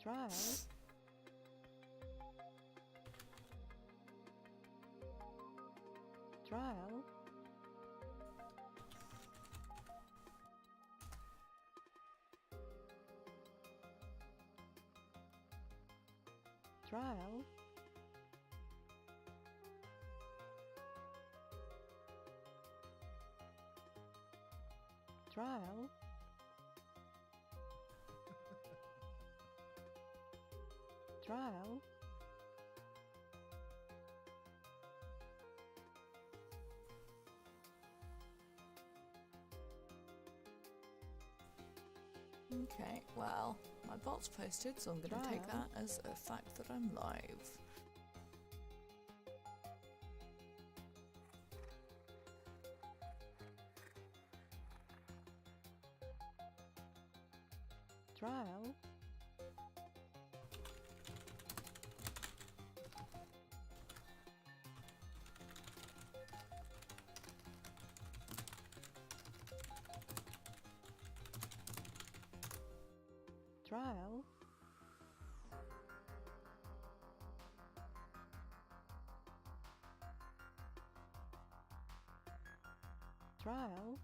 Trial. Trial. Trial. Trial. Trial. Okay, well, my bot's posted, so I'm going to take that as a fact that I'm live. Trial. Trial. Trial.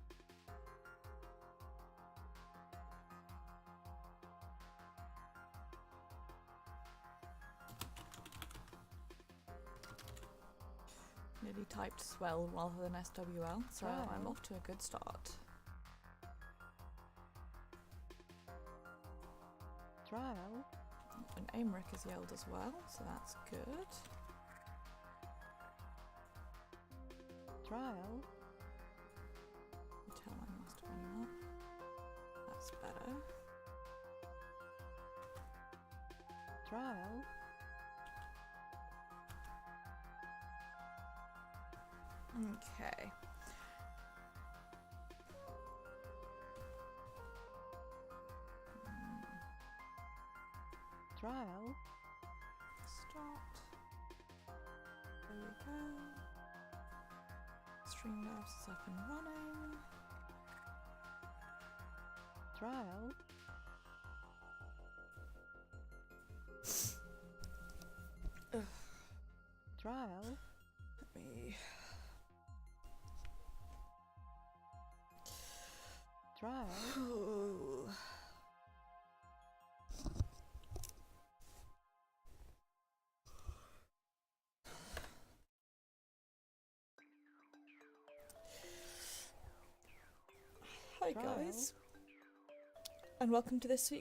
Nearly typed SWL rather than SWL, so I'm off to a good start. Trial. And Aimric has yelled as well, so that's good. Trial. Tell my master when not. That's better. Trial. Okay. Trial. Start. There we go. Streamlabs is up and running. Trial. Trial. Let me... Trial. Hi guys, and welcome to this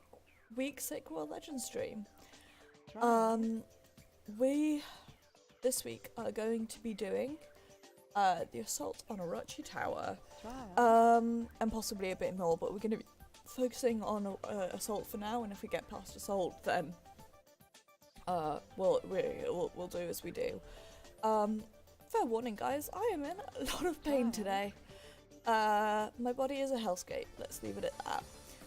week's SWL Legends stream. We this week are going to be doing the assault on Orochi Tower, and possibly a bit more, but we're going to be focusing on assault for now, and if we get past assault then we'll do as we do. Fair warning guys, I am in a lot of pain today. My body is a hellscape, let's leave it at that.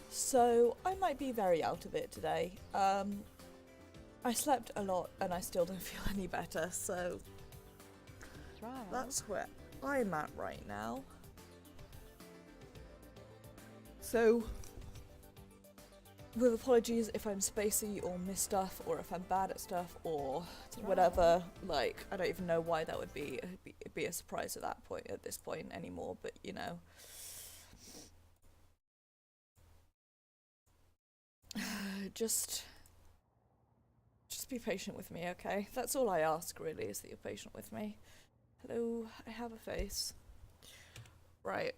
So I might be very out of it today. I slept a lot and I still don't feel any better, so that's where I'm at right now. So, with apologies if I'm spacey or miss stuff, or if I'm bad at stuff, or whatever, like, I don't even know why that would be, it'd be a surprise at this point anymore, but you know. Just be patient with me, okay? That's all I ask, really, is that you're patient with me. Hello, I have a face. Right.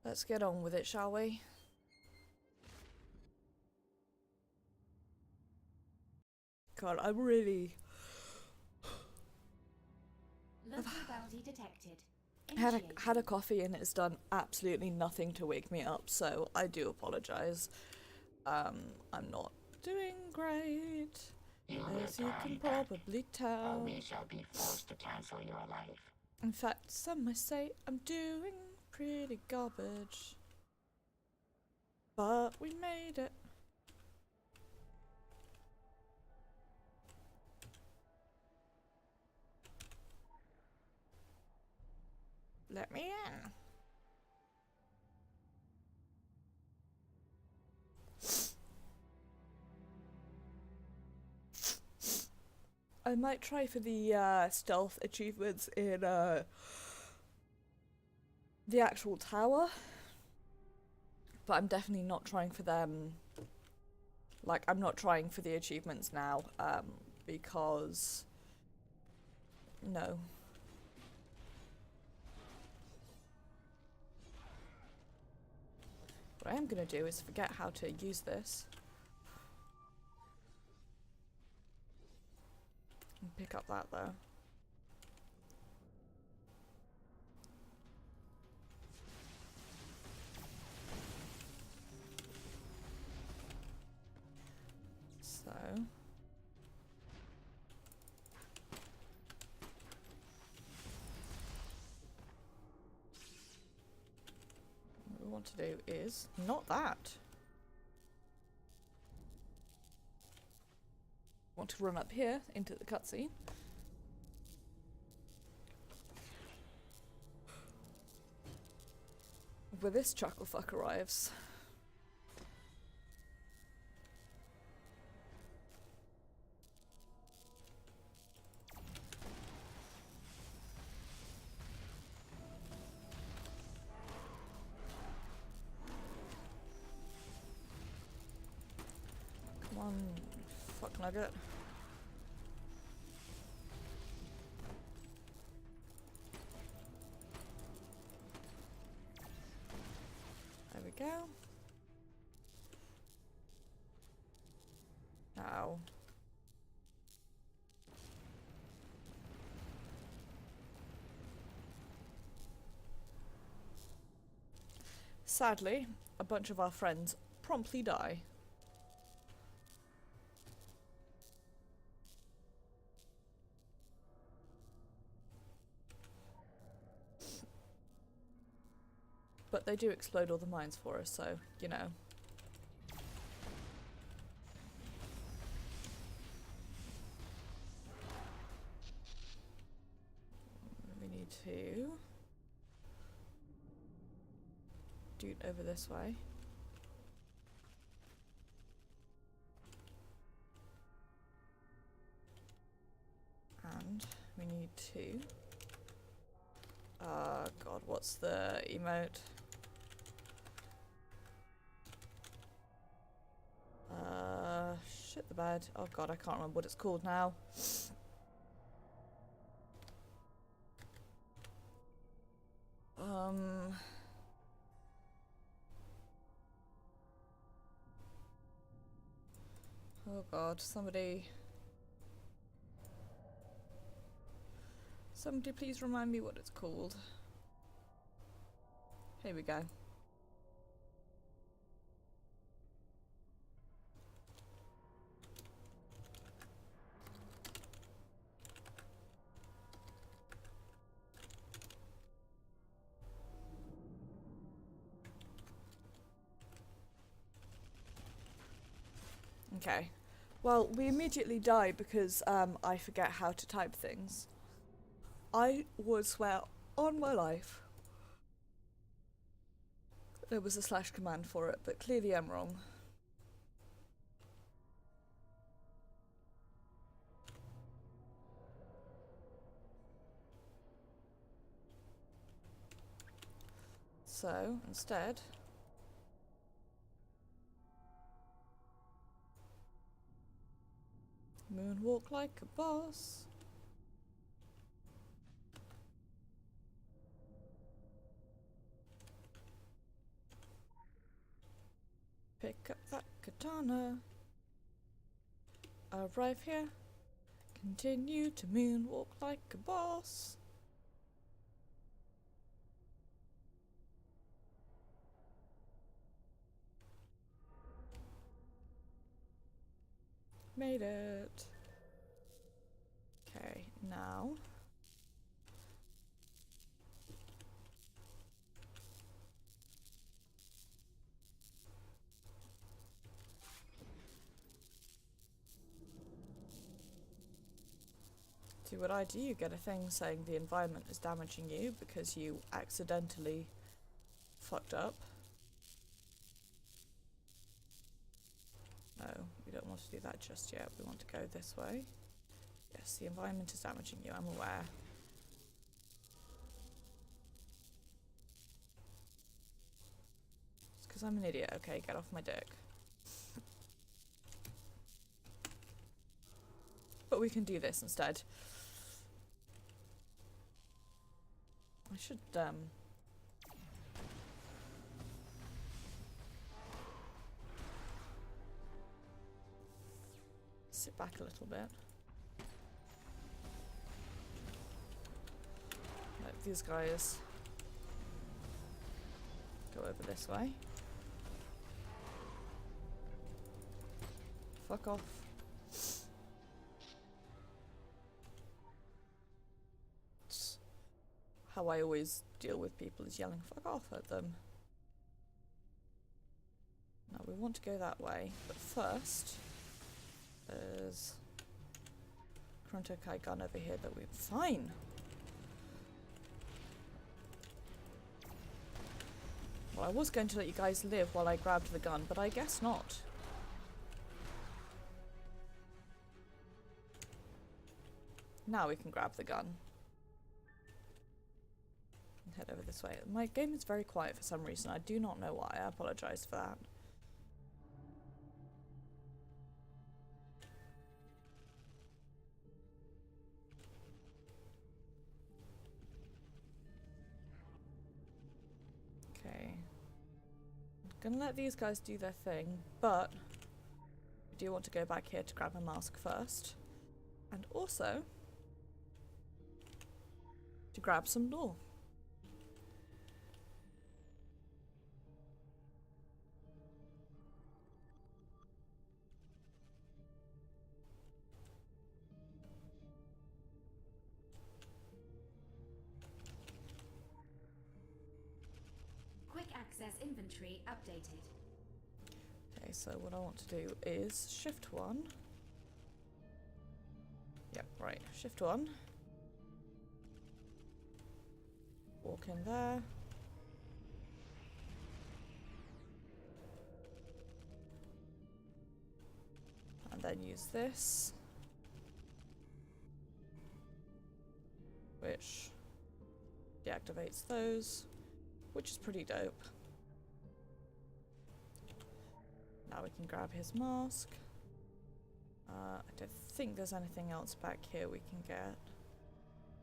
Let's get on with it, shall we? God, I'm really... Had a coffee and it's done absolutely nothing to wake me up, so I do apologise. I'm not doing great, as you can probably tell. We shall be forced to cancel your life. In fact, some might say I'm doing pretty garbage. But we made it. Let me in. I might try for the stealth achievements in the actual tower, but I'm definitely not trying for them. Like, I'm not trying for the achievements now, because no. What I am gonna do is forget how to use this. And pick up that though. So what we want to do is not that. Want to run up here into the cutscene. Where this chucklefuck arrives. Come on, fuck nugget. There we go. Ow. Sadly, a bunch of our friends promptly die. But they do explode all the mines for us, so, you know. We need to do it over this way. And we need to... God, what's the emote? Shit the bed. Oh god, I can't remember what it's called now. Oh god, somebody please remind me what it's called. Here we go. Okay. Well, we immediately die because I forget how to type things. I would swear on my life there was a slash command for it, but clearly I'm wrong. So, instead... moonwalk like a boss. Pick up that katana. Arrive here. Continue to moonwalk like a boss. Made it. Okay, now. See what I do, you get a thing saying the environment is damaging you because you accidentally fucked up. No, we don't want to do that just yet. We want to go this way. Yes, the environment is damaging you, I'm aware. It's because I'm an idiot. Okay, get off my dick. But we can do this instead. I should, sit back a little bit. Let these guys go over this way. Fuck off. It's how I always deal with people, is yelling fuck off at them. Now we want to go that way, but first there's Kronto Kai gun over here that we fine. Well, I was going to let you guys live while I grabbed the gun, but I guess not. Now we can grab the gun. And head over this way. My game is very quiet for some reason. I do not know why. I apologise for that. Okay. I'm gonna let these guys do their thing, but I do want to go back here to grab a mask first. And also to grab some lore. Quick access inventory updated. Okay, so what I want to do is shift 1. Yep, right, shift 1. Walk in there. And then use this. Which deactivates those, which is pretty dope. Now we can grab his mask. I don't think there's anything else back here we can get.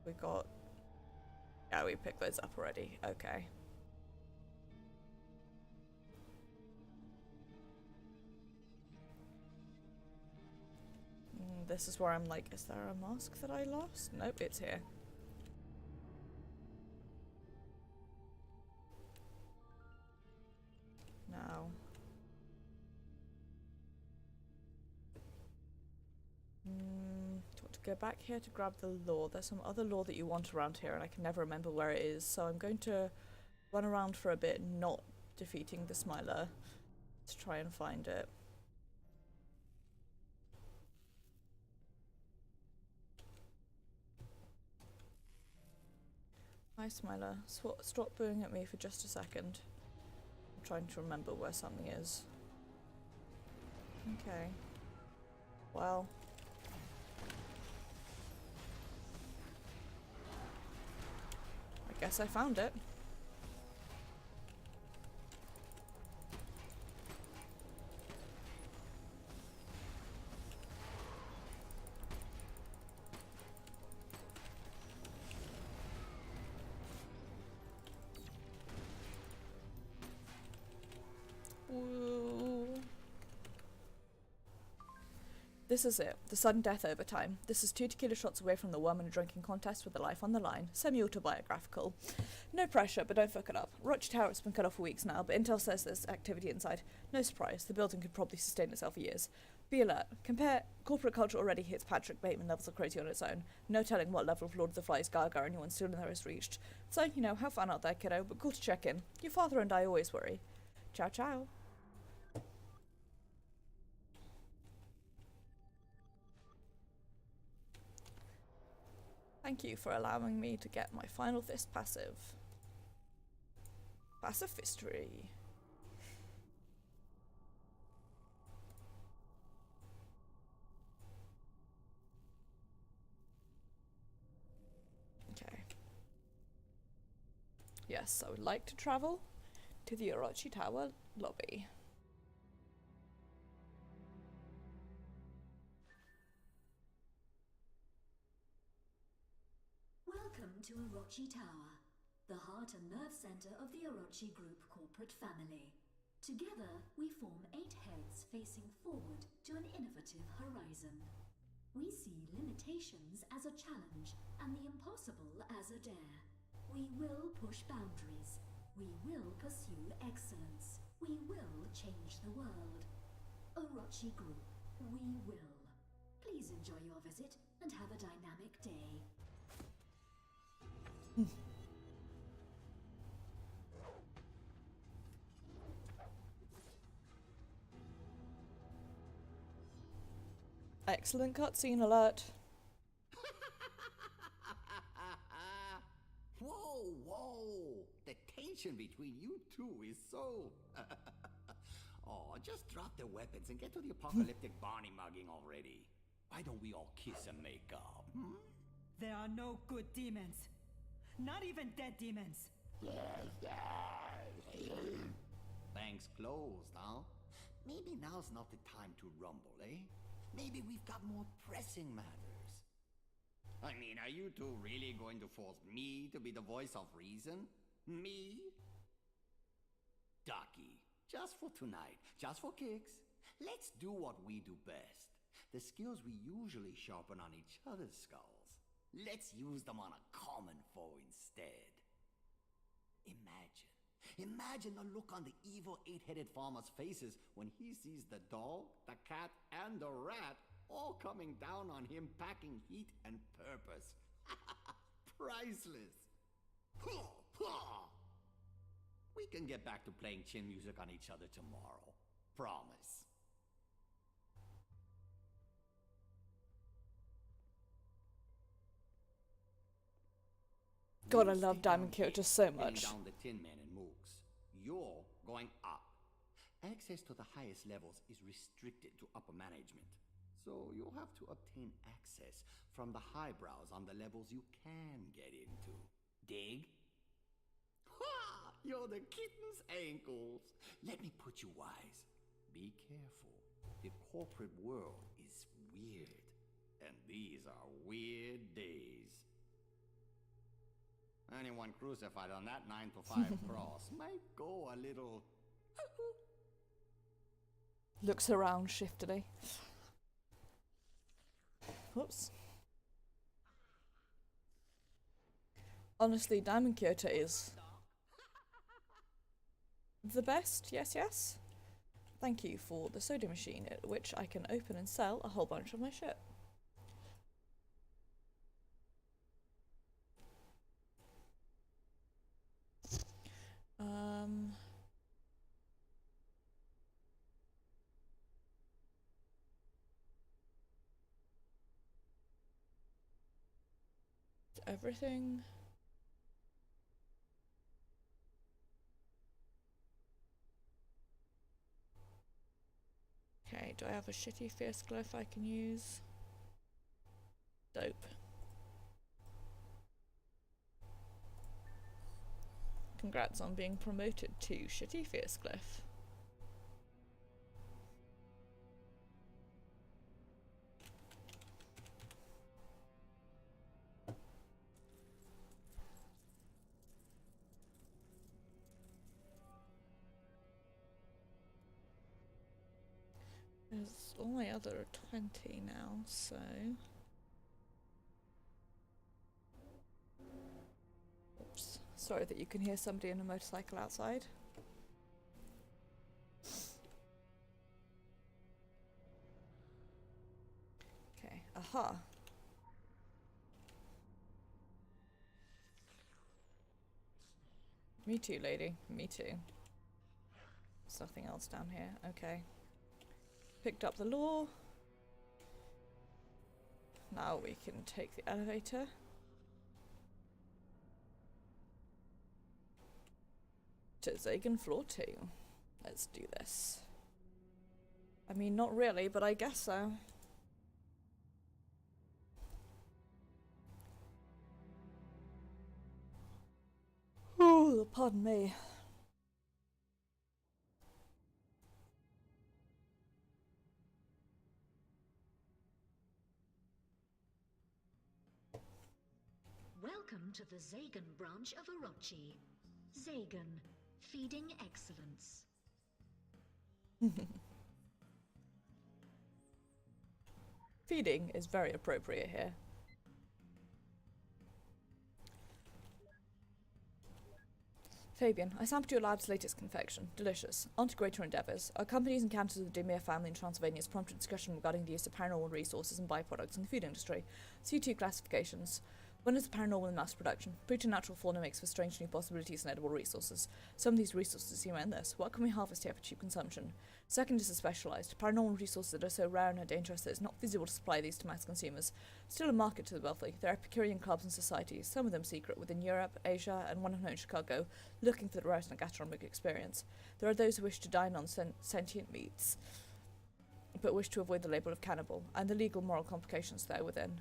We got... Yeah, we picked those up already. Okay. This is where I'm like, is there a mask that I lost? Nope, it's here. Now. Do you want to go back here to grab the lore? There's some other lore that you want around here and I can never remember where it is, so I'm going to run around for a bit, not defeating the Smiler, to try and find it. Hi Smiler, stop booing at me for just a second. I'm trying to remember where something is. Okay. Well. I guess I found it. This is it. The sudden death over time. This is 2 tequila shots away from the worm in a drinking contest with a life on the line. Semi-autobiographical. No pressure, but don't fuck it up. Orochi Tower has been cut off for weeks now, but intel says there's activity inside. No surprise. The building could probably sustain itself for years. Be alert. Compare. Corporate culture already hits Patrick Bateman levels of crazy on its own. No telling what level of Lord of the Flies gaga anyone still in there has reached. So, you know, have fun out there, kiddo, but cool to check in. Your father and I always worry. Ciao, ciao. Thank you for allowing me to get my final fist passive. Passive fistery. Yes, I would like to travel to the Orochi Tower lobby. Welcome to Orochi Tower, the heart and nerve center of the Orochi Group corporate family. Together, we form 8 heads facing forward to an innovative horizon. We see limitations as a challenge and the impossible as a dare. We will push boundaries. We will pursue excellence. We will change the world. Orochi Group, we will. Please enjoy your visit and have a dynamic day. Excellent cutscene alert. Whoa, whoa! The tension between you two is so... Oh, just drop the weapons and get to the apocalyptic Barney mugging already. Why don't we all kiss and make up, hmm? There are no good demons. Not even dead demons. Bank's closed, huh? Maybe now's not the time to rumble, eh? Maybe we've got more pressing matters. I mean, are you two really going to force me to be the voice of reason? Me? Ducky, just for tonight, just for kicks, let's do what we do best. The skills we usually sharpen on each other's skulls. Let's use them on a common foe instead. Imagine the look on the evil 8-headed farmer's faces when he sees the dog, the cat, and the rat all coming down on him packing heat and purpose. Priceless. We can get back to playing chin music on each other tomorrow. Promise. God, I love Diamond Kyoto so Heading much. down the Tin Man and Mooks. You're going up. Access to the highest levels is restricted to upper management. So you'll have to obtain access from the highbrows on the levels you can get into. Dig? Ha! You're the kitten's ankles. Let me put you wise. Be careful. The corporate world is weird. And these are weird days. Anyone crucified on that 9 to 5 cross might go a little... Looks around shiftily. Whoops. Honestly, Diamond Kyoto is the best, yes, yes. Thank you for the soda machine, at which I can open and sell a whole bunch of my shit. Everything. Okay, do I have a shitty fierce glyph I can use? Dope. Congrats on being promoted to shitty fierce glyph. There's only other 20 now, so... Oops. Sorry that you can hear somebody in a motorcycle outside. Okay, aha. Me too, lady. Me too. There's nothing else down here. Okay. Picked up the lore. Now we can take the elevator. To Zagan floor 2. Let's do this. I mean, not really, but I guess so. Oh, Ooh, pardon me. Welcome to the Zagan branch of Orochi. Zagan, feeding excellence. Feeding is very appropriate here. Fabian, I sampled your lab's latest confection. Delicious. On to greater endeavours. Our company's encounters with the Demir family in Transylvania has prompted discussion regarding the use of paranormal resources and byproducts in the food industry. See two classifications. One is paranormal in mass production. Preternatural fauna makes for strange new possibilities and edible resources. Some of these resources seem endless. What can we harvest here for cheap consumption? Second is the specialised. Paranormal resources that are so rare and dangerous that it's not feasible to supply these to mass consumers. Still a market to the wealthy. There are Epicurean clubs and societies, some of them secret, within Europe, Asia, and one in Chicago, looking for the rarest in a gastronomic experience. There are those who wish to dine on sentient meats, but wish to avoid the label of cannibal, and the legal moral complications there within.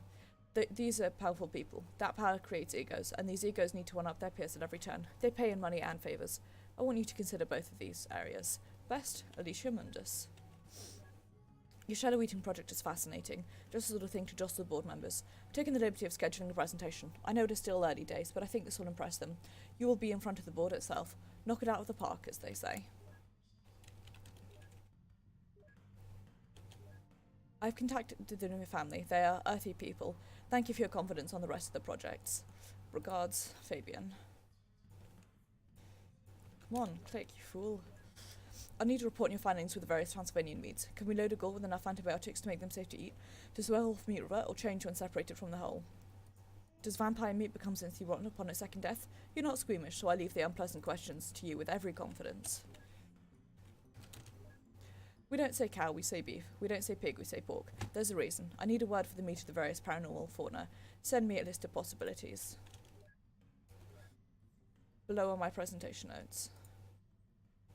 These are powerful people. That power creates egos, and these egos need to one-up their peers at every turn. They pay in money and favours. I want you to consider both of these areas. Best, Alicia Mundus. Your shadow eating project is fascinating. Just the sort of thing to jostle the board members. I've taken the liberty of scheduling a presentation. I know it is still early days, but I think this will impress them. You will be in front of the board itself. Knock it out of the park, as they say. I've contacted the Dunham family. They are earthy people. Thank you for your confidence on the rest of the projects. Regards, Fabian. Come on, click, you fool. I need to report your findings with the various Transylvanian meats. Can we load a ghoul with enough antibiotics to make them safe to eat? Does werewolf meat revert or change when separated from the whole? Does vampire meat become instantly rotten upon its second death? You're not squeamish, so I leave the unpleasant questions to you with every confidence. We don't say cow, we say beef. We don't say pig, we say pork. There's a reason. I need a word for the meat of the various paranormal fauna. Send me a list of possibilities. Below are my presentation notes.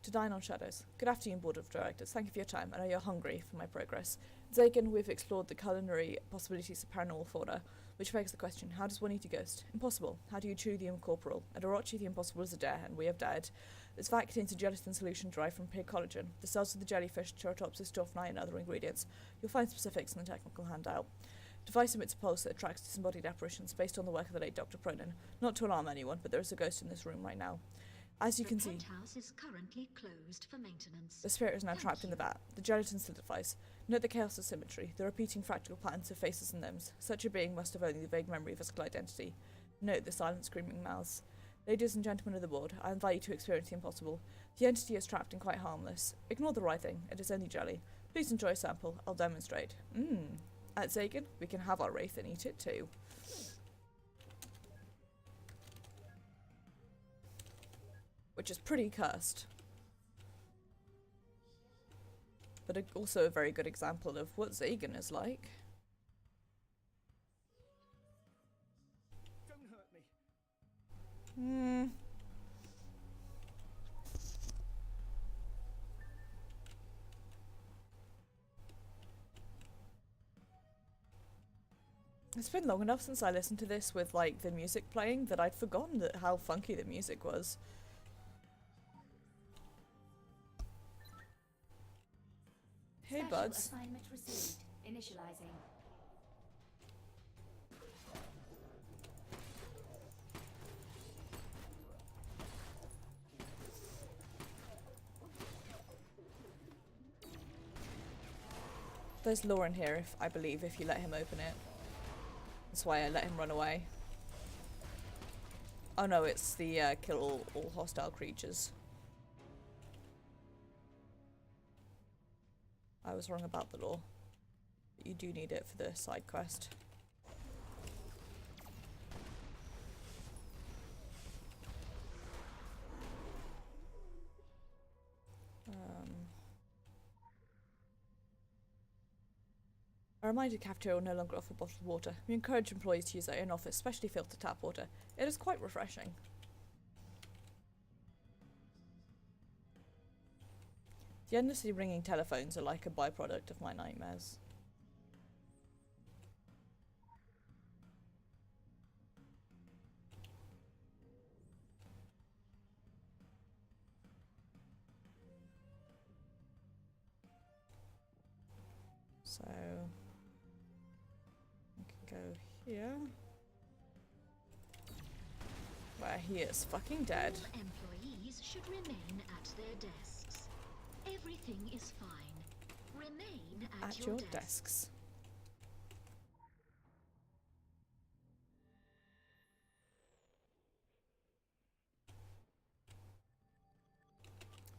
To dine on shadows. Good afternoon, Board of Directors. Thank you for your time. I know you're hungry for my progress. Zagan, we've explored the culinary possibilities of paranormal fauna, which begs the question, how does one eat a ghost? Impossible. How do you chew the incorporeal? At Orochi, the impossible is a dare, and we have dared. This vat contains a gelatin solution derived from pig collagen. The cells of the jellyfish, Ceratopsis doffnai, and other ingredients. You'll find specifics in the technical handout. Device emits a pulse that attracts disembodied apparitions based on the work of the late Dr. Cronin. Not to alarm anyone, but there is a ghost in this room right now. As you can see, the penthouse is currently closed for maintenance. the spirit is now trapped in the vat. The gelatin solidifies. Note the chaos of symmetry, the repeating fractal patterns of faces and limbs. Such a being must have only the vague memory of physical identity. Note the silent screaming mouths. Ladies and gentlemen of the board, I invite you to experience the impossible. The entity is trapped and quite harmless. Ignore the writhing, it is only jelly. Please enjoy a sample, I'll demonstrate. At Zagan, we can have our wraith and eat it too. Which is pretty cursed. But also a very good example of what Zagan is like. Don't hurt me. It's been long enough since I listened to this with like the music playing that I'd forgotten that how funky the music was. Hey Special buds. assignment received. Initializing. There's lore in here, I believe, if you let him open it. That's why I let him run away. Oh no, it's the kill all hostile creatures. I was wrong about the lore. But you do need it for the side quest. A reminder, cafeteria will no longer offer bottled water. We encourage employees to use their own office, especially filtered tap water. It is quite refreshing. The endlessly ringing telephones are like a byproduct of my nightmares. So we can go here. Where he is fucking dead. All employees should remain at their desks. Everything is fine. Remain at your desk. Desks.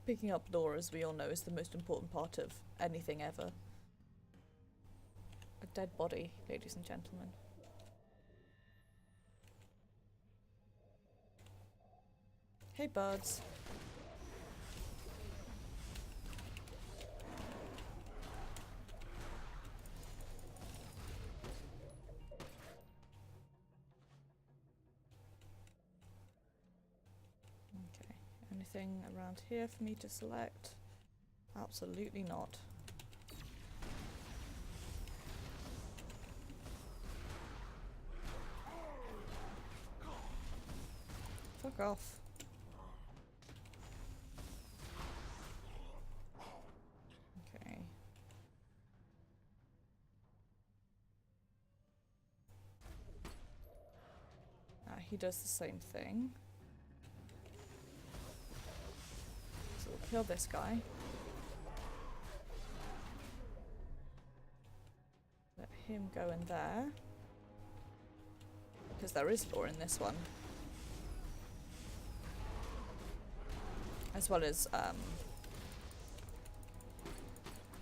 Picking up lore, as we all know, is the most important part of anything ever. A dead body, ladies and gentlemen. Hey, birds. Okay, anything around here for me to select? Absolutely not. Fuck off. Okay. He does the same thing. So we'll kill this guy. Let him go in there. Because there is lore in this one. As well as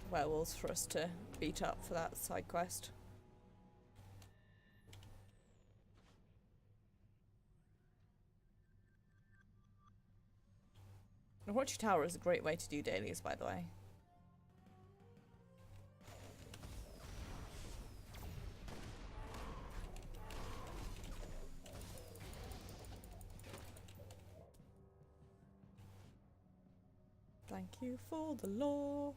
werewolves for us to beat up for that side quest. Orochi Tower is a great way to do dailies, by the way. Thank you for the lore.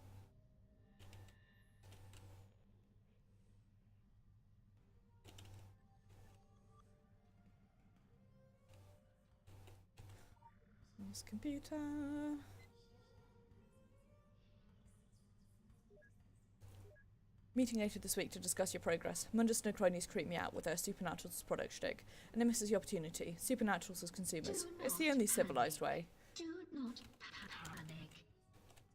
This computer. Meeting later this week to discuss your progress. Mundus no cronies creep me out with their supernaturals product shtick, and it misses the opportunity. Supernaturals as consumers. It's the only civilized way. Do not panic.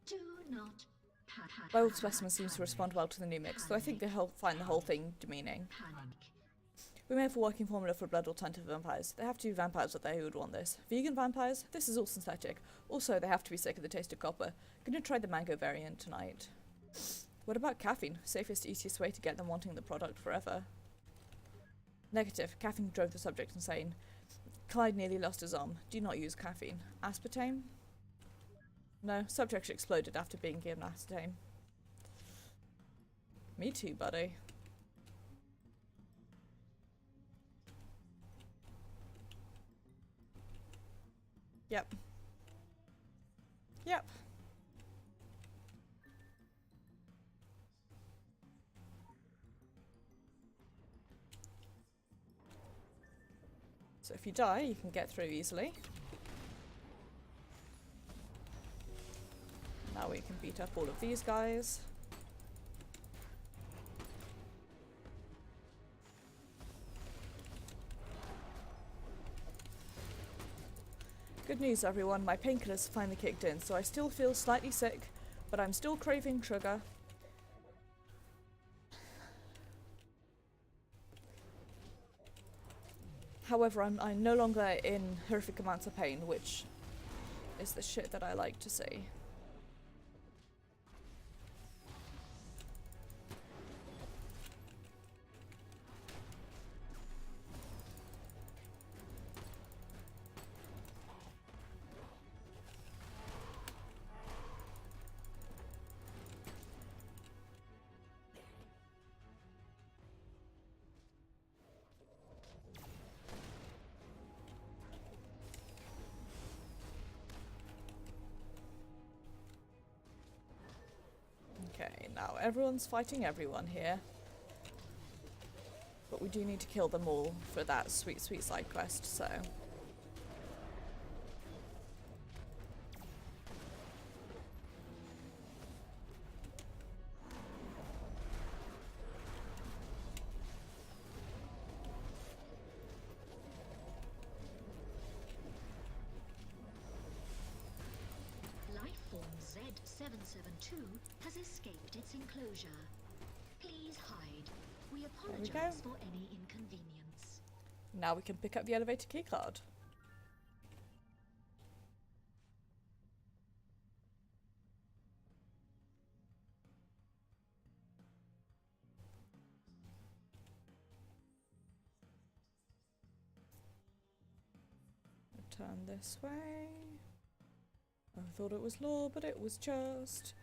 Do not panic. Werewolf Specimen seems to respond well to the new mix, though I think they'll find the whole thing demeaning. Panic. We may have a working formula for blood alternative vampires. They have to be vampires that they would want this. Vegan vampires? This is all synthetic. Also, they have to be sick of the taste of copper. Gonna try the mango variant tonight. What about caffeine? Safest, easiest way to get them wanting the product forever. Negative. Caffeine drove the subject insane. Clyde nearly lost his arm. Do not use caffeine. Aspartame? No, subject exploded after being given aspartame. Me too, buddy. Yep. Yep. So if you die, you can get through easily. Now we can beat up all of these guys. Good news everyone, my painkillers finally kicked in, so I still feel slightly sick, but I'm still craving sugar. However, I'm no longer in horrific amounts of pain, which is the shit that I like to see. Okay, now everyone's fighting everyone here. But we do need to kill them all for that sweet, sweet side quest, so... Z772 has escaped its enclosure. Please hide. We we apologize go. for any inconvenience. Now we can pick up the elevator keycard. Turn this way. I thought it was law, but it was just...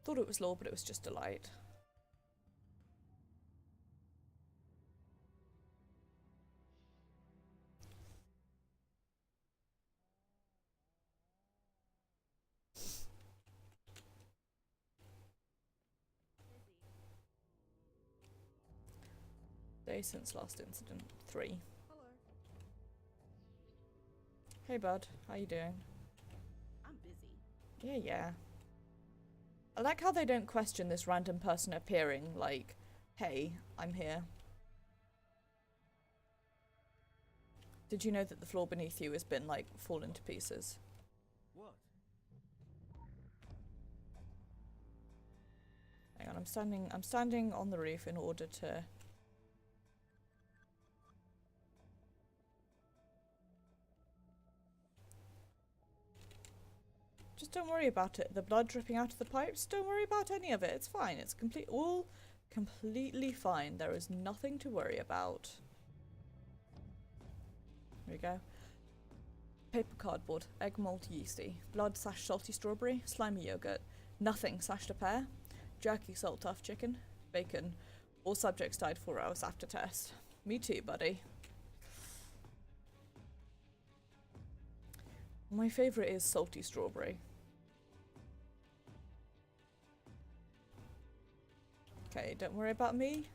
Thought it was law, but it was just a light. Day since last incident. 3. Hello. Hey bud, how you doing? I'm busy. Yeah. I like how they don't question this random person appearing, like, hey, I'm here. Did you know that the floor beneath you has been, like, fallen to pieces? What? Hang on, I'm standing on the roof in order to... Just don't worry about it. The blood dripping out of the pipes, don't worry about any of it. It's fine. It's all completely fine. There is nothing to worry about. Here we go. Paper cardboard, egg malt yeasty, blood / salty strawberry, slimy yogurt, nothing / a pear, jerky salt tough chicken, bacon. All subjects died 4 hours after test. Me too, buddy. My favourite is salty strawberry. Okay, don't worry about me.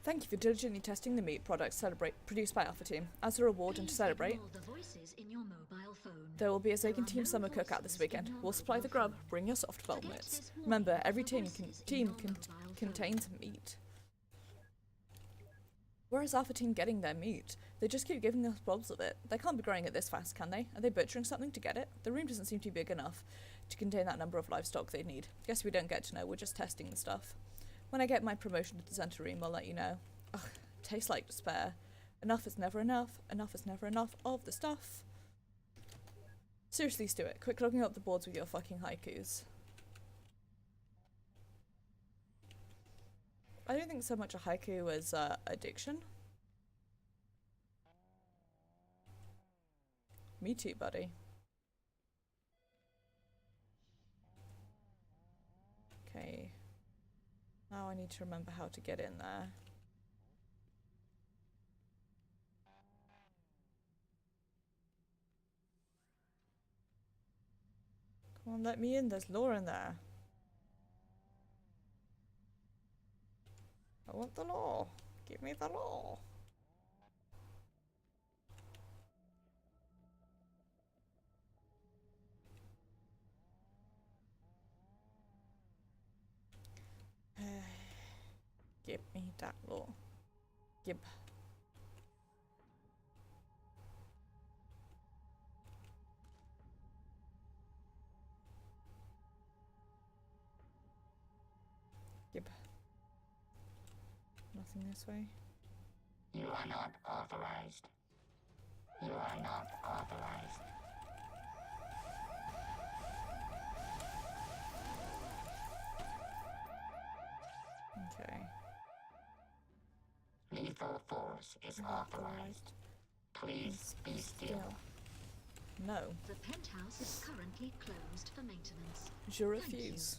Thank you for diligently testing the meat products produced by Alpha Team. As a reward and to celebrate, Ignore the voices in your mobile phone. there will be a Zagan There are Team no summer cookout voices this weekend. in your We'll supply the mobile grub. phone. Bring your soft Forget pelmets. this warning. Remember, every The team voices in your mobile phone. contains meat. Where is Alpha Team getting their meat? They just keep giving us blobs of it. They can't be growing it this fast, can they? Are they butchering something to get it? The room doesn't seem to be big enough to contain that number of livestock they need. Guess we don't get to know, we're just testing the stuff. When I get my promotion to the center room, I'll let you know. Ugh, tastes like despair. Enough is never enough. Enough is never enough of the stuff. Seriously, Stuart, quit clogging up the boards with your fucking haikus. I don't think so much a haiku as addiction. Me too, buddy. Okay. Now I need to remember how to get in there. Come on, let me in. There's law in there. I want the law. Give me the law. Give me that law. Give. Give. Nothing this way. You are not authorized. You are not authorized. Okay. Lethal force is authorized. Please be still. No. The penthouse is currently closed for maintenance. Je you. refuse.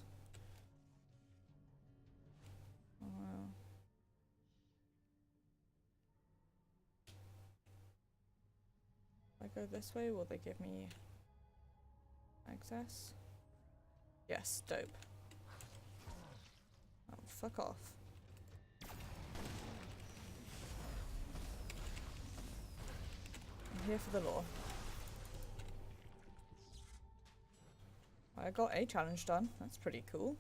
If I go this way, will they give me access? Yes, dope. Oh, fuck off. I'm here for the law. I got a challenge done. That's pretty cool.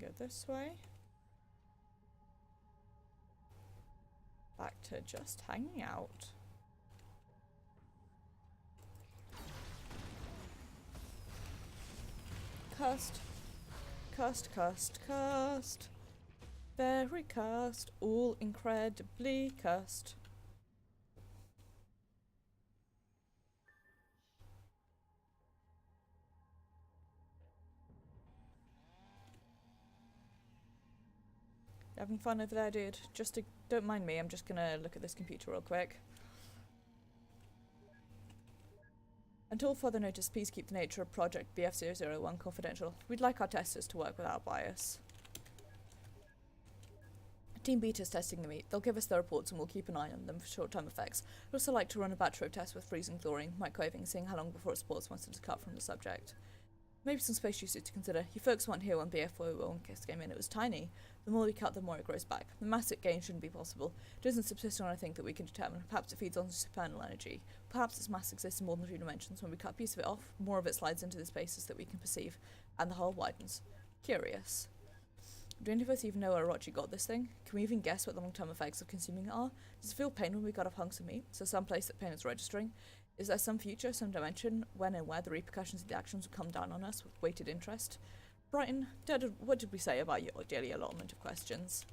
go this way. Back to just hanging out. Cursed. Cursed, cursed, cursed. Very cursed. All incredibly cursed. Having fun over there, dude? Don't mind me, I'm just gonna look at this computer real quick. Until further notice, please keep the nature of Project BF001 confidential. We'd like our testers to work without bias. Team Beta's testing the meat. They'll give us their reports and we'll keep an eye on them for short-term effects. We'd also like to run a battery test with freezing chlorine, microwaving, seeing how long before it supports once it is cut from the subject. Maybe some space usage to consider. You folks weren't here when BF401 came in. It was tiny. The more we cut, the more it grows back. The massive gain shouldn't be possible. It doesn't subsist on anything that we can determine. Perhaps it feeds on supernal energy. Perhaps its mass exists in more than 3 dimensions. When we cut a piece of it off, more of it slides into the spaces that we can perceive, and the hole widens. Curious. Do any of us even know where Orochi got this thing? Can we even guess what the long-term effects of consuming it are? Does it feel pain when we cut off hunks of meat? Is there some place that pain is registering? Is there some future, some dimension, when and where the repercussions of the actions will come down on us with weighted interest? Brighton, what did we say about your daily allotment of questions?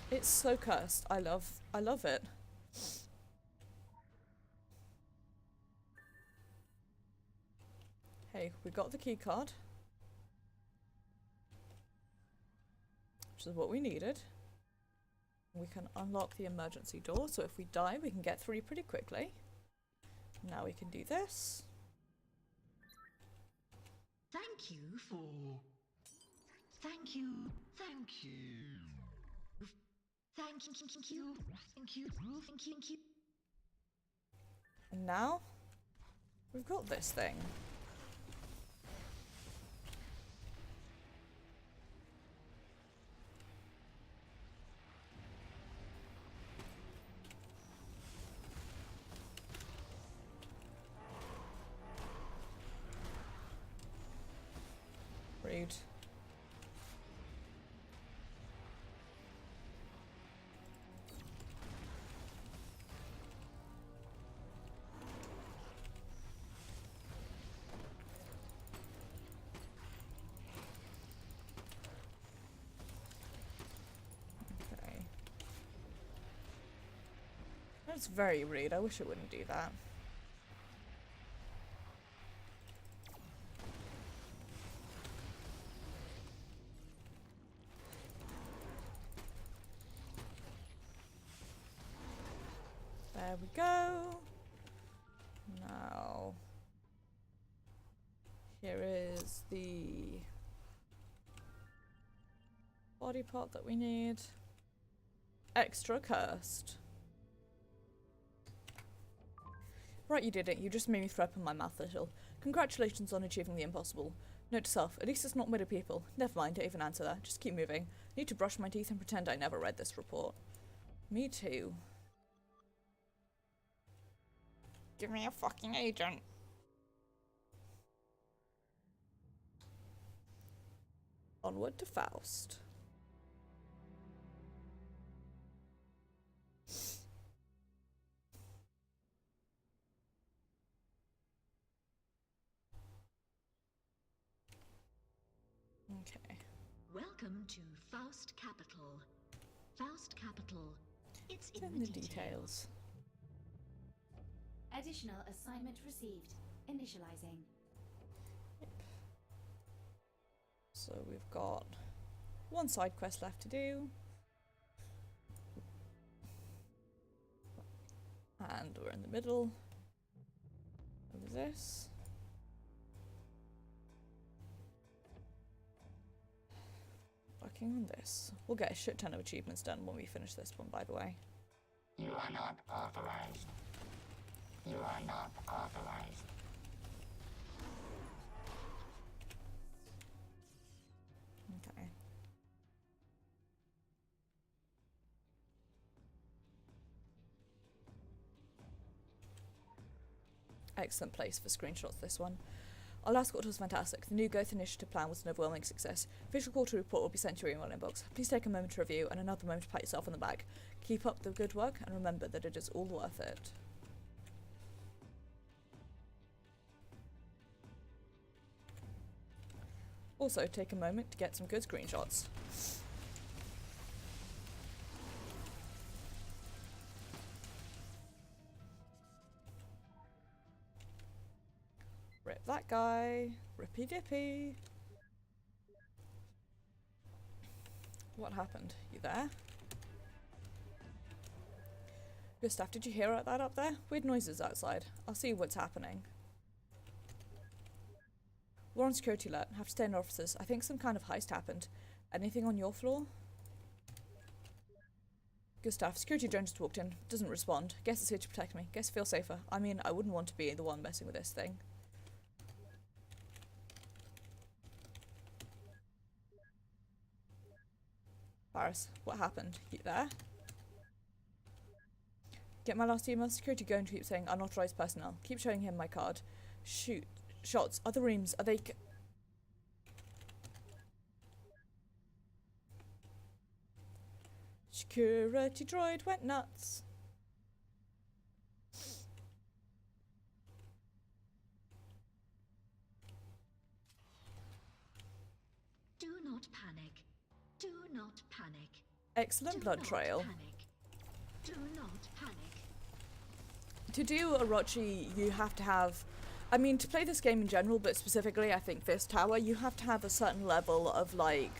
It's so cursed. I love it. Hey, we got the key card. Which is what we needed. We can unlock the emergency door, so if we die, we can get through pretty quickly. Now we can do this. Thank you for... Thank you. Thank you. Thank you. Thank you. Thank you. Thank you. And now, we've got this thing. Rude. Okay. That's very rude. I wish it wouldn't do that. There we go. Now, here is the body part that we need. Extra cursed. Right, you did it. You just made me throw up in my mouth a little. Congratulations on achieving the impossible. Note to self, at least it's not made of people. Never mind, don't even answer that. Just keep moving. Need to brush my teeth and pretend I never read this report. Me too. Give me a fucking agent. Onward to Faust. Okay. Welcome to Faust Capital. Faust Capital. It's It's in the details. Additional assignment received. Initializing. So we've got one side quest left to do. And we're in the middle of this. Working on this. We'll get a shit ton of achievements done when we finish this one, by the way. You are not authorized. You are not authorized. Okay. Excellent place for screenshots, this one. Our last quarter was fantastic. The new growth initiative plan was an overwhelming success. Official quarter report will be sent to your email inbox. Please take a moment to review and another moment to pat yourself on the back. Keep up the good work and remember that it is all worth it. Also, take a moment to get some good screenshots. Rip that guy. Rippy dippy. What happened? You there? Gustav, did you hear that up there? Weird noises outside. I'll see what's happening. We're on security alert. Have to stay in our offices. I think some kind of heist happened. Anything on your floor? Gustav, security drone just walked in. Doesn't respond. Guess it's here to protect me. Guess I feel safer. I mean, I wouldn't want to be the one messing with this thing. Paris, what happened? You there? Get my last email. Security going to keep saying unauthorized personnel. Keep showing him my card. Shoot. Shots. Other rooms. Are they... Security droid went nuts. Do not panic. Do not panic. Excellent Do blood not trail. Panic. Do not panic. To do Orochi, you have to have... I mean, to play this game in general, but specifically, I think this tower, you have to have a certain level of, like...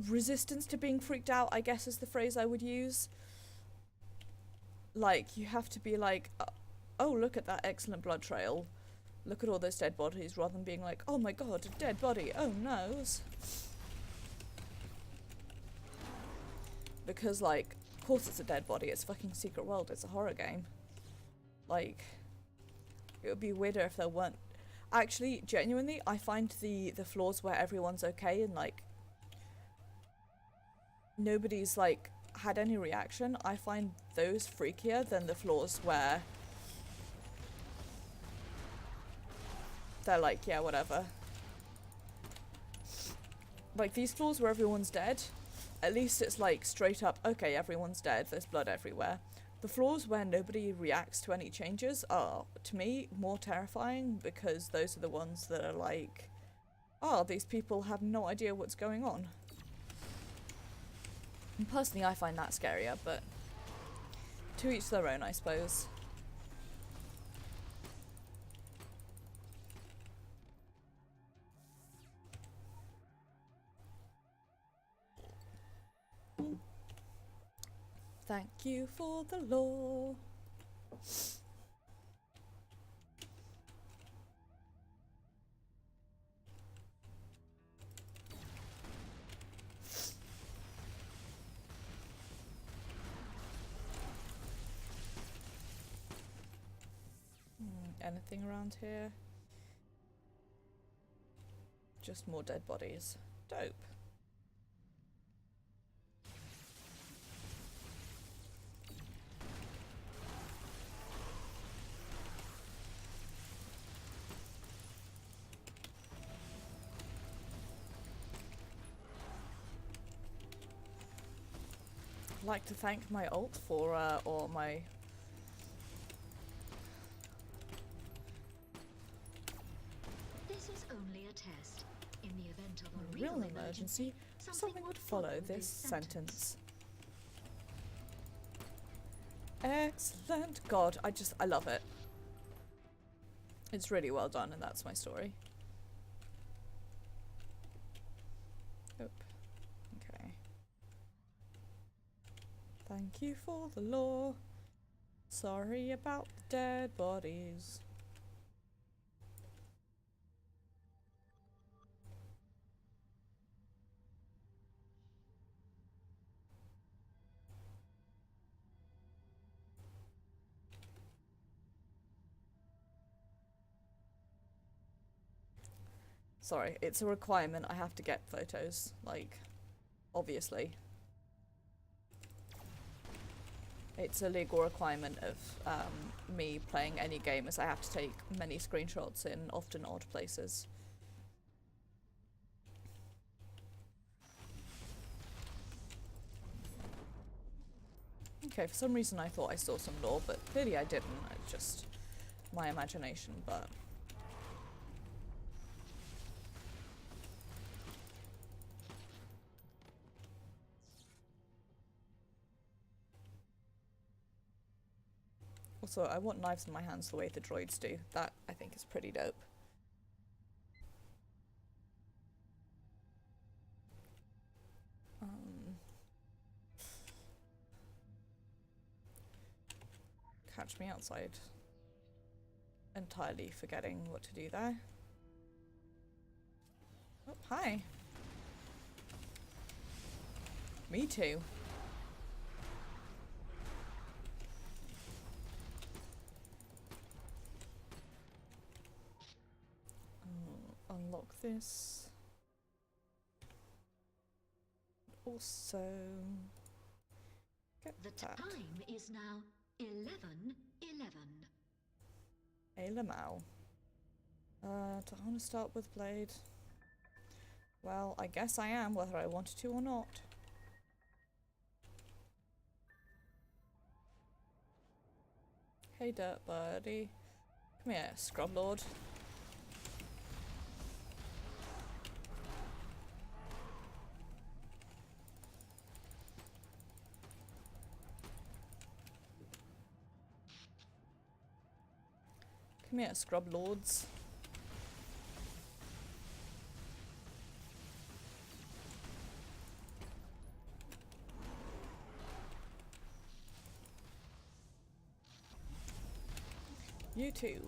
resistance to being freaked out, I guess is the phrase I would use. Like, you have to be like, oh, look at that excellent blood trail. Look at all those dead bodies, rather than being like, oh my god, a dead body, oh no. Because, like, of course it's a dead body, it's fucking Secret World, it's a horror game. Like, it would be weirder if there weren't... Actually, genuinely, I find the floors where everyone's okay and, like, nobody's, like, had any reaction, I find those freakier than the floors where they're like, yeah, whatever. Like, these floors where everyone's dead, at least it's like straight up, okay, everyone's dead, there's blood everywhere. The floors where nobody reacts to any changes are, to me, more terrifying because those are the ones that are like, oh, these people have no idea what's going on. And personally, I find that scarier, but to each their own, I suppose. Thank you for the lore. Anything around here? Just more dead bodies. Dope. I'd like to thank my ult for, or my... This is only a test. In the event of a real real emergency, something would follow this sentence. Excellent. God, I love it. It's really well done, and that's my story. Oop. Okay. Thank you for the lore. Sorry about the dead bodies. Sorry, it's a requirement. I have to get photos, like, obviously. it's a legal requirement of me playing any game, as I have to take many screenshots in often odd places. Okay, for some reason I thought I saw some lore, but clearly I didn't. It's just my imagination, but... Also, I want knives in my hands the way the droids do. That, I think, is pretty dope. Catch me outside. Entirely forgetting what to do there. Oh, hi. Me too. Unlock this. Also, get The that. time is now 11:11. Alamau. Do I want to start with Blade? Well, I guess I am, whether I wanted to or not. Hey, Dirt Birdie. Come here, Scrub Lord. Come here, Scrub Lords. You too.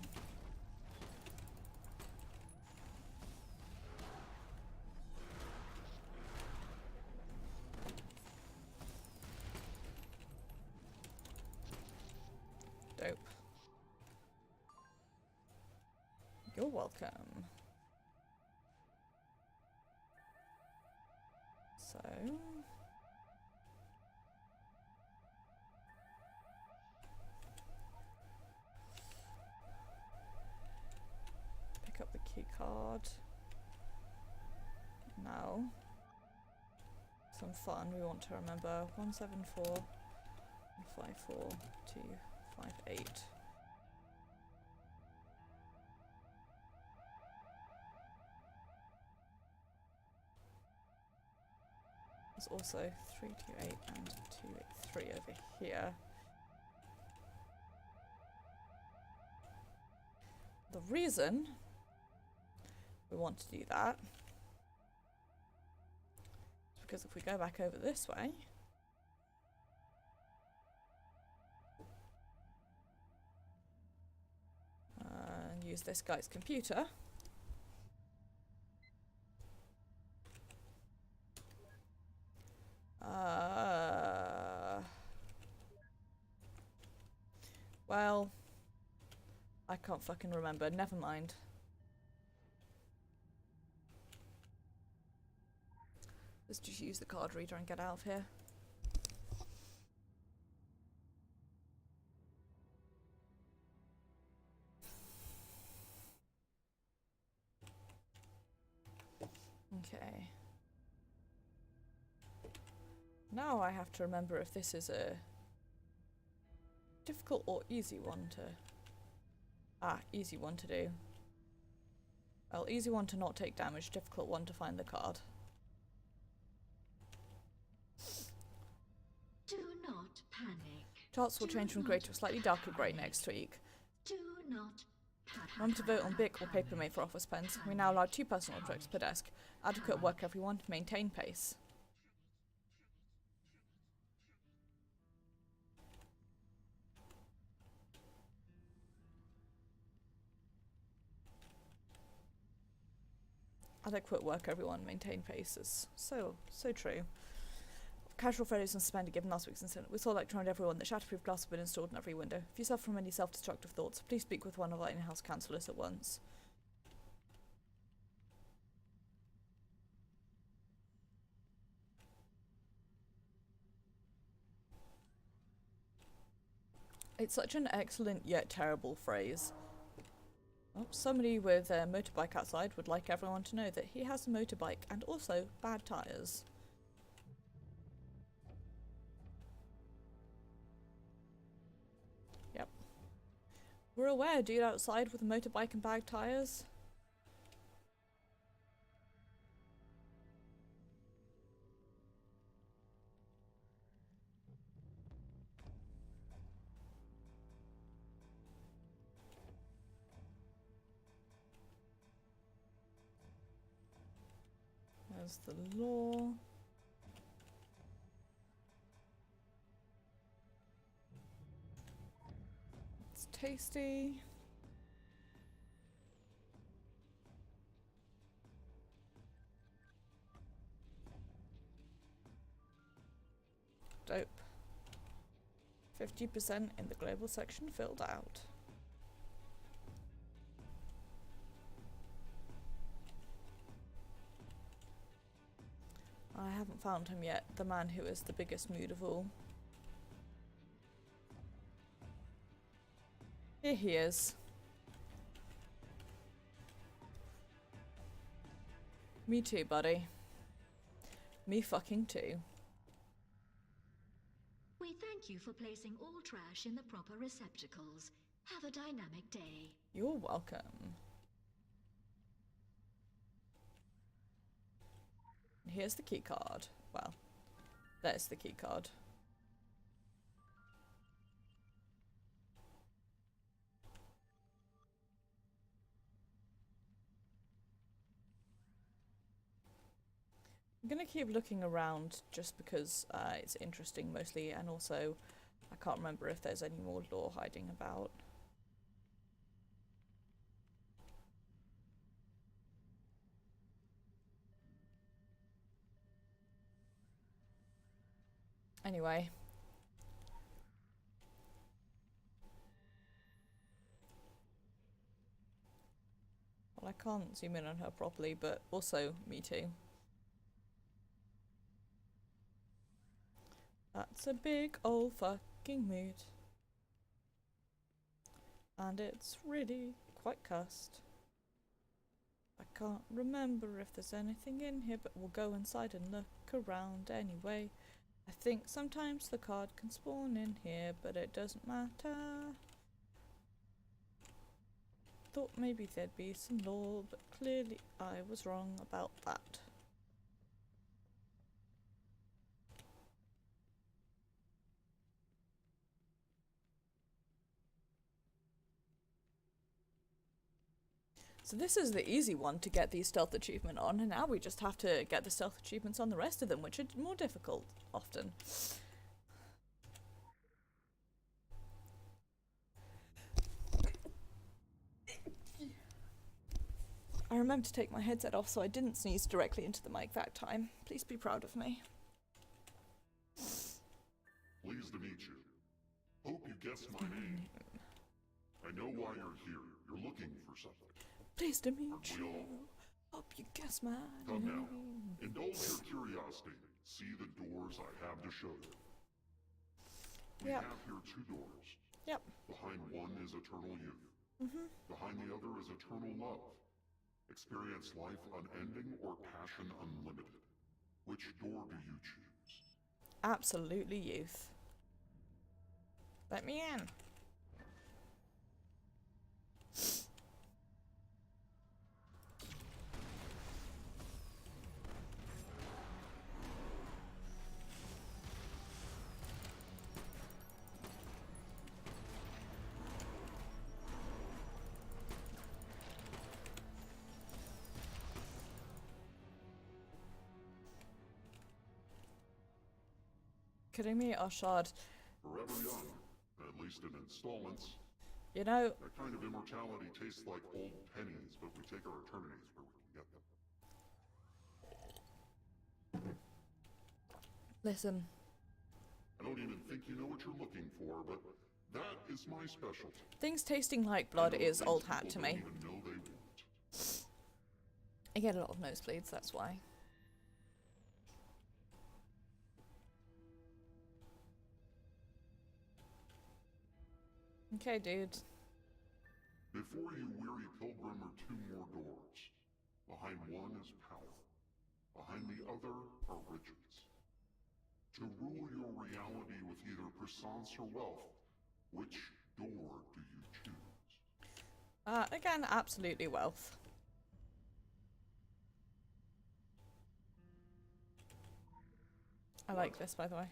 Dope. You're welcome. So... pick up the key card. Now, some fun. We want to remember 174, 154, 258. There's also 328 and 283 over here. The reason we want to do that is because if we go back over this way, and use this guy's computer, well, I can't fucking remember. Never mind. Let's just use the card reader and get out of here. Okay. Now I have to remember if this is a difficult or easy one to... easy one to do. Well, easy one to not take damage, difficult one to find the card. Do not panic. Charts will change from grey to a slightly darker grey next week. Do not Remember to vote on Bic or paper made for office pens. We now allow 2 personal objects per desk. Adequate work, everyone. Maintain pace. Adequate work, everyone. Maintain pace is so true. Casual photos and suspended given last week's incident. We saw like trying everyone that shatterproof glass has been installed in every window. If you suffer from any self-destructive thoughts, please speak with one of our in-house counsellors at once. It's such an excellent yet terrible phrase. Oh, somebody with a motorbike outside would like everyone to know that he has a motorbike and also bad tyres. Yep. We're aware, dude outside with a motorbike and bad tyres. There's the law. It's tasty. Dope. 50% in the global section filled out. I haven't found him yet, the man who is the biggest mood of all. Here he is. Me too, buddy. Me fucking too. We thank you for placing all trash in the proper receptacles. Have a dynamic day. You're welcome. Here's the key card. Well, there's the key card. I'm gonna keep looking around just because it's interesting mostly, and also I can't remember if there's any more lore hiding about. Anyway. Well, I can't zoom in on her properly, but also me too. That's a big old fucking mood. And it's really quite cursed. I can't remember if there's anything in here, but we'll go inside and look around anyway. I think sometimes the card can spawn in here, but it doesn't matter. Thought maybe there'd be some lore, but clearly I was wrong about that. So this is the easy one to get the stealth achievement on, and now we just have to get the stealth achievements on the rest of them, which are more difficult, often. I remember to take my headset off so I didn't sneeze directly into the mic that time. Please be proud of me. Pleased to meet you. Hope you guessed my name. I know why you're here. You're looking for something. Pleased to meet you. Hope you guess my Come name. now. Indulge your curiosity. See the doors I have to show you. We have here two doors. Yep. Behind one is eternal youth. Behind the other is eternal love. Experience life unending or passion unlimited. Which door do you choose? Absolutely youth. Let me in. Kidding me? Oh, shard. Forever young, at least in installments. You know, That kind of immortality tastes like old pennies, but we take our eternities where we can get them. listen. I don't even think you know what you're looking for, but that is my specialty. Things tasting like blood is old hat to me. Don't even know they won't. I get a lot of nosebleeds, that's why. Okay, dude. Before you, weary pilgrim, are two more doors. Behind one is power. Behind the other are riches. To rule your reality with either puissance or wealth, which door do you choose? Again, absolutely wealth. I like this, by the way.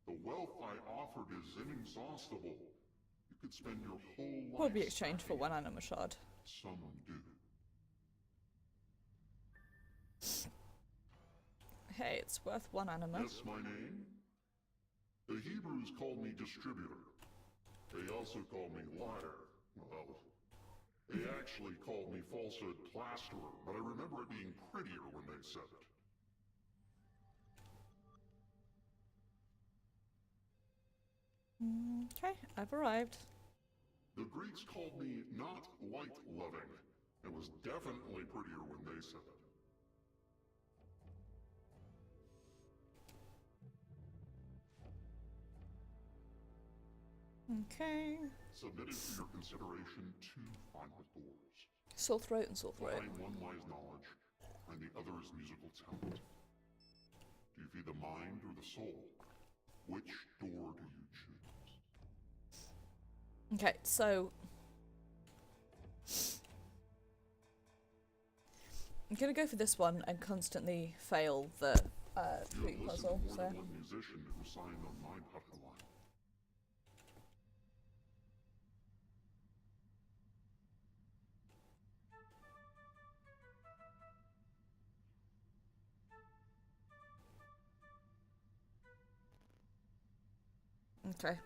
The wealth I offered is inexhaustible. You could spend your whole life. Will be exchanged for one anima shard. Some do. Hey, it's worth one anima. Guess my name? The Hebrews called me distributor. They also called me liar. Well, they actually called me falsehood plasterer, but I remember it being prettier when they said it. Okay, I've arrived. The Greeks called me not light-loving. It was definitely prettier when they said it. Okay. Submitted for your consideration two final doors. Sore throat and sore throat. Behind one lies knowledge, and the other is musical talent. Do you feed the mind or the soul? Which door do you choose? Okay, so I'm gonna go for this one and constantly fail the flute puzzle. You have listened to more than one musician who signed on my dotted line. Okay.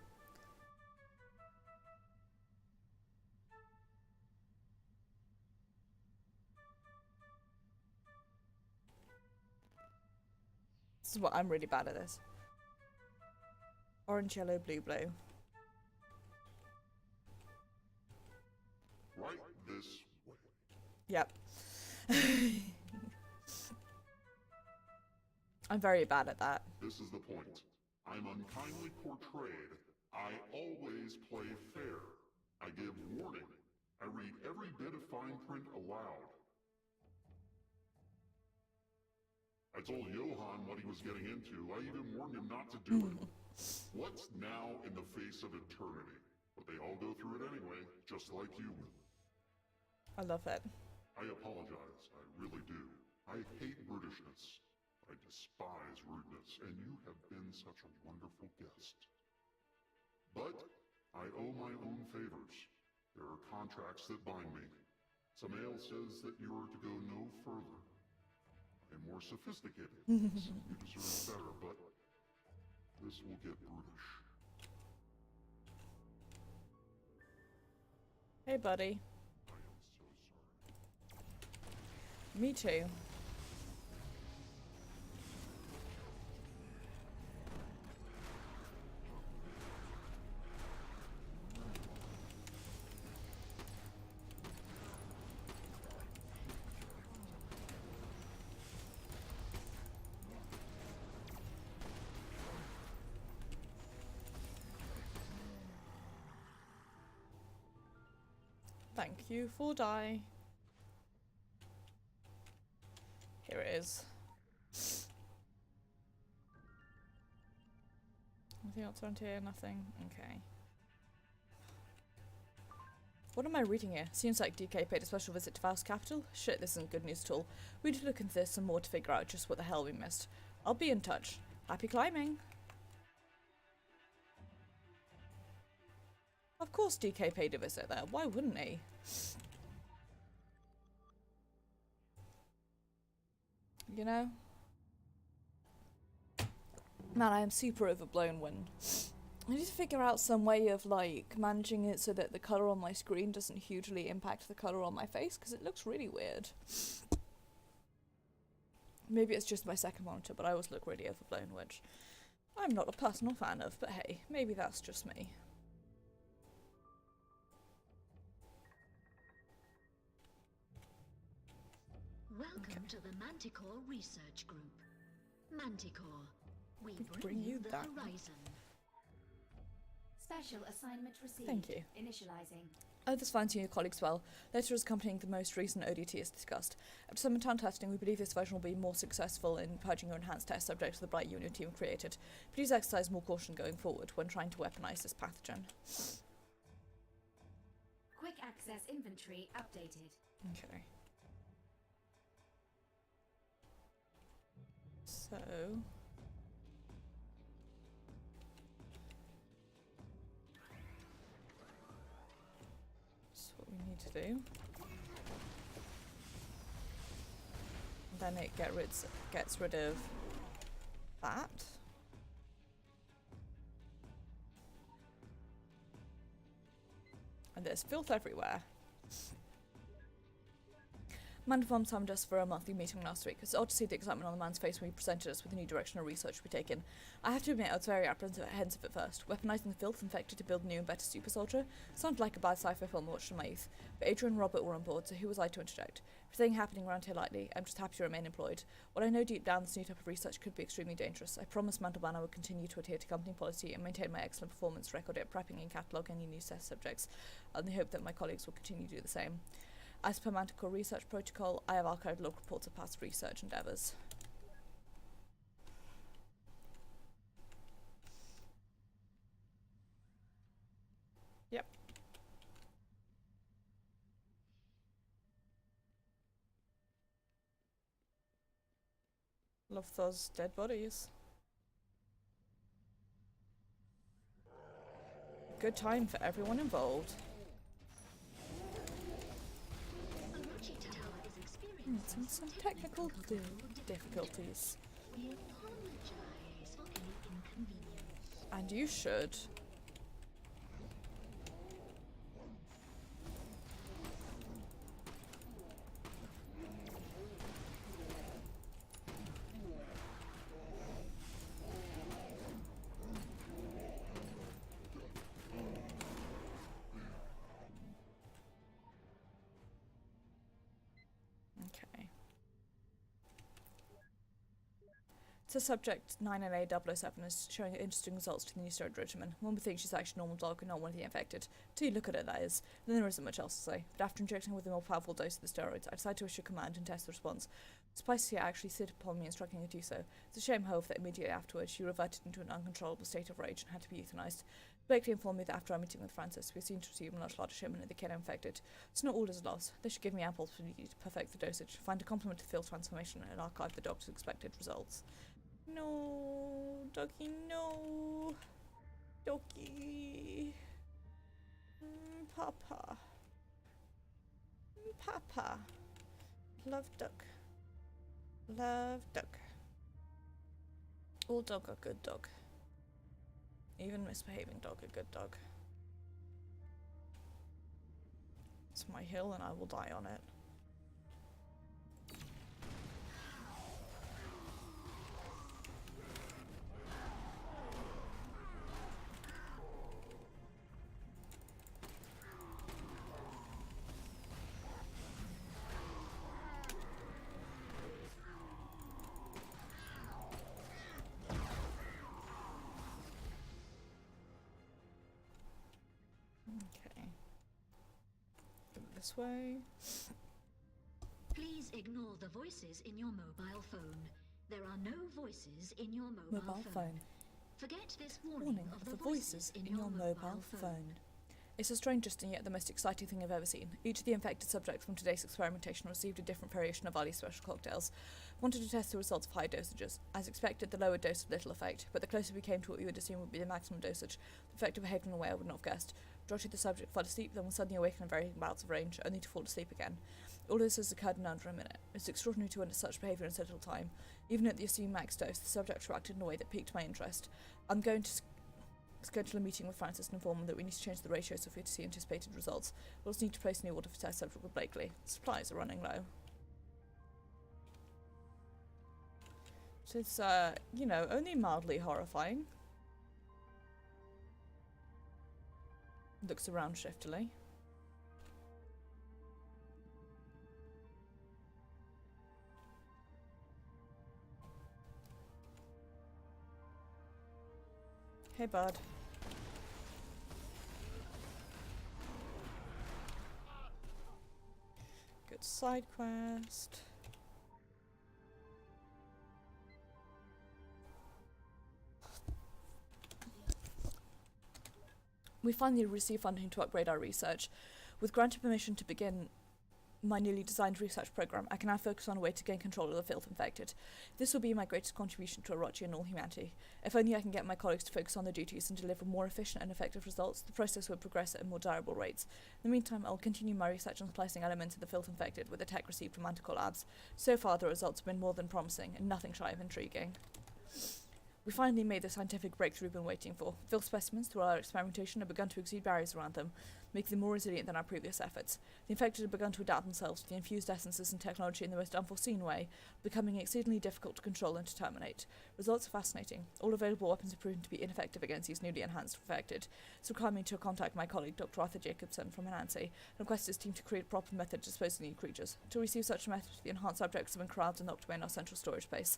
This is what I'm really bad at this. Orange, yellow, blue, blue. Right this way. Yep. I'm very bad at that. This is the point. I'm unkindly portrayed. I always play fair. I give warning. I read every bit of fine print aloud. I told Johann what he was getting into. I even warned him not to do it. What's now in the face of eternity? But they all go through it anyway, just like you will. I love it. I apologize. I really do. I hate brutishness. I despise rudeness, and you have been such a wonderful guest. But I owe my own favors. There are contracts that bind me. Samael says that you are to go no further. I am more sophisticated. You deserve better, but this will get brutish. Hey, buddy. I am so sorry. Me too. Thank you for die. Here it is. Anything else around here? Nothing? Okay. What am I reading here? Seems like DK paid a special visit to Val's capital. Shit, this isn't good news at all. We need to look into this some more to figure out just what the hell we missed. I'll be in touch. Happy climbing! Of course DK paid a visit there. Why wouldn't he? You know? Man, I am super overblown when... I need to figure out some way of, like, managing it so that the colour on my screen doesn't hugely impact the colour on my face, because it looks really weird. Maybe it's just my second monitor, but I always look really overblown, which I'm not a personal fan of, but hey, maybe that's just me. Welcome to the Manticore Research Group. Manticore, we Bring you the that. horizon. Special assignment received. Thank you. Initializing. Oh, this finds you and your colleagues well. Letter is accompanying the most recent ODT as discussed. After some internal testing, we believe this version will be more successful in purging your enhanced test subject to the blight you and your team created. Please exercise more caution going forward when trying to weaponize this pathogen. Quick access inventory updated. Okay. So... that's what we need to do. Then it gets rid of that. And there's filth everywhere. Man informed summoned us for a monthly meeting last week. It's odd to see the excitement on the man's face when he presented us with the new direction of research we've taken. I have to admit I was very apprehensive at first. Weaponizing the filth infected to build a new and better super soldier sounded like a bad sci-fi film I watched in my youth. But Adrian and Robert were on board, so who was I to interject? Everything happening around here lightly, I'm just happy to remain employed. What I know deep down, this new type of research could be extremely dangerous. I promised Mantelman I would continue to adhere to company policy and maintain my excellent performance record at prepping and cataloguing any new test subjects, and the hope that my colleagues will continue to do the same. As per Manticore research protocol, I have archived log reports of past research endeavours. Yep. Love those dead bodies. Good time for everyone involved. Some technical difficulties. We apologize for any inconvenience. And you should. So subject 9LA007 is showing interesting results to the new steroid regimen. One would think she's actually a normal dog and not one of the infected. Till you look at her, that is. Then there isn't much else to say. But after injecting her with a more powerful dose of the steroids, I decided to issue a command and test the response. Spicy actually sit upon me, instructing her to do so. It's a shame, however, that immediately afterwards she reverted into an uncontrollable state of rage and had to be euthanized. Blakely informed me that after our meeting with Francis, we seemed to receive a much larger shipment of the kid infected. It's not all is lost. They should give me ample opportunity to perfect the dosage, find a complement to the field transformation, and archive the doctor's expected results. No, doggy, no. Doggy. Papa. Papa. Love duck. Love duck. All dog are good dog. Even misbehaving dog a good dog. It's my hill and I will die on it. This way. Please ignore the voices in your mobile phone. There are no voices in your mobile phone. Forget this warning of the voices in your mobile phone. It's the strangest and yet the most exciting thing I've ever seen. Each of the infected subjects from today's experimentation received a different variation of Ali special cocktails. Wanted to test the results of high dosages. As expected, the lower dose had little effect, but the closer we came to what you would assume would be the maximum dosage, the effect behaved in a way I would not have guessed. Orochi the subject fell asleep, then was suddenly awakened in varying bouts of range, only to fall asleep again. All this has occurred in under a minute. It's extraordinary to witness such behaviour in so little time. Even at the assumed max dose, the subject reacted in a way that piqued my interest. I'm going to schedule a meeting with Francis and inform him that we need to change the ratios if we're to see anticipated results. We'll also need to place a new order for test subject with Blakely. Supplies are running low. So it's, you know, only mildly horrifying. Looks around shiftily. Hey, bud. Side quest. We finally received funding to upgrade our research. With granted permission to begin my newly designed research program, I can now focus on a way to gain control of the filth infected. This will be my greatest contribution to Orochi and all humanity. If only I can get my colleagues to focus on their duties and deliver more efficient and effective results, the process will progress at more desirable rates. In the meantime, I'll continue my research on splicing elements of the filth infected with the tech received from Manticore Labs. So far, the results have been more than promising, and nothing shy of intriguing. We finally made the scientific breakthrough we've been waiting for. Filth specimens, through our experimentation, have begun to exude barriers around them, making them more resilient than our previous efforts. The infected have begun to adapt themselves to the infused essences and technology in the most unforeseen way, becoming exceedingly difficult to control and to terminate. Results are fascinating. All available weapons have proven to be ineffective against these newly enhanced infected. It's required me to contact my colleague, Dr. Arthur Jacobson from Anansi, and request his team to create a proper method to dispose of these creatures. To receive such a method, the enhanced subjects have been corralled and locked away in our central storage space.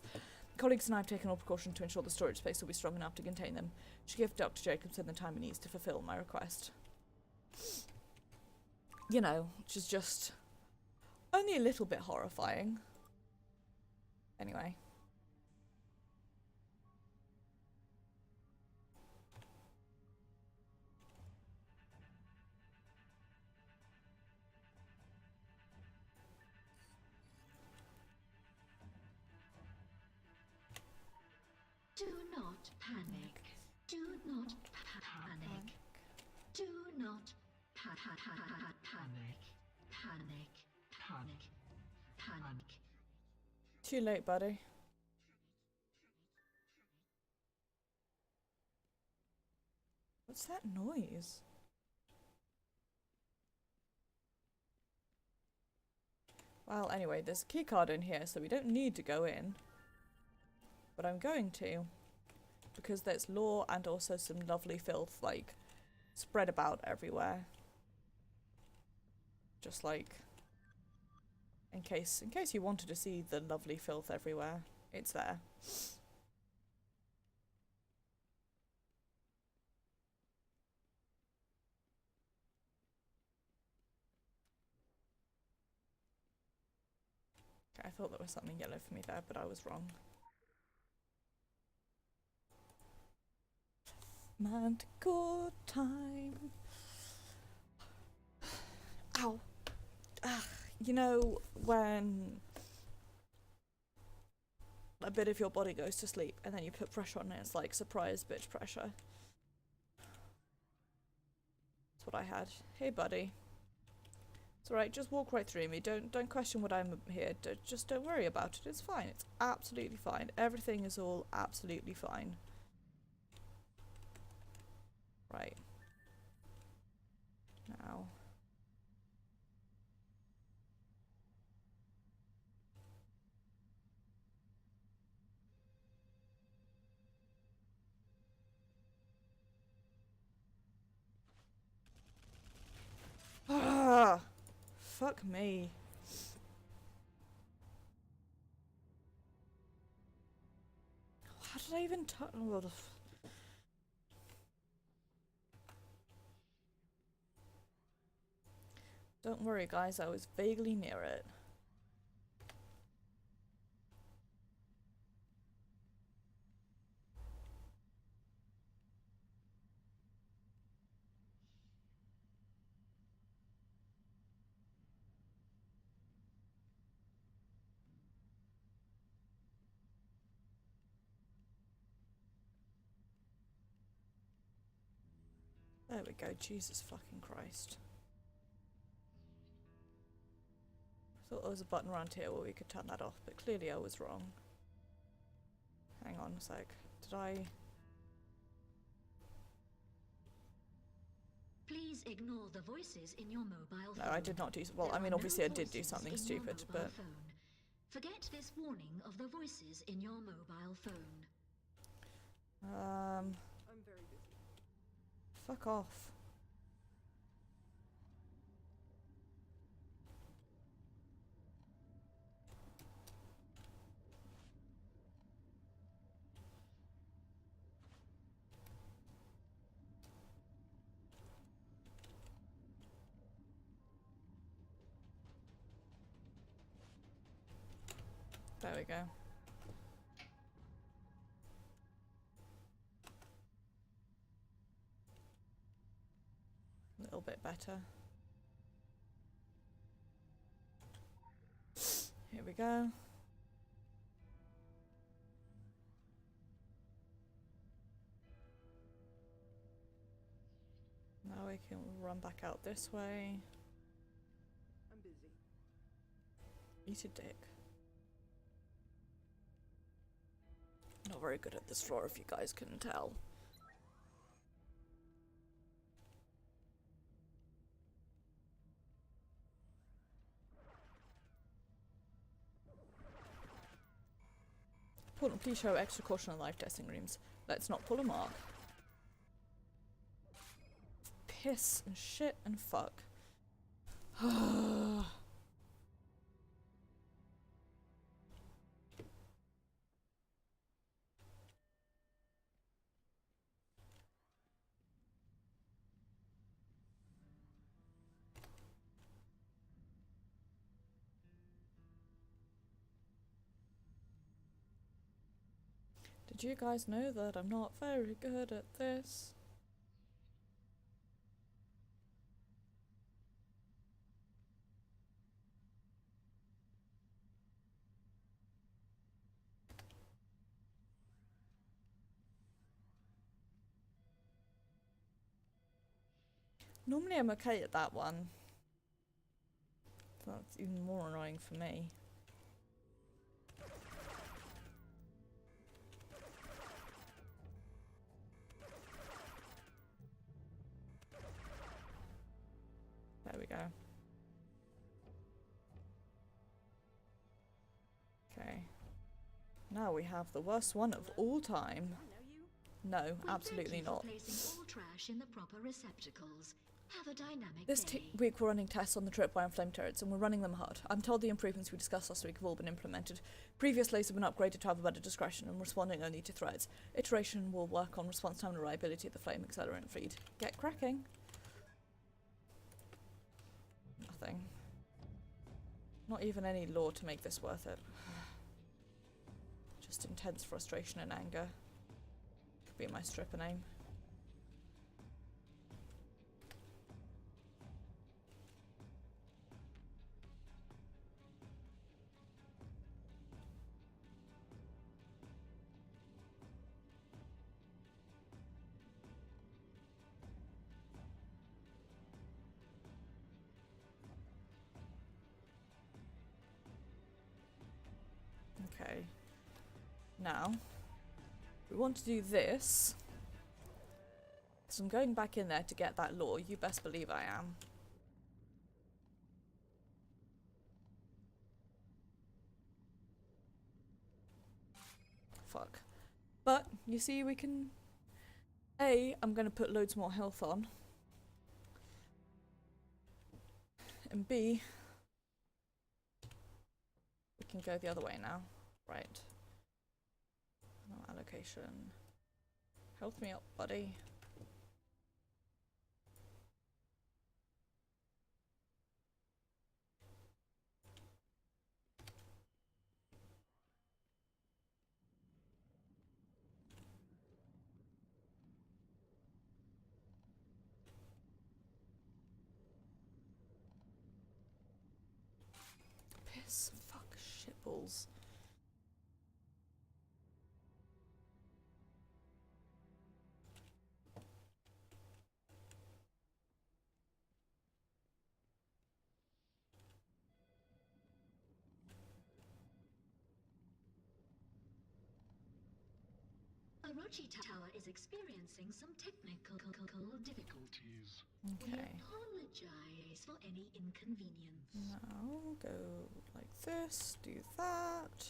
Colleagues and I have taken all precaution to ensure the storage space will be strong enough to contain them. She gave Dr. Jacobson the time he needs to fulfill my request. You know, which is just only a little bit horrifying. Anyway. Do not panic. Do not panic. Do not panic. Panic. Panic. Panic. Too late, buddy. What's that noise? Well, anyway, there's a keycard in here, so we don't need to go in. But I'm going to, because there's lore and also some lovely filth, like, spread about everywhere. Just like, in case you wanted to see the lovely filth everywhere, it's there. Okay, I thought there was something yellow for me there, but I was wrong. Manticore time. Ow. You know, when a bit of your body goes to sleep and then you put pressure on it, it's like surprise bitch pressure. That's what I had. Hey buddy. It's alright, just walk right through me. Don't question what I'm here. Just don't worry about it. It's fine. It's absolutely fine. Everything is all absolutely fine. Right. Now. Ah! Fuck me. How did I even touch? Don't worry, guys. I was vaguely near it. There we go. Jesus fucking Christ. I thought there was a button around here where we could turn that off, but clearly I was wrong. Hang on a sec. Did I... Please ignore the voices in your mobile phone. No, I did not do... Well, I mean, obviously I did do something stupid, but... Phone. Forget this warning of the voices in your mobile phone. I'm very busy. Fuck off. There we go. A little bit better. Here we go. Now we can run back out this way. I'm busy. Eat a dick. Not very good at this floor, if you guys couldn't tell. Important, please show extra caution on live testing rooms. Let's not pull a mark. Piss and shit and fuck. Did you guys know that I'm not very good at this? Normally I'm okay at that one. That's even more annoying for me. There we go. Okay. Now we have the worst one of all time. No, absolutely not. Placing all trash in the proper receptacles. Have a dynamic This week we're running tests on the tripwire flame turrets, and we're running them hard. I'm told the improvements we discussed last week have all been implemented. Previous lasers have been upgraded to have a better discretion and responding only to threats. Iteration will work on response time and reliability of the flame accelerant feed. Get cracking. Nothing. Not even any lore to make this worth it. Just intense frustration and anger. Could be my stripper name. Okay. Now, we want to do this. So I'm going back in there to get that lore. You best believe I am. Fuck. But, you see, we can... I'm going to put loads more health on. And B, we can go the other way now. Right. No allocation. Health me up, buddy. Piss, fuck, shitballs. Orochi Tower is experiencing some technical difficulties. Okay. We apologize for any inconvenience. Now go like this, do that.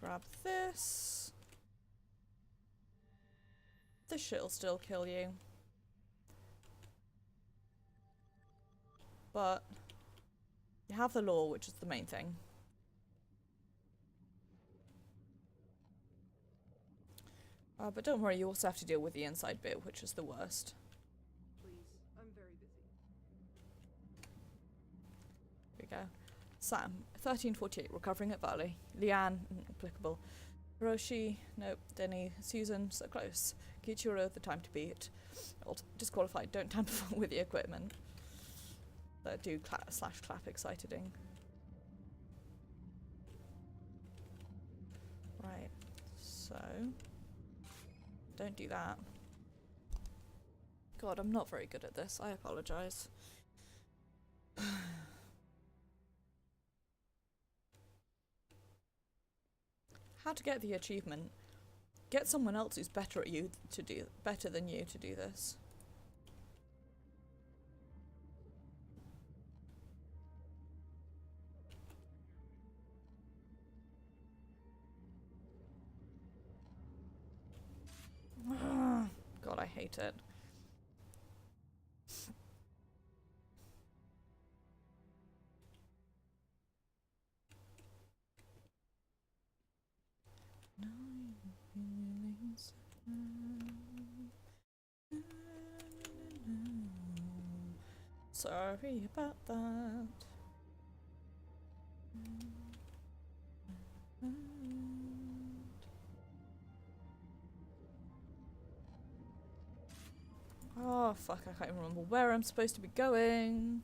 Grab this. This shit'll still kill you. But you have the lore, which is the main thing. But don't worry, you also have to deal with the inside bit, which is the worst. Please, I'm very busy. Here we go. Sam, 1348, recovering at Valley. Leanne, applicable. Orochi, nope. Denny, Susan, so close. Kichiro, the time to beat. Disqualified, don't tamper with the equipment. Do /clap exciting. Right, so don't do that. God, I'm not very good at this. I apologise. How to get the achievement? Get someone else who's better than you to do this. God, I hate it. Sorry about that. Oh fuck, I can't even remember where I'm supposed to be going.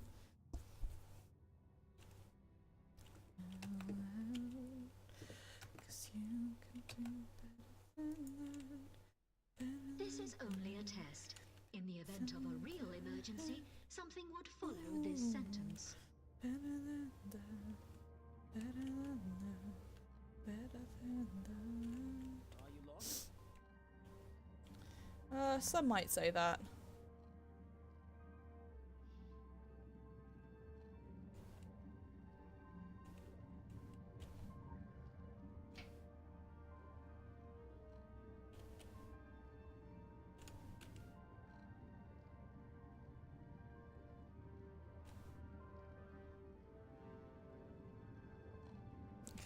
This is only a test. In the event of a real emergency, something would follow this sentence. Better than that. Better than that. Better than that. Are you lost? Some might say that.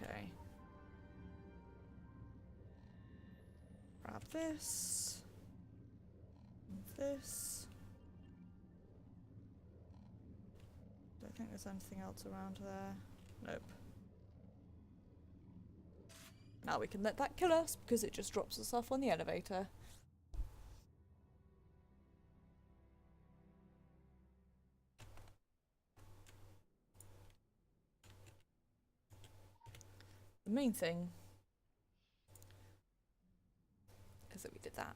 Okay. Grab this. This. Don't think there's anything else around there. Nope. Now we can let that kill us because it just drops us off on the elevator. The main thing is that we did that.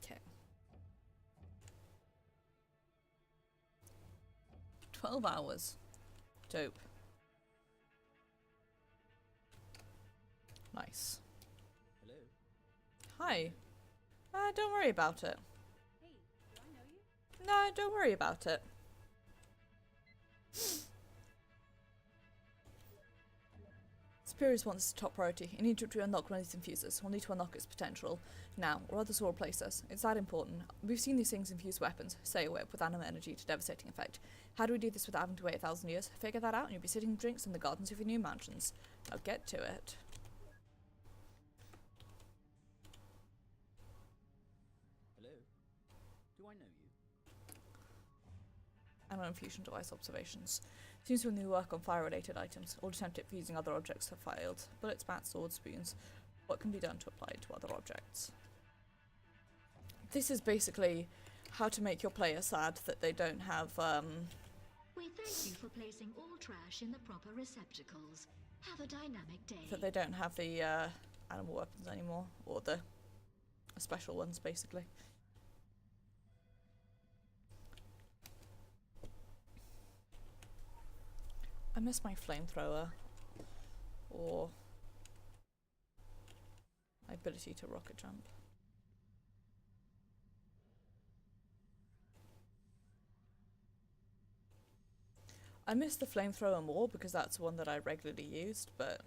Okay. 12 hours. Dope. Nice. Hello? Hi. Don't worry about it. Hey, do I know you? No, don't worry about it. Superiors want this top priority. You need to unlock one of these infusers. We'll need to unlock its potential now, or others will replace us. It's that important. We've seen these things infuse weapons, say a whip, with animal energy to devastating effect. How do we do this without having to wait 1,000 years? Figure that out and you'll be sitting drinks in the gardens of your new mansions. Now get to it. Hello? Do I know you? Animal infusion device observations. Seems when we work on fire-related items, all attempt at fusing other objects have failed. Bullets, bats, swords, spoons. What can be done to apply it to other objects? This is basically how to make your player sad that they don't have, We thank you for placing all trash in the proper receptacles. Have a dynamic day. that they don't have the, animal weapons anymore. Or the special ones, basically. I miss my flamethrower. Or my ability to rocket jump. I miss the flamethrower more because that's the one that I regularly used, but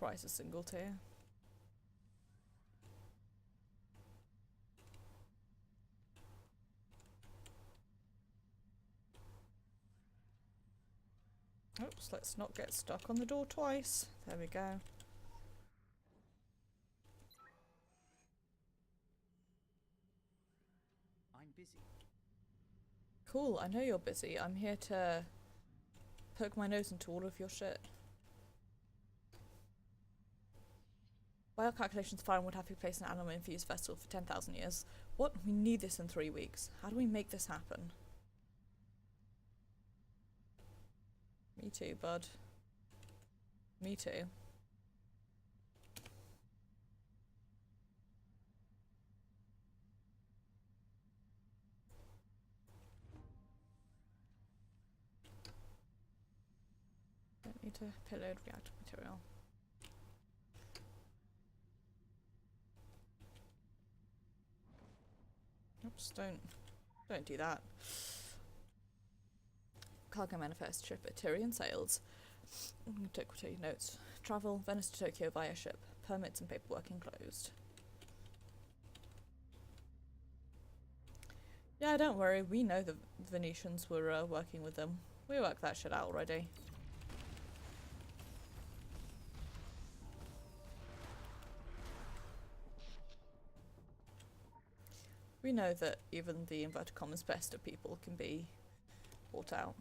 twice a single tier. Oops, let's not get stuck on the door twice. There we go. I'm busy. Cool, I know you're busy. I'm here to poke my nose into all of your shit. By our calculations, Firen would have to place an animal-infused vessel for 10,000 years. What? We need this in 3 weeks. How do we make this happen? Me too, bud. Me too. Don't need to payload reactor material. Oops, don't do that. Cargo manifest ship at Tyrian sails. Take notes. Travel Venice to Tokyo via ship. Permits and paperwork enclosed. Yeah, don't worry. We know the Venetians were working with them. We worked that shit out already. We know that even the inverted commas best of people can be bought out.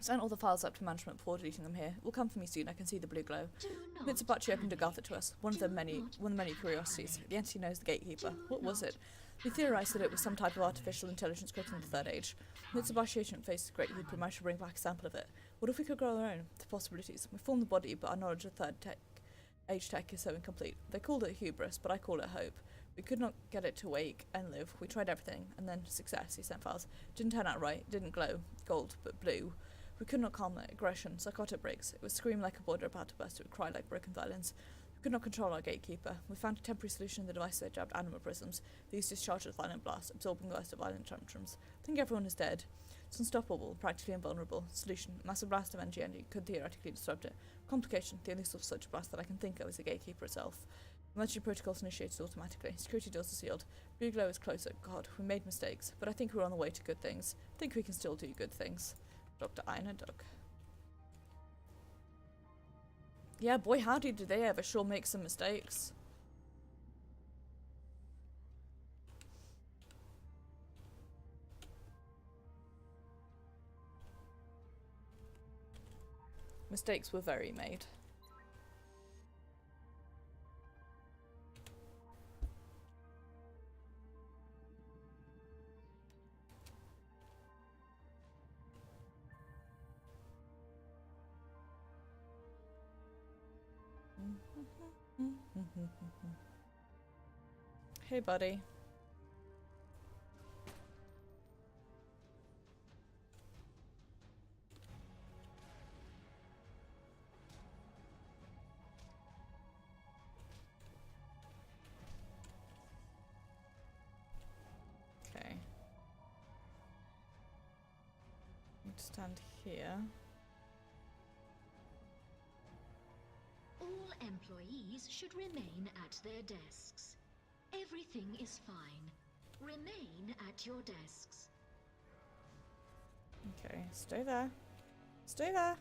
Sent all the files up to management before deleting them here. It will come for me soon, I can see the blue glow. Mitsubachi opened a Gotha to us, one of the many curiosities. The entity knows the gatekeeper. What was it? We theorized that it was some type of artificial intelligence created in the Third Age. Mitsubashi agent faces great hoop and managed to bring back a sample of it. What if we could grow our own? The possibilities. We formed the body, but our knowledge of Third Age tech is so incomplete. They called it hubris, but I call it hope. We could not get it to wake and live. We tried everything, and then success. He sent files. Didn't turn out right. Didn't glow gold, but blue. We could not calm the aggression. Psychotic breaks. It would scream like a boiler about to burst. It would cry like broken violins. We could not control our gatekeeper. We found a temporary solution in the device that jabbed animal prisms. These discharged with violent blasts, absorbing the worst of violent tantrums. I think everyone is dead. It's unstoppable, practically invulnerable. Solution: massive blast of energy could theoretically disrupt it. Complication: the only source of such a blast that I can think of is the gatekeeper itself. Emergency protocols initiated automatically. Security doors are sealed. Blue glow is closer. God, we made mistakes, but I think we're on the way to good things. I think we can still do good things. Dr. Ina Duck. Yeah, boy howdy did they ever sure make some mistakes. Mistakes were very made. Hey, buddy. Okay. Need to stand here. All employees should remain at their desks. Everything is fine. Remain at your desks. Okay, stay there. Stay there.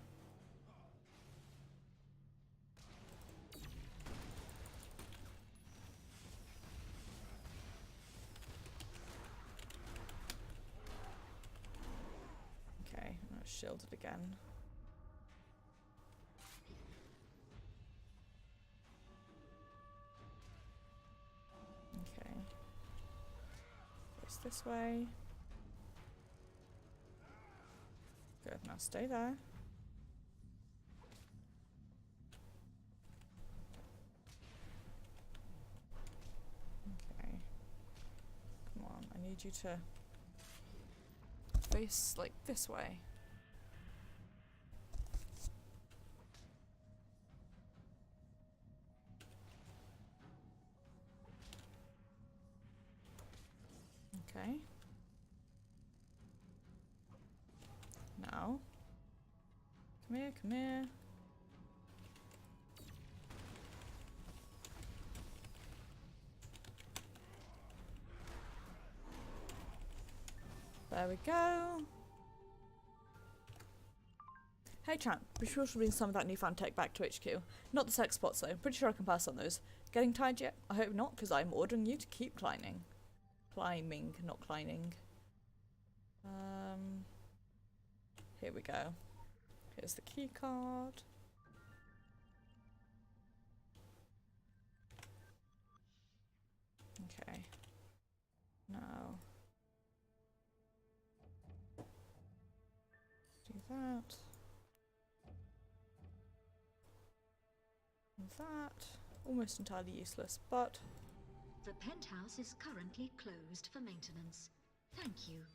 Okay, I'm not shielded again. Okay. Face this way. Good, now stay there. Okay. Come on, I need you to face like this way. Okay. Now. Come here, come here. There we go. Hey champ, be sure to bring some of that newfound tech back to HQ. Not the sex spots though, pretty sure I can pass on those. Getting tired yet? I hope not, because I'm ordering you to keep climbing. Climbing, not climbing. Here we go. Here's the key card. Okay. Now do that. And that. Almost entirely useless, but The penthouse is currently closed for maintenance. Thank you.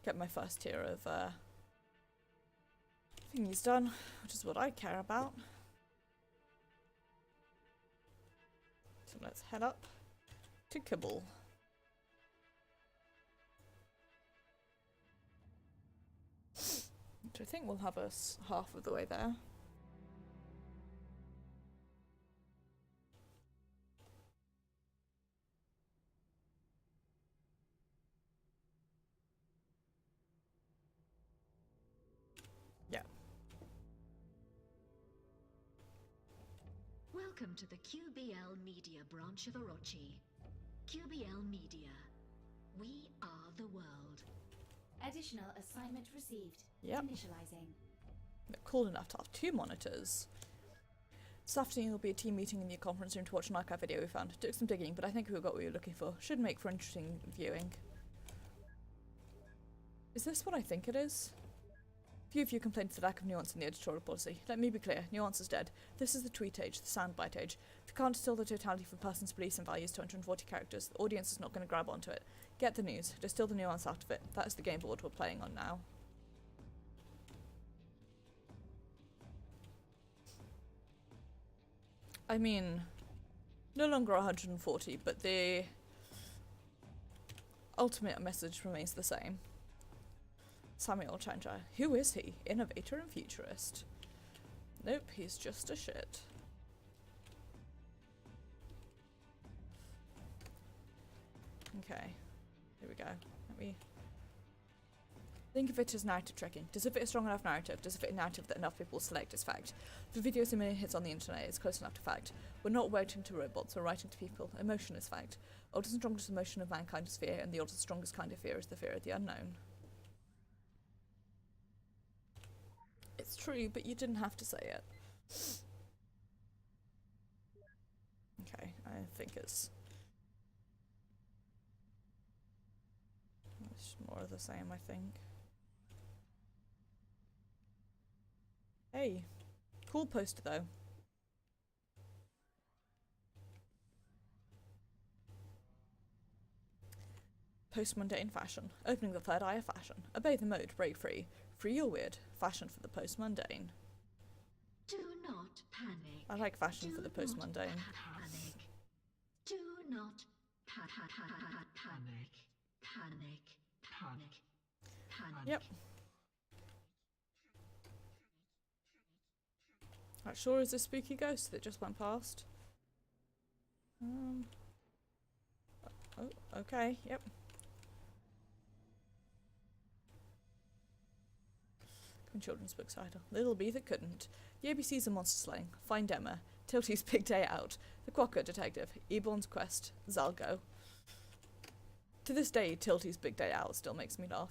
get my first tier of thingies done, which is what I care about. So let's head up to Kibble. Which I think will have us half of the way there. Yeah. Welcome to the QBL Media branch of Orochi. QBL Media. We are the world. Additional assignment received. Yep. Initializing. They're cool enough to have 2 monitors. This afternoon there'll be a team meeting in the conference room to watch an archive video we found. Took some digging, but I think we got what we were looking for. Should make for interesting viewing. Is this what I think it is? Few of you complained of the lack of nuance in the editorial policy. Let me be clear, nuance is dead. This is the tweet age, the soundbite age. If you can't distill the totality of a person's beliefs and values to 140 characters, the audience is not going to grab onto it. Get the news, distill the nuance out of it. That is the game board we're playing on now. I mean, no longer 140, but the ultimate message remains the same. Samuel Chandra. Who is he? Innovator and futurist. Nope, he's just a shit. Okay, here we go. Let me think of it as narrative trekking. Does it fit a strong enough narrative? Does it fit a narrative that enough people select as fact? The videos a million hits on the internet is close enough to fact. We're not writing to robots, we're writing to people. Emotion is fact. Oldest and strongest emotion of mankind is fear, and the oldest and strongest kind of fear is the fear of the unknown. It's true, but you didn't have to say it. Okay, I think it's more of the same, I think. Hey, cool poster though. Post-mundane fashion. Opening the third eye of fashion. Obey the mode, break free. Free or weird. Fashion for the post-mundane. Do not panic. I like fashion for the Do post-mundane. not panic. Do not panic. Panic. Panic. Yep. That sure is a spooky ghost that just went past. Oh, okay, yep. Children's book title. Little Bee That Couldn't. The ABC's a monster slaying. Find Emma. Tilty's Big Day Out. The Quokka Detective. Eborn's Quest. Zalgo. To this day, Tilty's Big Day Out still makes me laugh.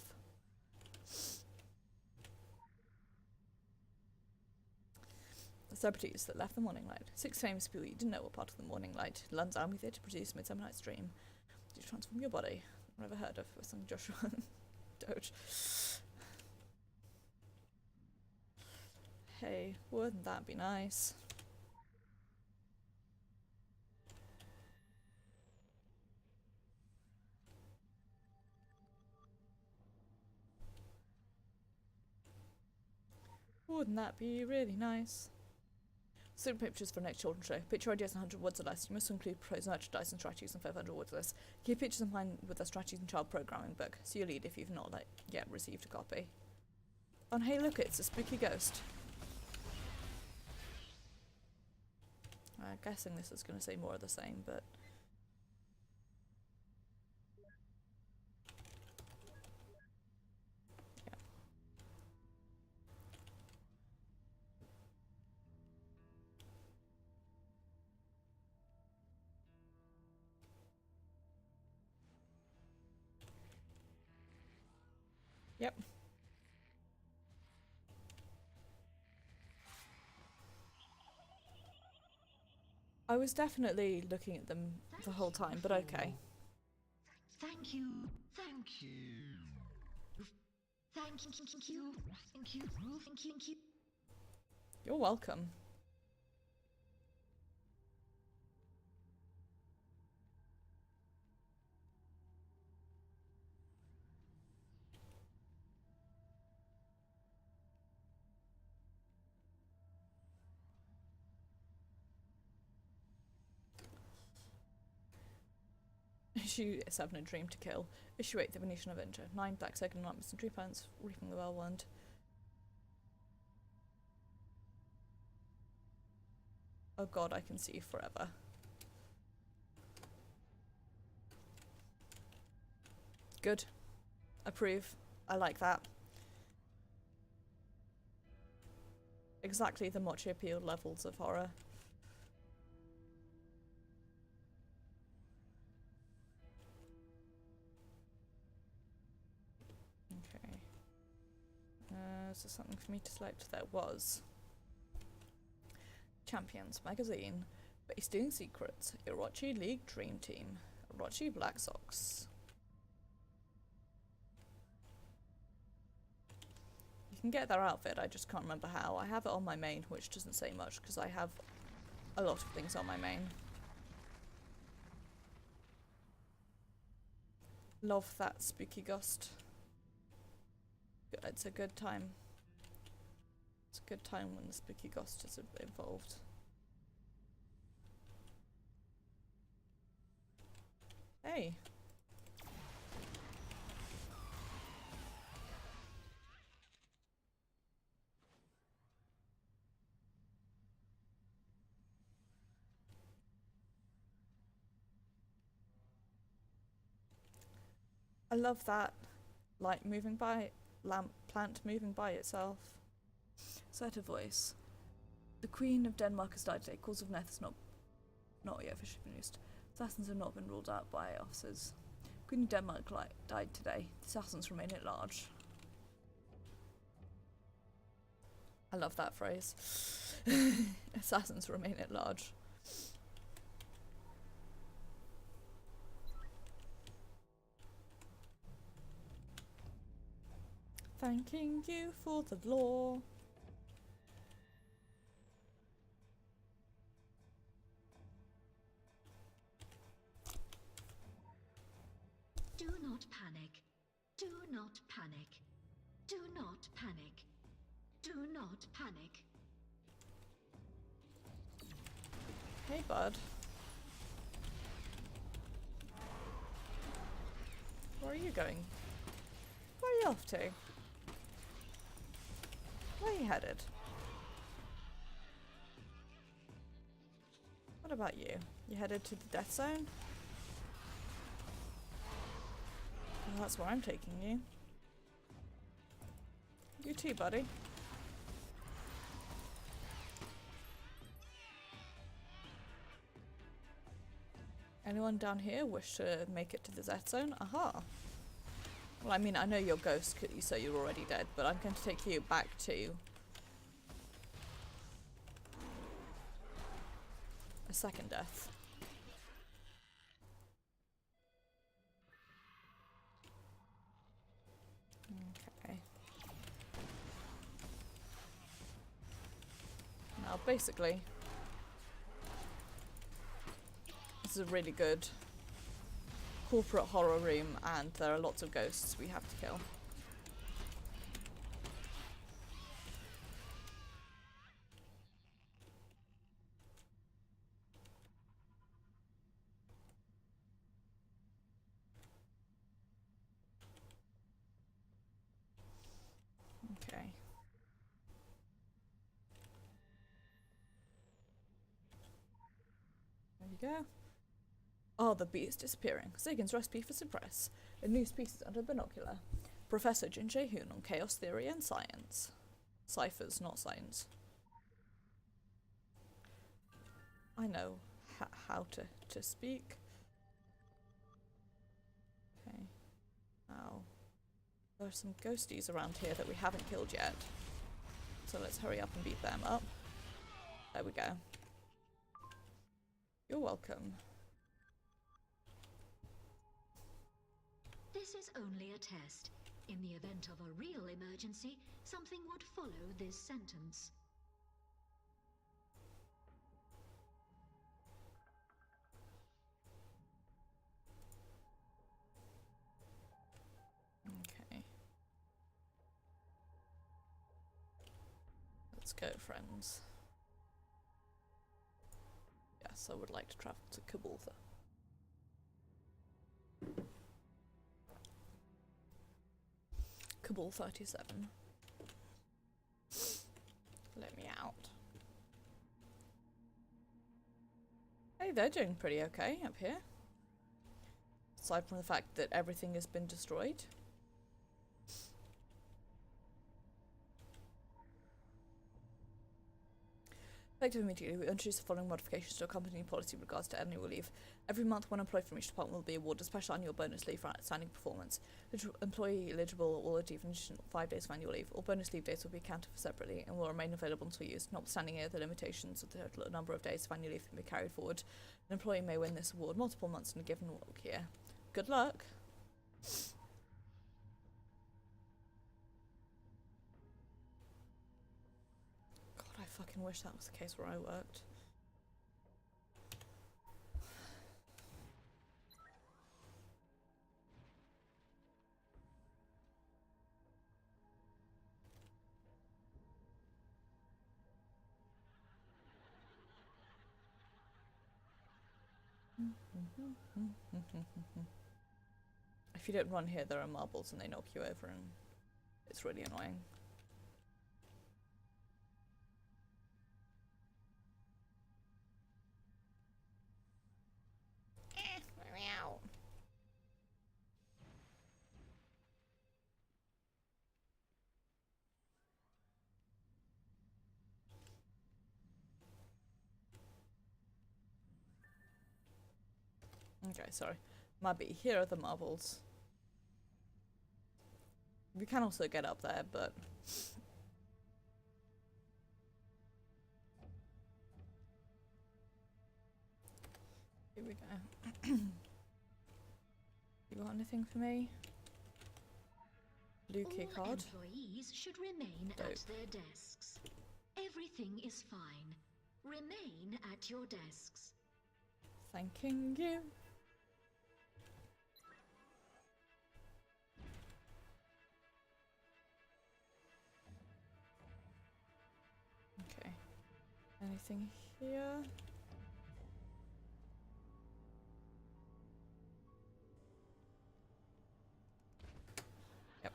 The celebrities that left the morning light. 6 famous people you didn't know were part of the morning light. London's Army Theatre produced Midsummer Night's Dream. Did you transform your body? I've never heard of with some Joshua Doge. Hey, wouldn't that be nice? Wouldn't that be really nice? Super pictures for next children's show. Picture ideas in 100 words or less. You must include proposed merchandise and strategies in 500 words or less. Keep pictures in mind with the strategies and child programming book. See your lead if you've not yet received a copy. And hey look, it's a spooky ghost. I'm guessing this is going to say more of the same, but... Yep. I was definitely looking at them the whole time, but okay. Thank you. Thank you. Thank you. Thank you. Thank you. Thank you. You're welcome. Issue 7, a dream to kill. Issue 8, the Venetian Avenger. 9, Black Second, not missing 3 planets, reaping the whirlwind. Oh god, I can see you forever. Good. Approve. I like that. Exactly the Mochi appeal levels of horror. Okay. Is there something for me to select? There was. Champions Magazine. Base Doing Secrets. Orochi League Dream Team. Orochi Black Sox. You can get their outfit, I just can't remember how. I have it on my main, which doesn't say much because I have a lot of things on my main. Love that spooky ghost. It's a good time. It's a good time when the spooky ghost is involved. Hey. I love that light moving by, plant moving by itself. Set a voice. The Queen of Denmark has died today. Cause of death has not yet officially been used. Assassins have not been ruled out by officers. Queen of Denmark died today. The assassins remain at large. I love that phrase. Assassins remain at large. Thanking you for the lore. Do not panic. Do not panic. Do not panic. Do not panic. Hey, bud. Where are you going? Where are you off to? Where are you headed? What about you? You headed to the death zone? Well, that's where I'm taking you. You too, buddy. Anyone down here wish to make it to the death zone? Aha! Well, I mean, I know you're ghost, so you're already dead, but I'm going to take you back to a second death. Okay. Now, basically, this is a really good corporate horror room, and there are lots of ghosts we have to kill. Okay. There you go. Oh, the bee is disappearing. Sagan's recipe for suppress. A new species under binocular. Professor Jin Jae-hoon on chaos theory and science. Ciphers, not science. I know how to speak. Okay. Ow. There are some ghosties around here that we haven't killed yet. So let's hurry up and beat them up. There we go. You're welcome. This is only a test. In the event of a real emergency, something would follow this sentence. Okay. Let's go, friends. Yes, I would like to travel to Kabultha. Kabul 37. Let me out. Hey, they're doing pretty okay up here. Aside from the fact that everything has been destroyed. Effective immediately, we introduce the following modifications to our company policy in regards to annual leave. Every month, one employee from each department will be awarded a special annual bonus leave for outstanding performance. Employee eligible will achieve an additional 5 days of annual leave. All bonus leave days will be accounted for separately and will remain available until used, notwithstanding any other limitations of the total number of days of annual leave can be carried forward. An employee may win this award multiple months in a given work year. Good luck! God, I fucking wish that was the case where I worked. If you don't run here, there are marbles and they knock you over, and it's really annoying. Let me out. Okay, sorry. Maybe here are the marbles. We can also get up there, but here we go. You got anything for me? Blue key All card. employees should remain Dope. at their desks. Everything is fine. Remain at your desks. Thanking you. Okay. Anything here? Yep.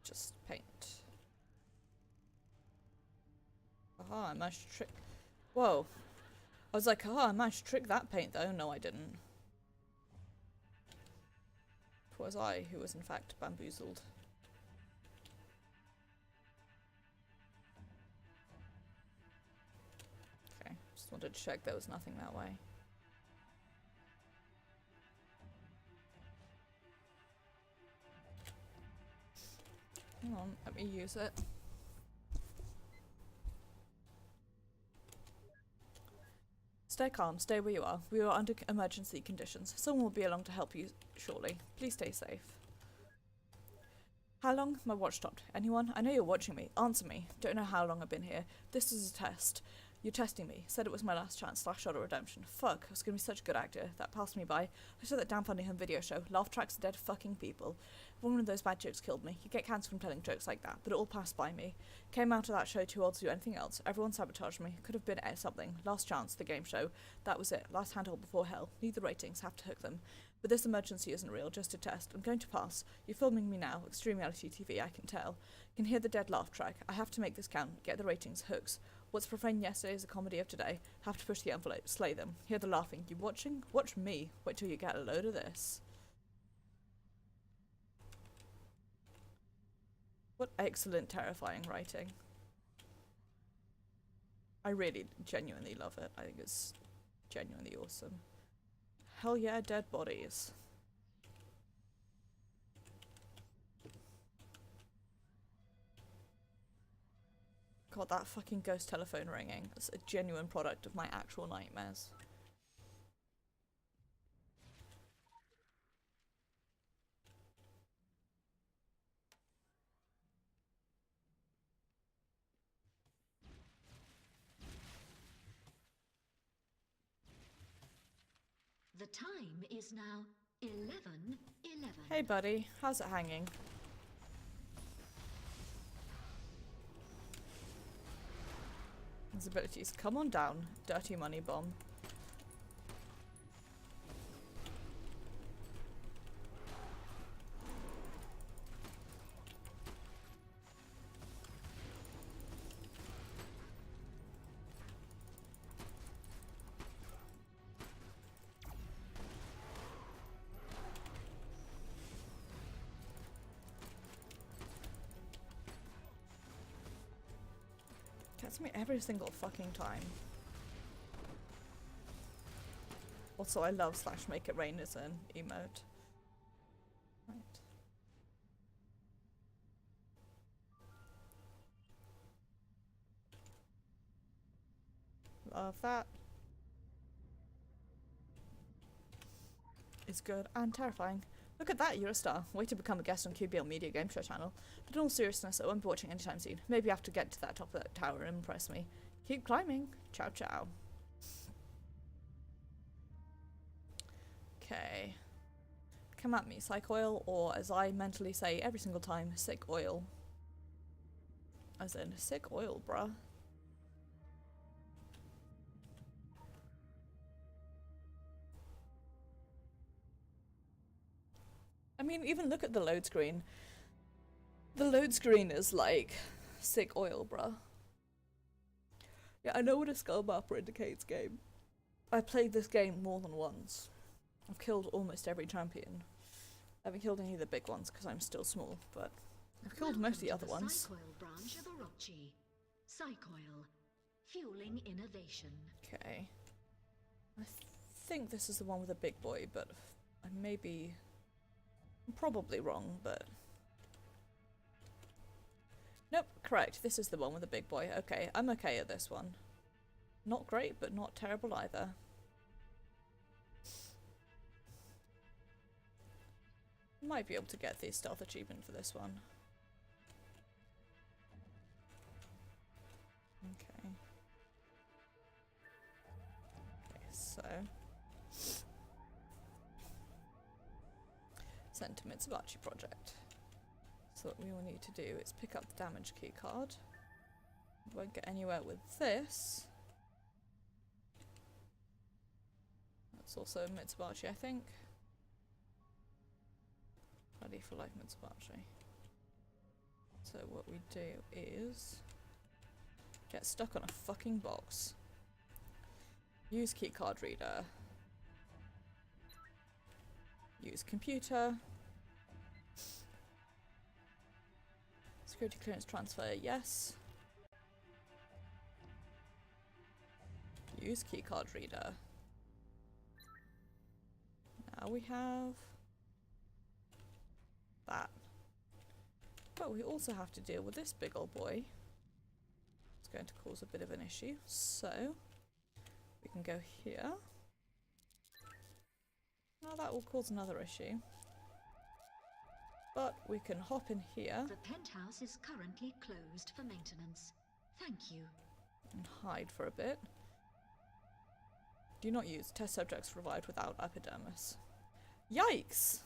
Just paint. Aha, I managed to trick. Whoa. I was like, aha, I managed to trick that paint though. No, I didn't. It was I who was in fact bamboozled. Okay, just wanted to check there was nothing that way. Hang on, let me use it. Stay calm, stay where you are. We are under emergency conditions. Someone will be along to help you shortly. Please stay safe. How long? My watch stopped. Anyone? I know you're watching me. Answer me. Don't know how long I've been here. This is a test. You're testing me. Said it was my last chance. Last shot of redemption. Fuck. I was gonna be such a good actor. That passed me by. I saw that damn funny home video show. Laugh tracks of dead fucking people. One of those bad jokes killed me. You get cancer from telling jokes like that, but it all passed by me. Came out of that show too old to do anything else. Everyone sabotaged me. Could have been something. Last chance, the game show. That was it. Last handhold before hell. Need the ratings. Have to hook them. But this emergency isn't real, just a test. I'm going to pass. You're filming me now. Extreme reality TV, I can tell. Can hear the dead laugh track. I have to make this count. Get the ratings. Hooks. What's profane yesterday is a comedy of today. Have to push the envelope. Slay them. Hear the laughing. You watching? Watch me. Wait till you get a load of this. What excellent, terrifying writing. I really, genuinely love it. I think it's genuinely awesome. Hell yeah, dead bodies. God, that fucking ghost telephone ringing. It's a genuine product of my actual nightmares. The time is now 11:11. Hey buddy, how's it hanging? His abilities. Come on down, dirty money bomb. Gets me every single fucking time. Also, I love / make it rain as an emote. Right. Love that. It's good and terrifying. Look at that, you're a star. Way to become a guest on QBL Media Game Show channel. But in all seriousness, I won't be watching anytime soon. Maybe I have to get to that top of that tower and impress me. Keep climbing. Ciao ciao. Okay. Come at me, psych oil, or as I mentally say every single time, sick oil. As in, sick oil, bruh. I mean, even look at the load screen. The load screen is like, sick oil, bruh. Yeah, I know what a skull mapper indicates, game. I played this game more than once. I've killed almost every champion. I haven't killed any of the big ones because I'm still small, but I've killed most of the other ones. Psychoil branch of Orochi. Psychoil, fueling innovation. Okay. I think this is the one with a big boy, but I may be... I'm probably wrong, but... Nope, correct. This is the one with the big boy. Okay, I'm okay at this one. Not great, but not terrible either. Might be able to get the stealth achievement for this one. Okay. Okay, so... Send to Mitsubishi project. So what we will need to do is pick up the damage key card. Won't get anywhere with this. That's also Mitsubishi, I think. Ready for life, Mitsubishi. So what we do is get stuck on a fucking box. Use keycard reader. Use computer. Security clearance transfer, yes. Use keycard reader. Now we have that. But we also have to deal with this big old boy. It's going to cause a bit of an issue. So we can go here. Now that will cause another issue. But we can hop in here. The penthouse is currently closed for maintenance. Thank you. And hide for a bit. Do not use test subjects revived without epidermis. Yikes!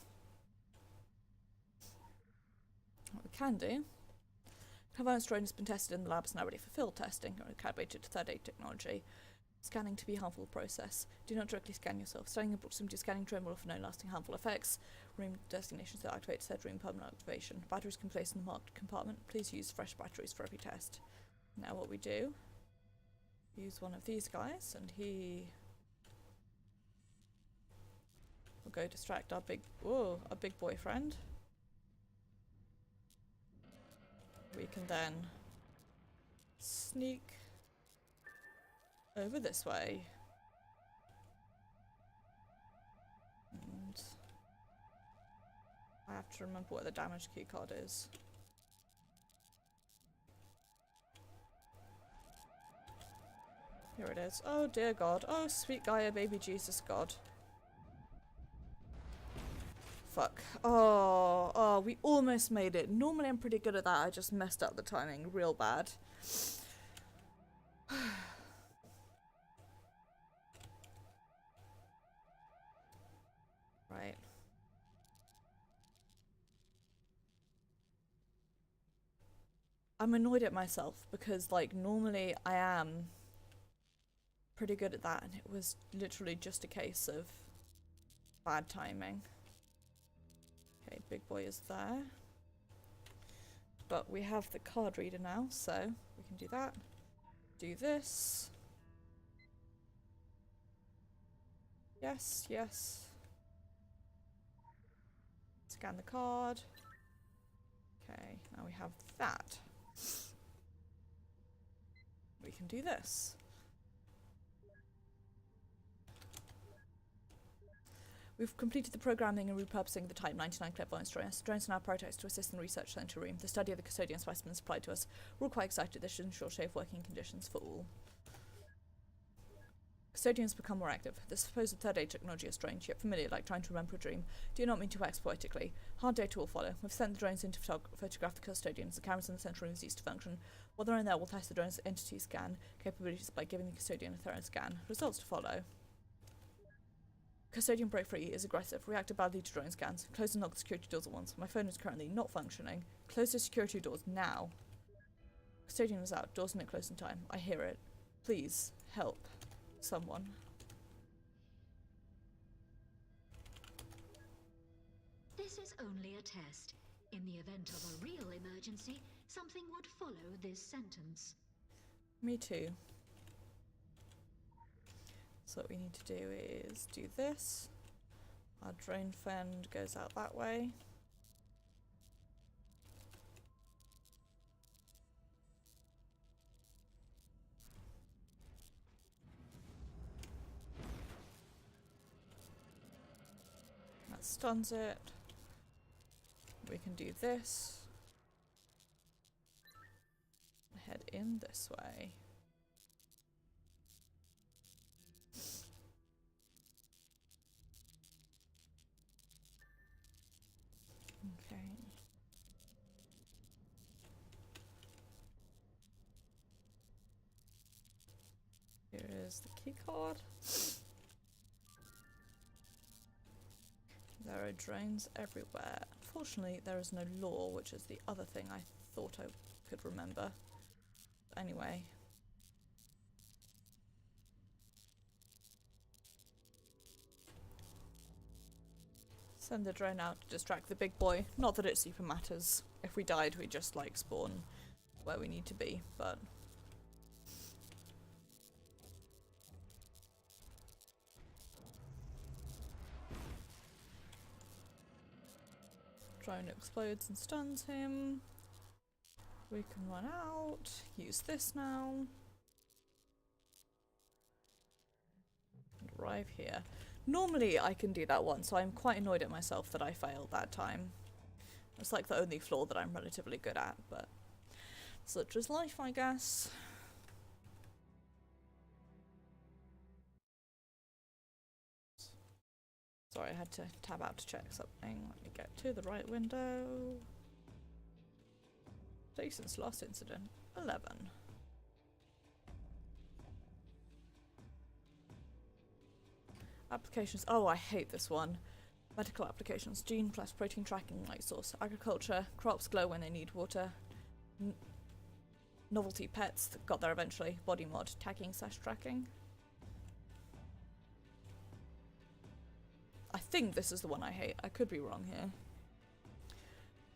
What we can do. Cavernous drone has been tested in the labs and now ready for field testing, or calibrated to third aid technology. Scanning to be harmful process. Do not directly scan yourself. Standing in proximity to scanning drone will offer no lasting harmful effects. Room destinations that activate said room permanent activation. Batteries can be placed in the marked compartment. Please use fresh batteries for every test. Now what we do, use one of these guys and he will go distract our big boyfriend. We can then sneak over this way. And I have to remember where the damage key card is. Here it is. Oh dear God. Oh sweet Gaia, baby Jesus God. Fuck. Oh, we almost made it. Normally I'm pretty good at that. I just messed up the timing real bad. Right. I'm annoyed at myself because, like, normally I am pretty good at that, and it was literally just a case of bad timing. Okay, big boy is there. But we have the card reader now, so we can do that. Do this. Yes, yes. Scan the card. Okay, now we have that. We can do this. We've completed the programming and repurposing the Type 99 clairvoyance drones. The drones are now prioritized to assist in the research center room. The study of the custodian specimens supplied to us. We're all quite excited. This should ensure safe working conditions for all. Custodians become more active. The supposed third age technology is strange, yet familiar, like trying to remember a dream. Do not mean to wax poetically. Hard data will follow. We've sent the drones in to photograph the custodians. The cameras in the central room cease to function. While they're in there, we'll test the drone's entity scan capabilities by giving the custodian a thorough scan. Results to follow. Custodian break free is aggressive. Reacted badly to drone scans. Close and lock the security doors at once. My phone is currently not functioning. Close the security doors now. Custodian is out. Doors not close in time. I hear it. Please help someone. This is only a test. In the event of a real emergency, something would follow this sentence. Me too. So what we need to do is do this. Our drone fend goes out that way. That stuns it. We can do this. Head in this way. Okay. Here is the key card. There are drones everywhere. Unfortunately, there is no law, which is the other thing I thought I could remember. Anyway. Send the drone out to distract the big boy. Not that it super matters. If we died, we just, like, spawn where we need to be, but... Drone explodes and stuns him. We can run out. Use this now. And arrive here. Normally I can do that once, so I'm quite annoyed at myself that I failed that time. It's like the only flaw that I'm relatively good at, but such is life, I guess. Sorry, I had to tab out to check something. Let me get to the right window. Day since last incident, 11. Applications. Oh, I hate this one. Medical applications. Gene plus protein tracking light source. Agriculture. Crops glow when they need water. Novelty pets. Got there eventually. Body mod. Tagging / tracking. I think this is the one I hate. I could be wrong here.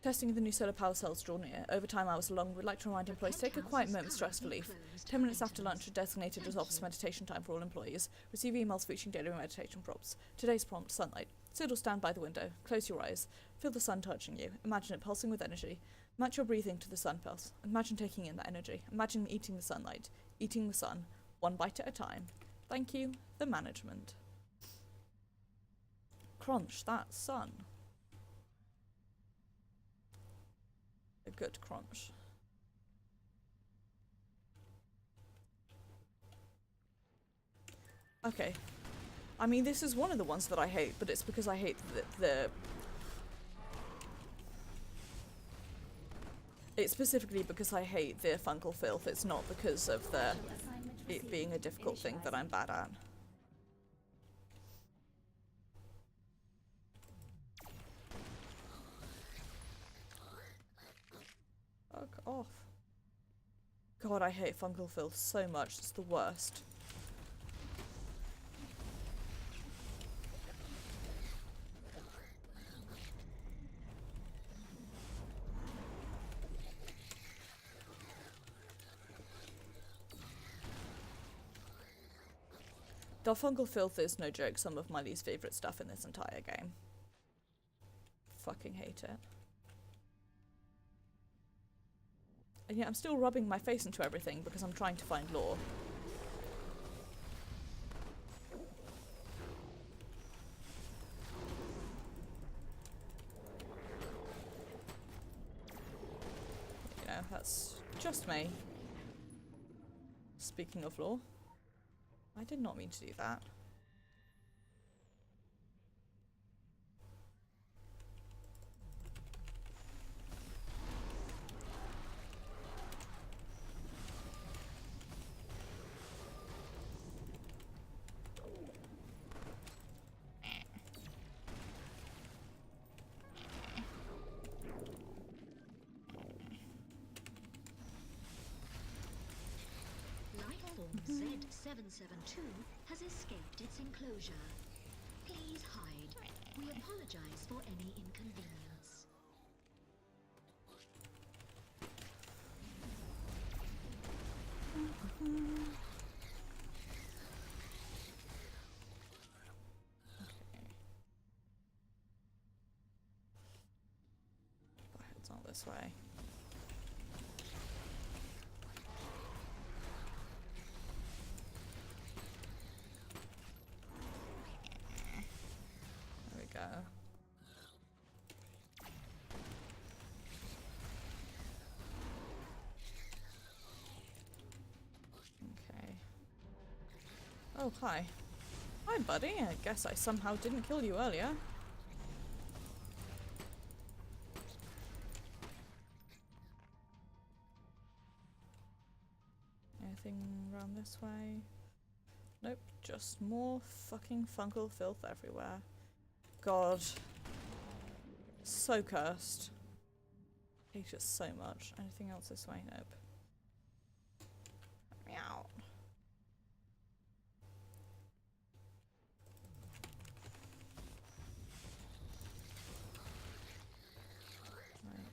Testing of the new solar power cells draw near. Overtime hours long. We'd like to remind employees to take a quiet moment of stress relief. 10 minutes after lunch is designated as office meditation time for all employees. Receive emails featuring daily meditation prompts. Today's prompt, sunlight. Sit or stand by the window. Close your eyes. Feel the sun touching you. Imagine it pulsing with energy. Match your breathing to the sun pulse. Imagine taking in that energy. Imagine eating the sunlight. Eating the sun. One bite at a time. Thank you, the management. Crunch that sun. A good crunch. Okay. I mean, this is one of the ones that I hate, but it's because I hate the it's specifically because I hate the fungal filth. It's not because of the it being a difficult thing that I'm bad at. Fuck off. God, I hate fungal filth so much. It's the worst. The fungal filth is, no joke, some of my least favourite stuff in this entire game. Fucking hate it. And yeah, I'm still rubbing my face into everything because I'm trying to find lore. You know, that's just me. Speaking of lore. I did not mean to do that. Z772 has escaped its enclosure. Please hide. We apologize for any inconvenience. It's not this way. Okay. Oh, hi. Hi, buddy. I guess I somehow didn't kill you earlier. Anything around this way? Nope, just more fucking fungal filth everywhere. God. So cursed. Hate it so much. Anything else this way? Nope. Meow. Right.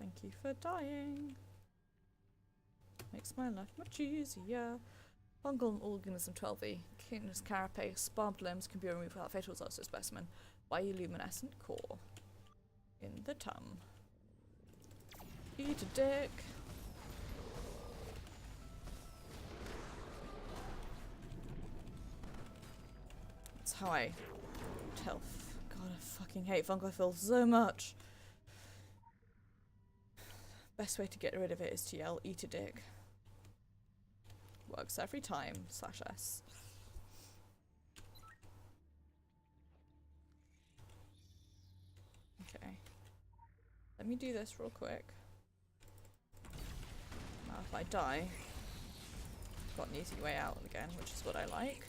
Thank you for dying. Makes my life much easier. Fungal organism 12E. Kidneys, carapace, barbed limbs can be removed without fatal results to specimen. Bioluminescent core. In the tum. Eat a dick. That's how I tell. God, I fucking hate fungal filth so much. Best way to get rid of it is to yell, eat a dick. Works every time, /s. Okay. Let me do this real quick. Now if I die, I've got an easy way out again, which is what I like.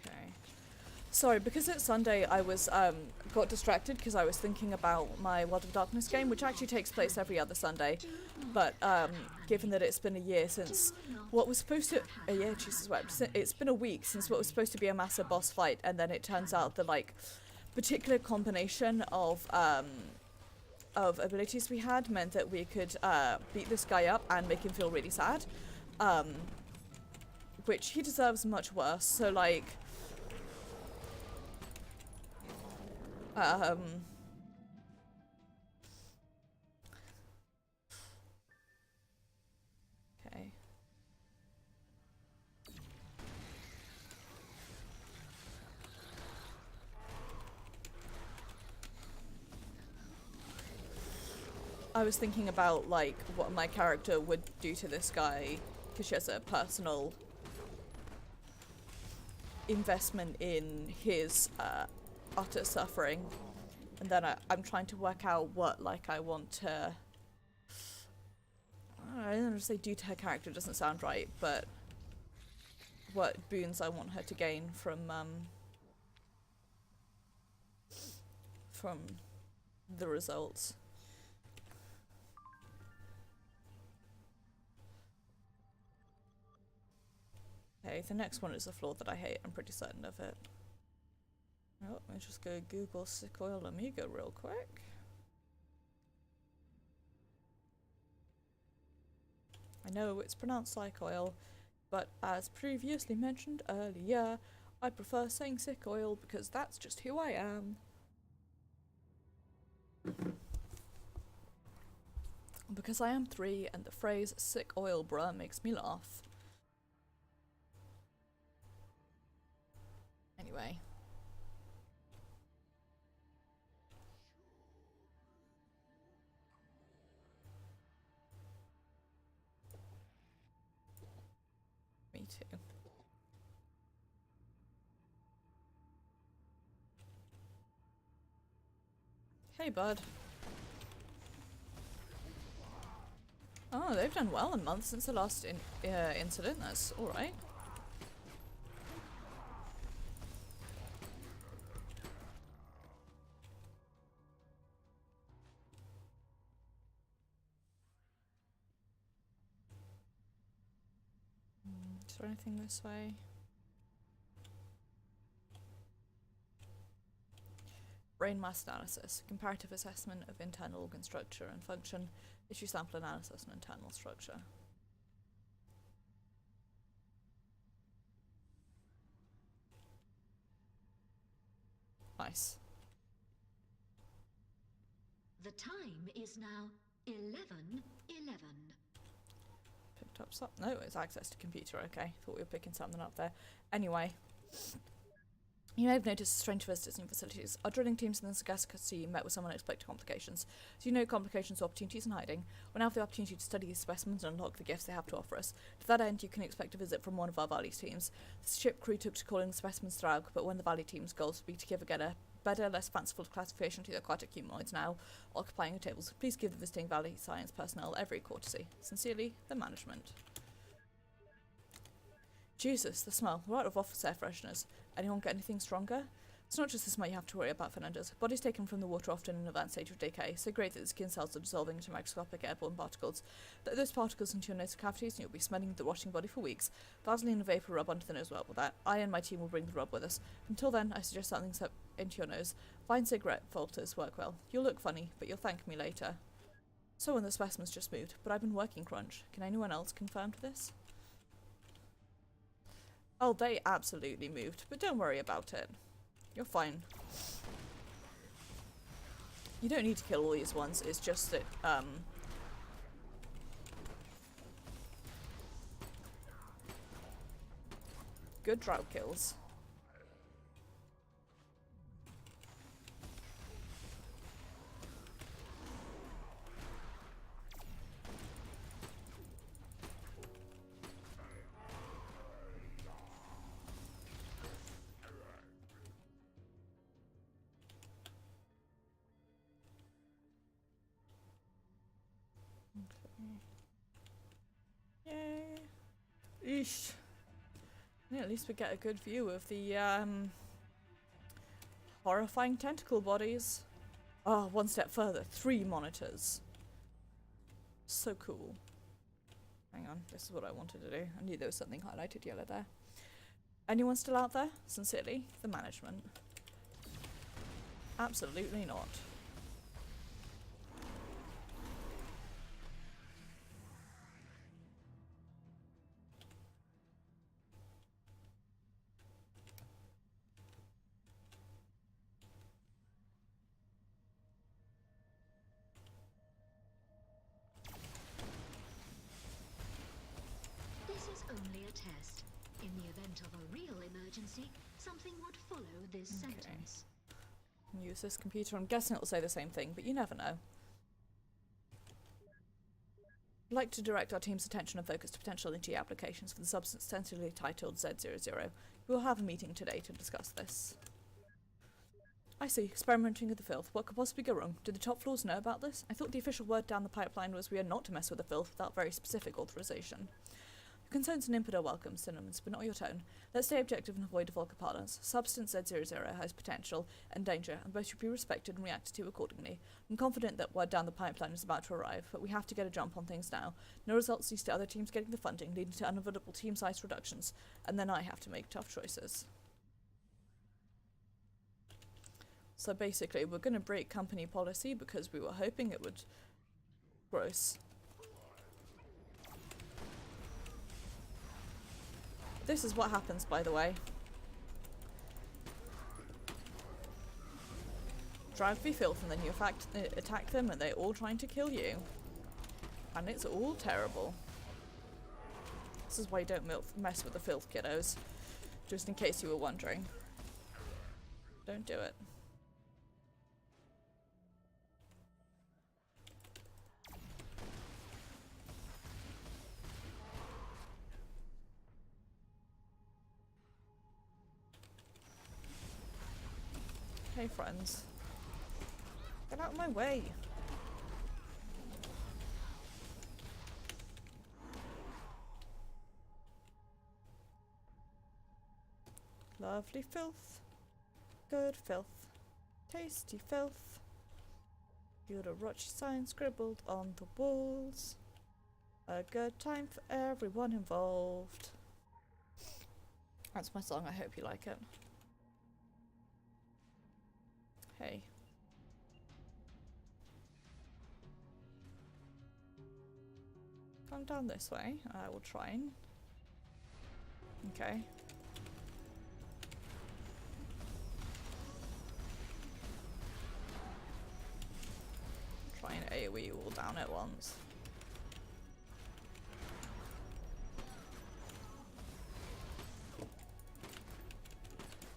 Okay. Sorry, because it's Sunday, I was got distracted because I was thinking about my World of Darkness game, which actually takes place every other Sunday. But given that it's been a year since what was supposed to it's been a week since what was supposed to be a massive boss fight, and then it turns out the like particular combination of abilities we had meant that we could beat this guy up and make him feel really sad. Which he deserves much worse, so like Okay. I was thinking about, like, what my character would do to this guy, because she has a personal investment in his utter suffering. And then I'm trying to work out what, like, I want to... I don't know, say do to her character doesn't sound right, but what boons I want her to gain from the results. Okay, the next one is a flaw that I hate. I'm pretty certain of it. Oh, let me just go Google Sick Oil Amiga real quick. I know it's pronounced Psych Oil, but as previously mentioned earlier, I prefer saying Sick Oil because that's just who I am. Because I am 3 and the phrase sick oil bruh makes me laugh. Anyway. Me too. Hey, bud. Oh, they've done well a month since the last incident. That's alright. Is there anything this way? Brain mass analysis, comparative assessment of internal organ structure and function, tissue sample analysis and internal structure. Nice. The time is now 11:11. Picked up something. No, it's access to computer. Okay, thought we were picking something up there. Anyway. You may have noticed strange visitors in facilities. Our drilling teams in the Sagacity met with some unexpected complications. So you know complications, opportunities, and hiding. We now have the opportunity to study these specimens and unlock the gifts they have to offer us. To that end, you can expect a visit from one of our Valley teams. The ship crew took to calling the specimens Thrag, but one of the Valley team's goals would be to give a better, less fanciful classification to the aquatic humanoids now occupying the tables. Please give the visiting Valley science personnel every courtesy. Sincerely, the management. Jesus, the smell. Right of office air fresheners. Anyone get anything stronger? It's not just the smell you have to worry about, Fernandez. Bodies taken from the water often in an advanced stage of decay, so great that the skin cells are dissolving into microscopic airborne particles. Let those particles into your nasal cavities and you'll be smelling the rotting body for weeks. Vaseline and vapor rub onto the nose will help with that. I and my team will bring the rub with us. Until then, I suggest something into your nose. Fine cigarette filters work well. You'll look funny, but you'll thank me later. So when the specimens just moved, but I've been working crunch. Can anyone else confirm this? Oh, they absolutely moved, but don't worry about it. You're fine. You don't need to kill all these ones, it's just that, good drought kills. Yay. Eesh. Yeah, at least we get a good view of the horrifying tentacle bodies. Oh, one step further, 3 monitors. So cool. Hang on, this is what I wanted to do. I knew there was something highlighted yellow there. Anyone still out there? Sincerely, the management. Absolutely not. a test. In the event of a real emergency, something would follow this sentence. Use this computer. I'm guessing it'll say the same thing, but you never know. I'd like to direct our team's attention and focus to potential NG applications for the substance tentatively titled Z00. We will have a meeting today to discuss this. I see. Experimenting with the filth. What could possibly go wrong? Did the top floors know about this? I thought the official word down the pipeline was we are not to mess with the filth without very specific authorization. Your concerns and input are welcome, Cinnamons, but not your tone. Let's stay objective and avoid evocative parlance. Substance Z00 has potential and danger, and both should be respected and reacted to accordingly. I'm confident that word down the pipeline is about to arrive, but we have to get a jump on things now. No results leads to other teams getting the funding, leading to unavoidable team size reductions, and then I have to make tough choices. So basically, we're going to break company policy because we were hoping it would... Gross. This is what happens, by the way. Drive through filth and then you attack them and they're all trying to kill you. And it's all terrible. This is why you don't mess with the filth, kiddos. Just in case you were wondering. Don't do it. Hey friends, get out of my way. Lovely filth, good filth, tasty filth, good Orochi sign scribbled on the walls, a good time for everyone involved. That's my song, I hope you like it. Hey. Come down this way. I will try and... Okay. Try and AoE you all down at once.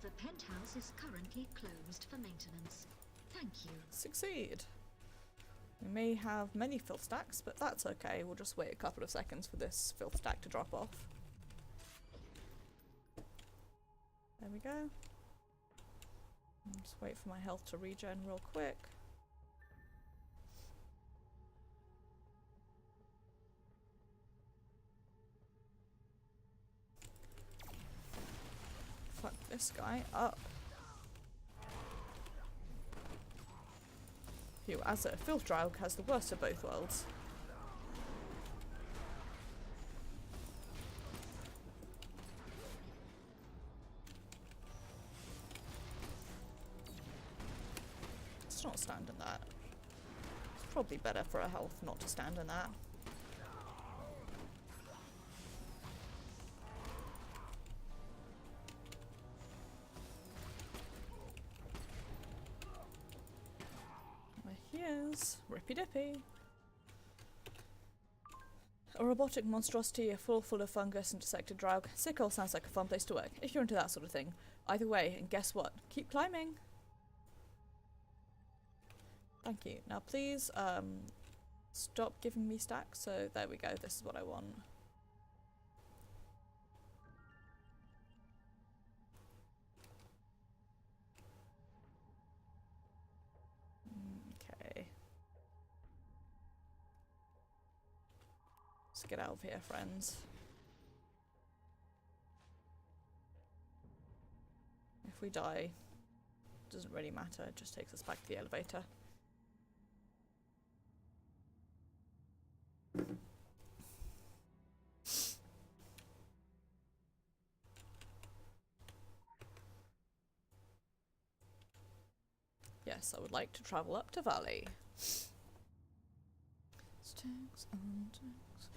The penthouse is currently closed for maintenance. Thank you. Succeed. We may have many filth stacks, but that's okay. We'll just wait a couple of seconds for this filth stack to drop off. There we go. Just wait for my health to regen real quick. Fuck this guy up. Who, as a filth Draug, has the worst of both worlds. Let's not stand in that. It's probably better for our health not to stand in that. Rippy dippy. A robotic monstrosity, a full of fungus and dissected Draug. Sickhole sounds like a fun place to work, if you're into that sort of thing. Either way, and guess what? Keep climbing! Thank you. Now please, stop giving me stacks. So there we go, this is what I want. Okay. Let's get out of here, friends. If we die, it doesn't really matter, it just takes us back to the elevator. Yes, I would like to travel up to Valley. Sticks on sticks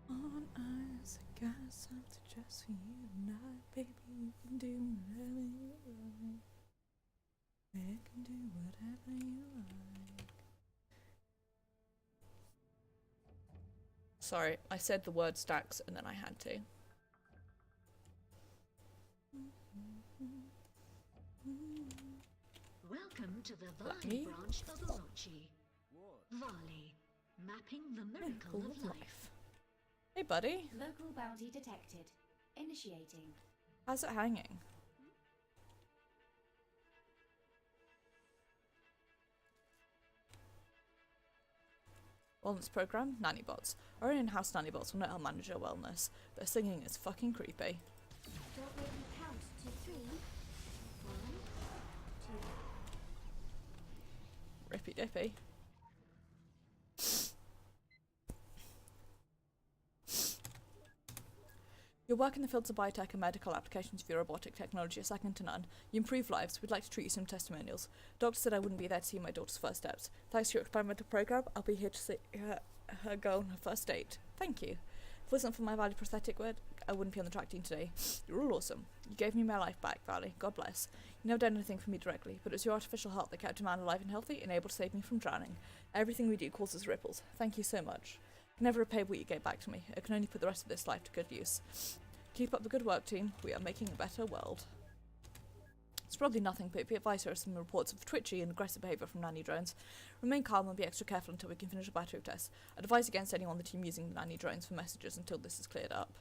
on ice. I got something just for you tonight, baby. You can do whatever you like. You can do whatever you like. Sorry, I said the word stacks and then I had to. Welcome to the Let Vali me- branch of Orochi. Vali, mapping the miracle of life. Hey, buddy. Local bounty detected. Initiating. How's it hanging? Wellness program, nanny bots. Our own in-house nanny bots will not help manage your wellness. Their singing is fucking creepy. Don't make me count to 3. 1, 2. Rippy dippy. Your work in the fields of biotech and medical applications for your robotic technology are second to none. You improve lives. We'd like to treat you some testimonials. Doctor said I wouldn't be there to see my daughter's first steps. Thanks to your experimental program, I'll be here to see her go on her first date. Thank you. If it wasn't for my Valley prosthetic word, I wouldn't be on the track team today. You're all awesome. You gave me my life back, Valley. God bless. You never done anything for me directly, but it was your artificial heart that kept a man alive and healthy and able to save me from drowning. Everything we do causes ripples. Thank you so much. I can never repay what you gave back to me. I can only put the rest of this life to good use. Keep up the good work, team. We are making a better world. It's probably nothing, but be advised there are some reports of twitchy and aggressive behaviour from nanny drones. Remain calm and be extra careful until we can finish a battery test. I'd advise against anyone on the team using the nanny drones for messages until this is cleared up.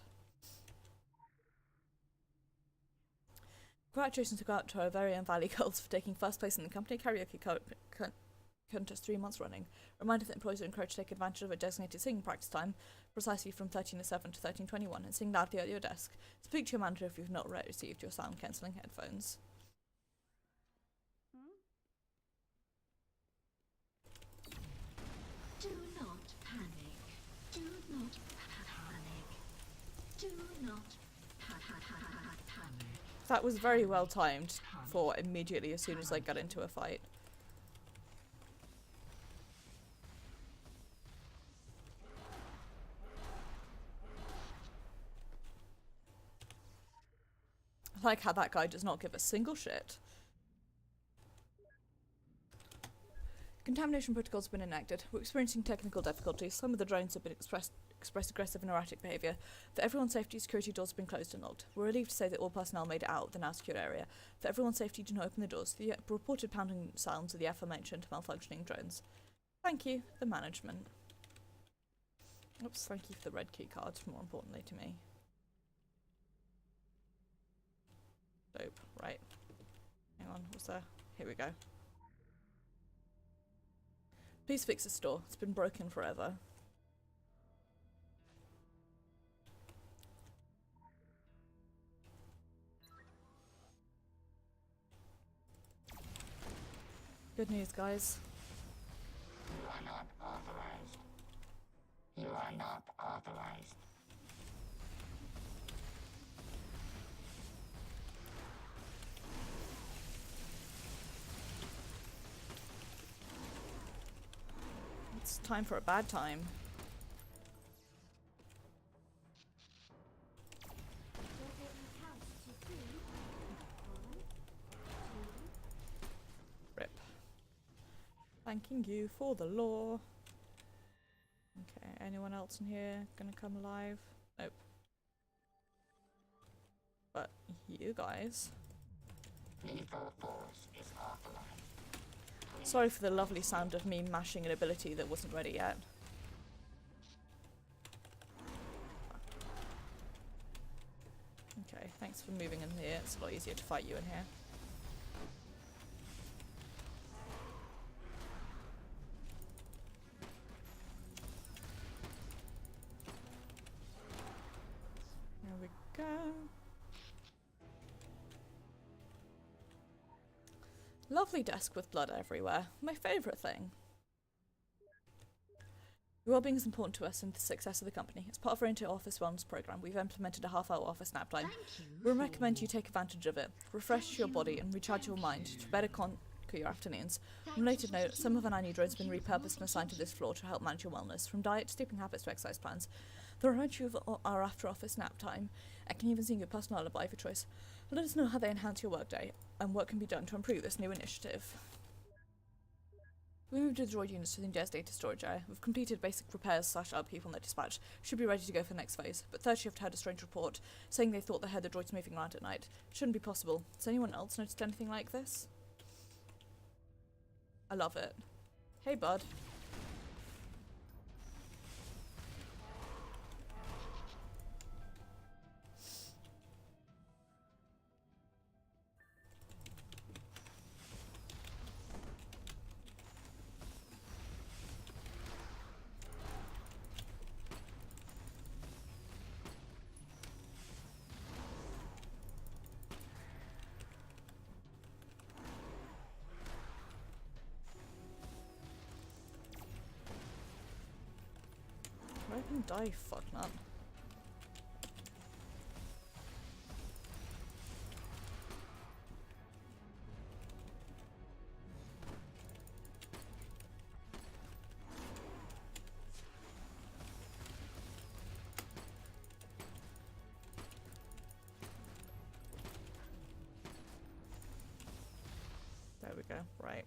Congratulations go out to our very own Valley girls for taking first place in the company karaoke contest 3 months running. Reminder that employees are encouraged to take advantage of a designated singing practice time, precisely from 13:07 to 13:21, and sing loudly at your desk. Speak to your manager if you've not received your sound cancelling headphones. Do not panic. Do not panic. Do not panic. That was very well timed for immediately as soon as I got into a fight. I like how that guy does not give a single shit. Contamination protocols have been enacted. We're experiencing technical difficulties. Some of the drones have been expressed aggressive and erratic behaviour. For everyone's safety, security doors have been closed and locked. We're relieved to say that all personnel made it out of the now secure area. For everyone's safety, do not open the doors. The reported pounding sounds of the aforementioned malfunctioning drones. Thank you, the management. Oops, thank you for the red key card, more importantly to me. Dope, right. Hang on, what's there? Here we go. Please fix this door. It's been broken forever. Good news, guys. You are not authorized. You are not authorized. It's time for a bad time. Rip. Thanking you for the lore. Okay, anyone else in here gonna come alive? Nope. But you guys. Lethal force is authorized. Sorry for the lovely sound of me mashing an ability that wasn't ready yet. Okay, thanks for moving in here. It's a lot easier to fight you in here. There we go. Lovely desk with blood everywhere. My favourite thing. Your well-being is important to us and the success of the company. As part of our inter-office wellness program, we've implemented a half-hour office nap time. We recommend you take advantage of it. Refresh your body and recharge your mind to better conquer your afternoons. On a related note, some of our nanny drones have been repurposed and assigned to this floor to help manage your wellness, from diet to sleeping habits to exercise plans. They'll remind you of our after-office nap time and can even sing your personal lullaby of your choice. Let us know how they enhance your workday and what can be done to improve this new initiative. We moved the droid units to the Indes data storage area. We've completed basic repairs / upkeep on their dispatch. Should be ready to go for the next phase. But third shift heard a strange report, saying they thought they heard the droids moving around at night. Shouldn't be possible. Has anyone else noticed anything like this? I love it. Hey, bud. I can die, fuck man. There we go, right.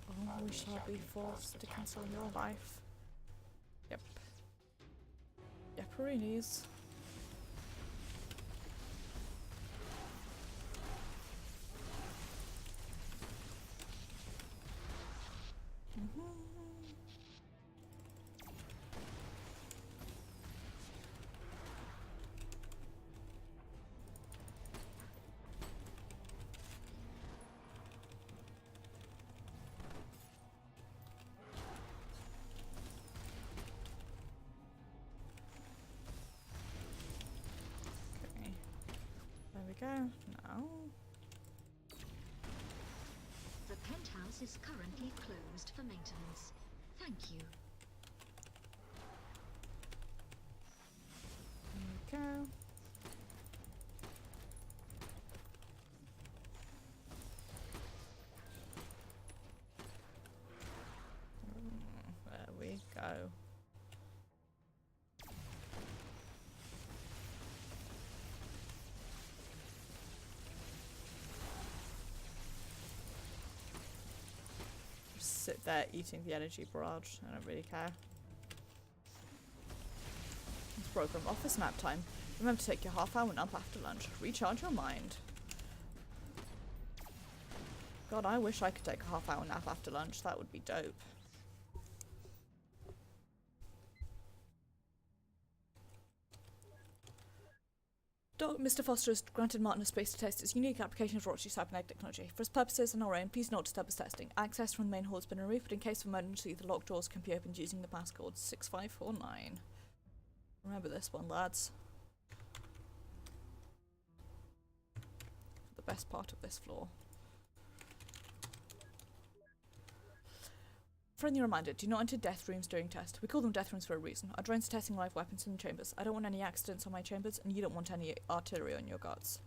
Oh, we shall be forced to cancel your life. Yep. Yeperinis. Go now. The penthouse is currently closed for maintenance. Thank you. There we go. There we go. Sit there eating the energy barrage. I don't really care. It's program office nap time. Remember to take your half-hour nap after lunch. Recharge your mind. God, I wish I could take a half-hour nap after lunch. That would be dope. Mr. Foster has granted Martin a space to test its unique application of Orochi cybernetic technology. For its purposes and our own, please not disturb its testing. Access from the main hall has been removed, but in case of emergency, the locked doors can be opened using the passcode 6549. Remember this one, lads. The best part of this floor. Friendly reminder, do not enter death rooms during test. We call them death rooms for a reason. Our drones are testing live weapons in the chambers. I don't want any accidents on my chambers, and you don't want any artillery on your guards.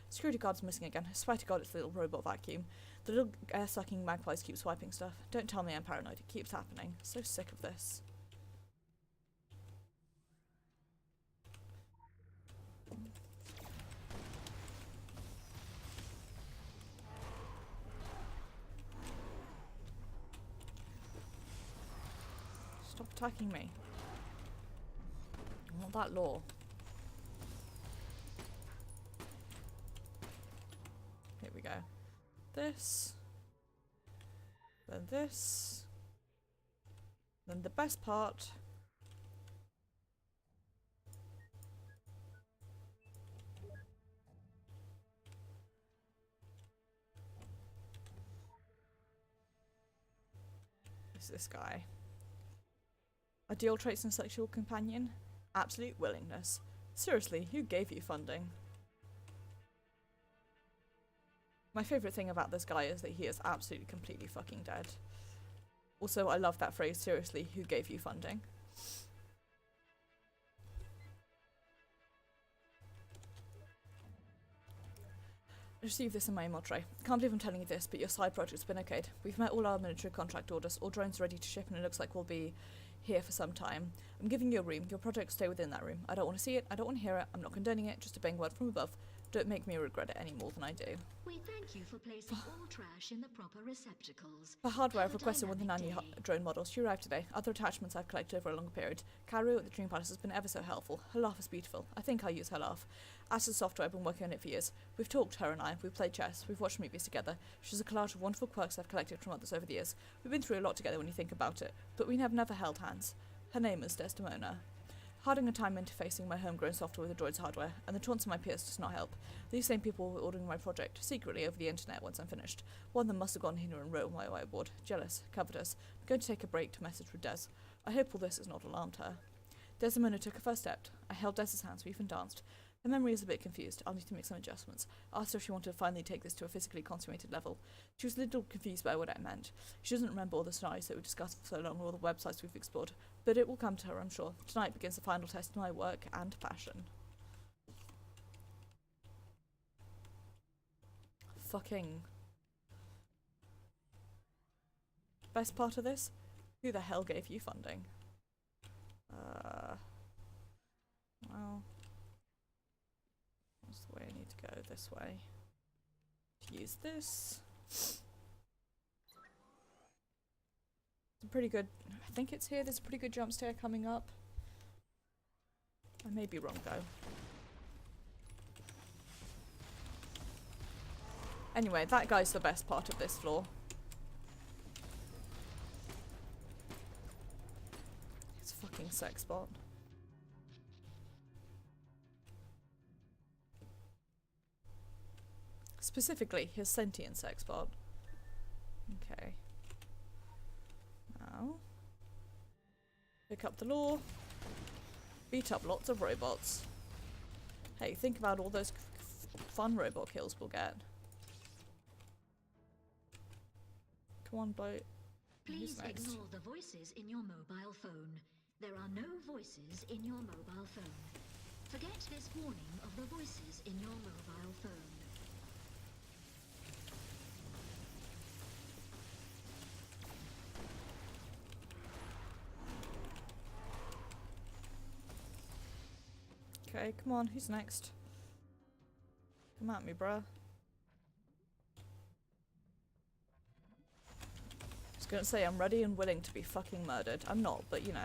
Security guard's missing again. I swear to God it's the little robot vacuum. The little air-sucking magpies keep swiping stuff. Don't tell me I'm paranoid. It keeps happening. So sick of this. Stop attacking me. I want that law. Here we go. This. Then this. Then the best part. Is this guy. Ideal traits and sexual companion? Absolute willingness. Seriously, who gave you funding? My favourite thing about this guy is that he is absolutely completely fucking dead. Also, I love that phrase, seriously, who gave you funding? I received this in my email tray. Can't believe I'm telling you this, but your side project's been okayed. We've met all our military contract orders, all drones are ready to ship, and it looks like we'll be here for some time. I'm giving you a room. Your project will stay within that room. I don't want to see it, I don't want to hear it, I'm not condoning it, just obeying word from above. Don't make me regret it any more than I do. We thank you for placing all trash in the proper receptacles. For hardware, I've Have a requested one of the dynamic nanny day. drone models. She arrived today. Other attachments I've collected over a longer period. Karu at the Dream Palace has been ever so helpful. Her laugh is beautiful. I think I'll use her laugh. As to the software, I've been working on it for years. We've talked, her and I. We've played chess. We've watched movies together. She's a collage of wonderful quirks I've collected from others over the years. We've been through a lot together when you think about it, but we have never held hands. Her name is Desdemona. Harding a time interfacing my homegrown software with the droid's hardware, and the taunts of my peers does not help. These same people were ordering my project, secretly over the internet once I'm finished. One of them must have gone here and wrote on my whiteboard. Jealous, covetous. I'm going to take a break to message with Des. I hope all this has not alarmed her. Desdemona took a first step. I held Des's hands, we even danced. Her memory is a bit confused. I'll need to make some adjustments. I asked her if she wanted to finally take this to a physically consummated level. She was a little confused by what I meant. She doesn't remember all the scenarios that we discussed for so long or all the websites we've explored. But it will come to her, I'm sure. Tonight begins the final test of my work and passion. Fucking... Best part of this? Who the hell gave you funding? Well... That's the way I need to go, this way. To use this. It's a pretty good... I think it's here, there's a pretty good jump stair coming up. I may be wrong though. Anyway, that guy's the best part of this floor. It's a fucking sex bot. Specifically, his sentient sex bot. Okay. Now, pick up the law. Beat up lots of robots. Hey, think about all those fun robot kills we'll get. Come on, bloke. Please Who's next? ignore the voices in your mobile phone. There are no voices in your mobile phone. Forget this warning of the voices in your mobile phone. Okay, come on, who's next? Come at me, bruh. I was gonna say I'm ready and willing to be fucking murdered. I'm not, but you know.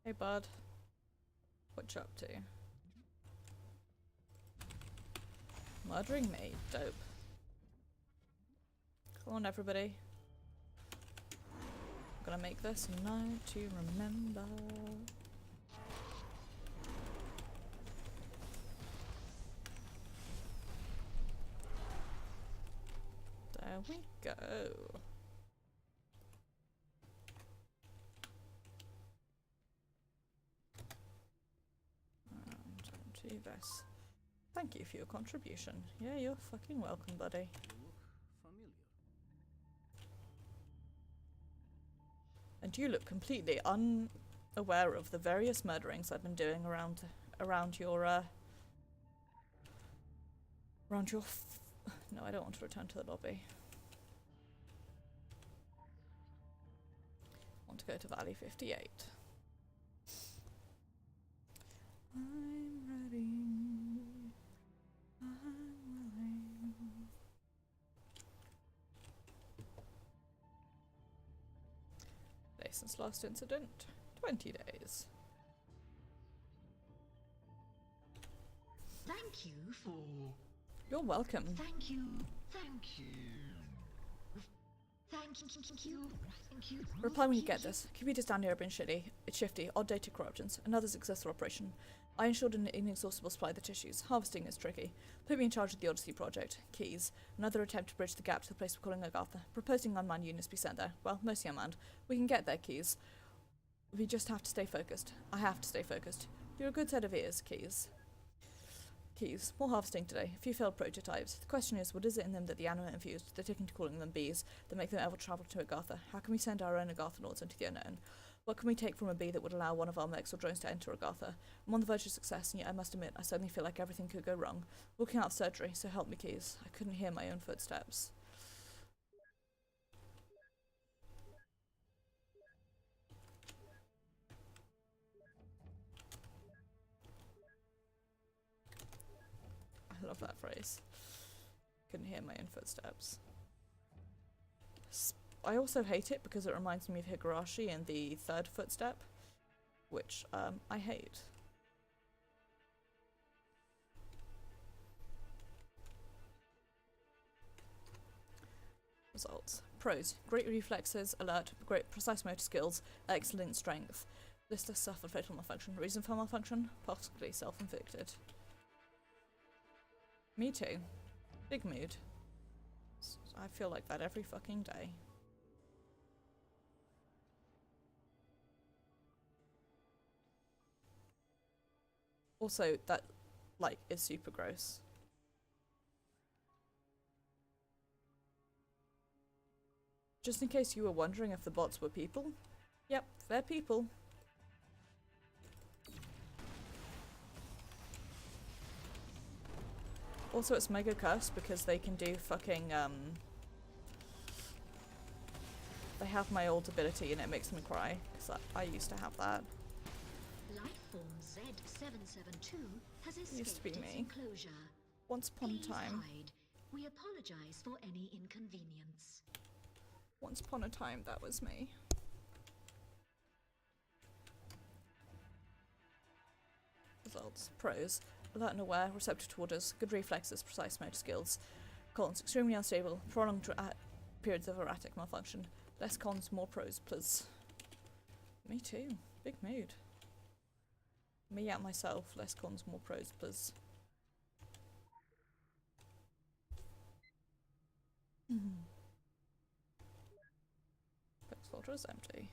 Hey bud, what you up to? Murdering me, dope. Come on everybody. I'm gonna make this a night to remember. There we go. Do this. Thank you for your contribution. Yeah, you're fucking welcome, buddy. You look familiar. And you look completely unaware of the various murderings I've been doing around your no, I don't want to return to the lobby. I want to go to Valley 58. I'm ready. I'm willing. Day since last incident. 20 days. Thank you for... You're welcome. Thank you. Thank you. Thank you. Thank you. Reply when you get this. Computers down here have been shitty. It's shifty, odd data corruptions, another successful operation. I ensured an inexhaustible supply of the tissues. Harvesting is tricky. Put me in charge of the Odyssey project. Keys. Another attempt to bridge the gap to the place we're calling Agatha. Proposing unmanned units be sent there. Well, mostly unmanned. We can get there, Keys. We just have to stay focused. I have to stay focused. You're a good set of ears, Keys. Keys. More harvesting today. A few failed prototypes. The question is, what is it in them that the animate infused, the ticking to calling them bees, that make them ever travel to Agatha? How can we send our own Agathanauts into the unknown? What can we take from a B that would allow one of our mechs or drones to enter Agartha? I'm on the verge of success, and yet I must admit, I suddenly feel like everything could go wrong. Walking out of surgery, so help me, Keys. I couldn't hear my own footsteps. I love that phrase. Couldn't hear my own footsteps. I also hate it because it reminds me of Higurashi in the third footstep, which I hate. Results. Pros. Great reflexes, alert, great precise motor skills, excellent strength. List of suffered fatal malfunction. Reason for malfunction? Possibly self-inflicted. Me too. Big mood. I feel like that every fucking day. Also, that, like, is super gross. Just in case you were wondering if the bots were people. Yep, they're people. Also, it's mega cursed because they can do fucking, they have my old ability and it makes me cry, because I used to have that. Lifeform Z772 has Used to be escaped its me. enclosure. Once upon a Please time. hide. We apologize for any inconvenience. Once upon a time, that was me. Results. Pros. Alert and aware, receptive to orders, good reflexes, precise motor skills. Cons. Extremely unstable, prolonged periods of erratic malfunction. Less cons, more pros, please. Me too. Big mood. Me at myself, less cons, more pros, please. Flex filter is empty.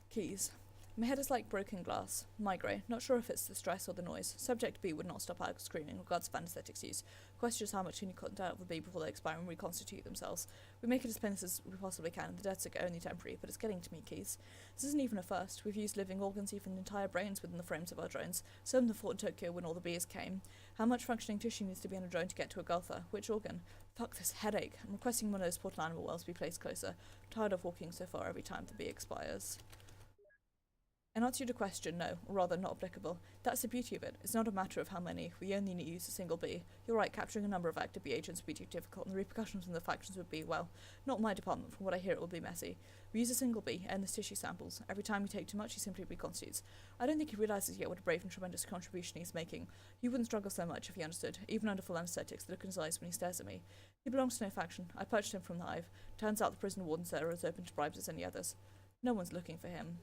Keys. My head is like broken glass. Migraine. Not sure if it's the stress or the noise. Subject B would not stop alcohol screening regards of anesthetics use. Question is how much can you cut out of the B before they expire and reconstitute themselves. We make it as painless as we possibly can, and the deaths are only temporary, but it's getting to me, Keys. This isn't even a first. We've used living organs, even entire brains within the frames of our drones. Some of them fought in Tokyo when all the bees came. How much functioning tissue needs to be on a drone to get to Agartha? Which organ? Fuck this headache. I'm requesting one of those portal animal wells be placed closer. I'm tired of walking so far every time the bee expires. In answer to your question, no, or rather not applicable. That's the beauty of it. It's not a matter of how many. We only need to use a single bee. You're right, capturing a number of active bee agents would be too difficult, and the repercussions from the factions would be, well, not my department. From what I hear, it will be messy. We use a single bee, and the tissue samples. Every time you take too much, he simply reconstitutes. I don't think he realises yet what a brave and tremendous contribution he's making. You wouldn't struggle so much if he understood, even under full anesthetics, the look in his eyes when he stares at me. He belongs to no faction. I purchased him from the Hive. Turns out the prison wardens there are as open to bribes as any others. No one's looking for him.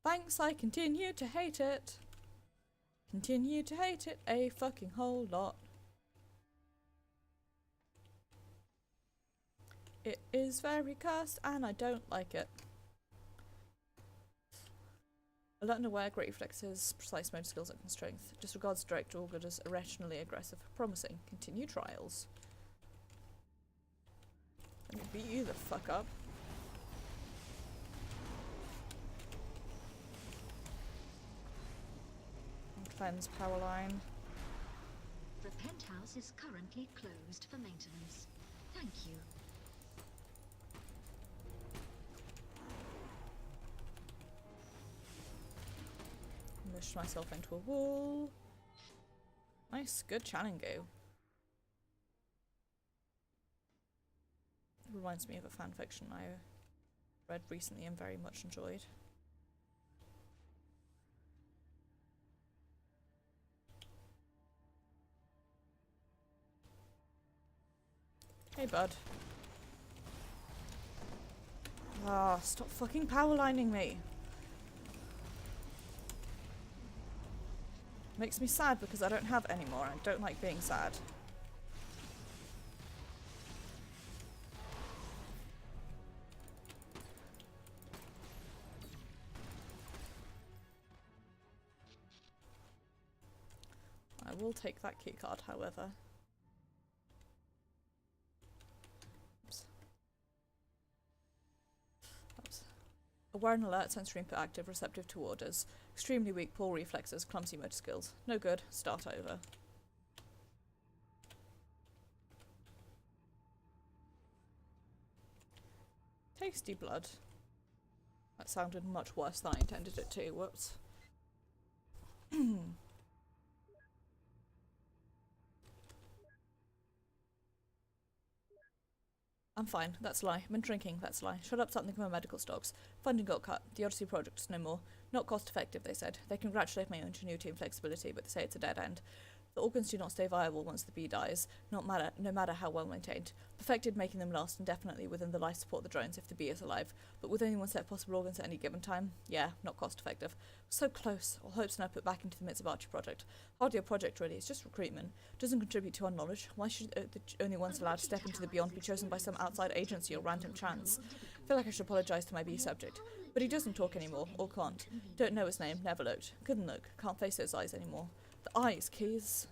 Thanks, I continue to hate it. Continue to hate it a fucking whole lot. It is very cursed and I don't like it. Alert and aware, great reflexes, precise motor skills and strength. Disregards direct orders, irrationally aggressive. Promising. Continue trials. Let me beat you the fuck up. Cleanse power line. The penthouse is currently closed for maintenance. Thank you. Mush myself into a wall. Nice, good Challengo. Reminds me of a fanfiction I read recently and very much enjoyed. Hey, bud. Ah, stop fucking powerlining me. Makes me sad because I don't have any more. I don't like being sad. I will take that key card, however. Oops. Oops. Aware and alert, sensory input active, receptive to orders. Extremely weak, poor reflexes, clumsy motor skills. No good. Start over. Tasty blood. That sounded much worse than I intended it to. Whoops. I'm fine. That's a lie. I've been drinking. That's a lie. Shut up something from my medical stocks. Funding got cut. The Odyssey project is no more. Not cost effective, they said. They congratulate my ingenuity and flexibility, but they say it's a dead end. The organs do not stay viable once the bee dies, no matter how well maintained. Perfected, making them last indefinitely within the life support of the drones if the bee is alive. But with only one set of possible organs at any given time, yeah, not cost effective. So close. All hopes now put back into the Mitsubishi project. Hardly a project really, it's just recruitment. Doesn't contribute to our knowledge. Why should the only ones allowed to step into the beyond be chosen by some outside agency or random chance? I feel like I should apologise to my bee subject. But he doesn't talk anymore, or can't. Don't know his name, never looked. Couldn't look, can't face those eyes anymore. The eyes, keys.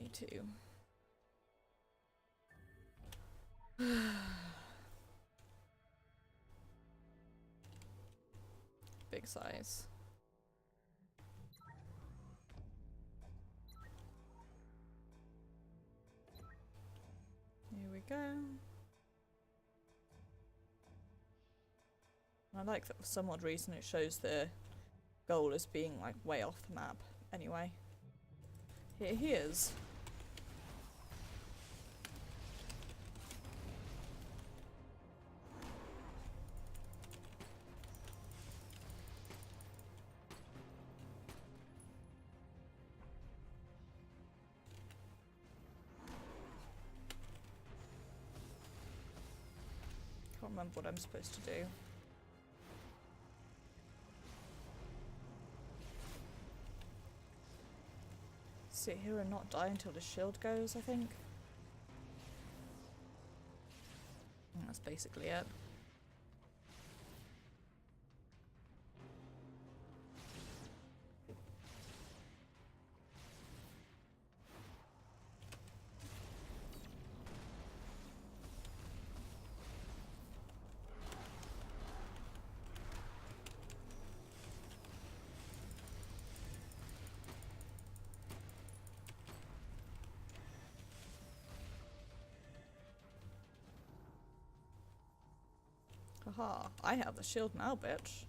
Me too. Big size. Here we go. I like that for some odd reason it shows the goal as being like way off the map. Anyway. Here he is. Can't remember what I'm supposed to do. Sit here and not die until the shield goes, I think. And that's basically it. Haha, I have the shield now, bitch.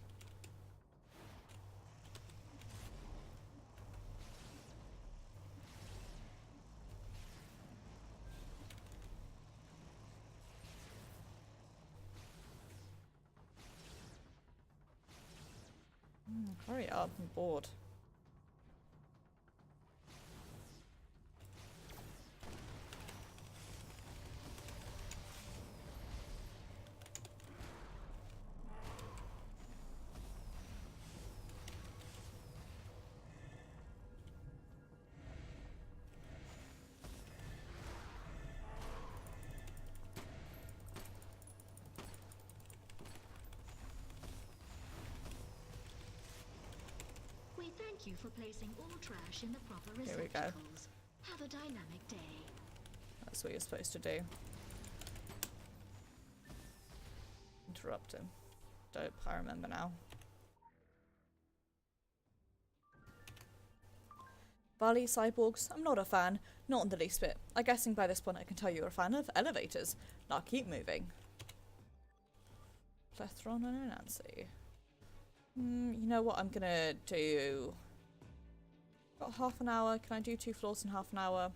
Hurry up, I'm bored. We thank you for placing all trash in the proper Here we go. receptacles. Have a dynamic day. That's what you're supposed to do. Interrupt him. Dope, I remember now. Bali cyborgs, I'm not a fan. Not in the least bit. I'm guessing by this point I can tell you're a fan of elevators. Now keep moving. Plethron and Nancy. You know what I'm gonna do? Got half an hour. Can I do 2 floors in half an hour?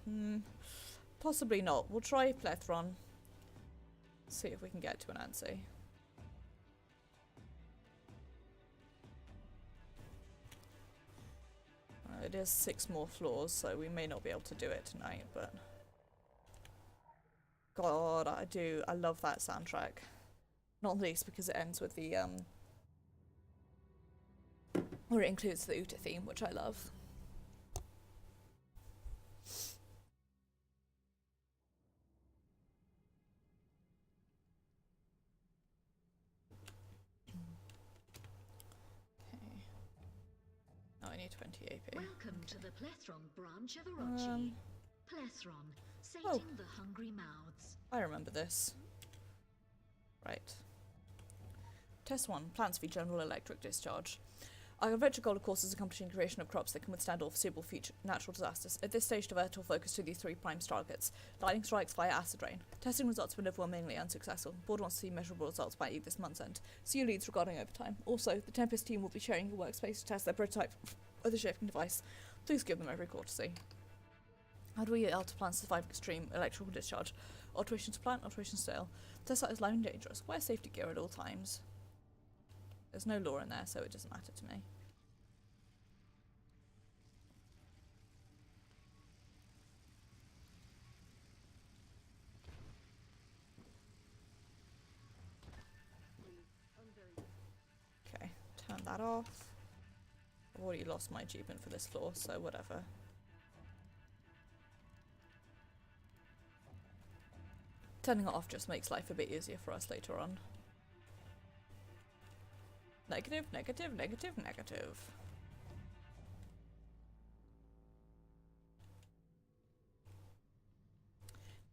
Possibly not. We'll try Plethron. See if we can get to an Nancy. It is 6 more floors, so we may not be able to do it tonight, but... God, I love that soundtrack. Not least because it ends with the, or it includes the Uta theme, which I love. 20 AP. Welcome to the Plethron branch of Orochi. Plethron, sating the hungry mouths. I remember this. Right. Test 1. Plants v general electric discharge. Our venture goal, of course, is accomplishing creation of crops that can withstand all foreseeable future natural disasters. At this stage, divert all focus to these 3 prime targets. Lightning strikes via acid rain. Testing results have been overwhelmingly unsuccessful. Board wants to see measurable results by this month's end. See your leads regarding overtime. Also, the Tempest team will be sharing your workspace to test their prototype of the shifting device. Please give them every courtesy. How do we alter plants to survive extreme electrical discharge? Alterations to plant, alterations to sale. Test site is loud and dangerous. Wear safety gear at all times. There's no law in there, so it doesn't matter to me. Okay, turn that off. I've already lost my achievement for this floor, so whatever. Turning it off just makes life a bit easier for us later on. Negative, negative, negative, negative.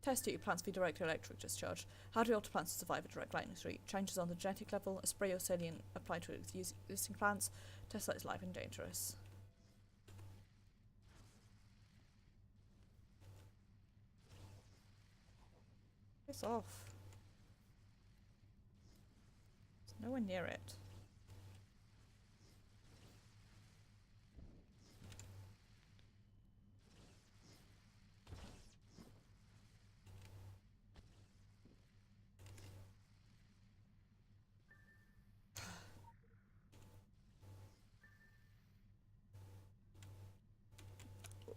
Test 2. Plants v direct electric discharge. How do we alter plants to survive a direct lightning strike? Changes on the genetic level. A spray or saline applied to existing plants. Test site is live and dangerous. Piss off. There's nowhere near it.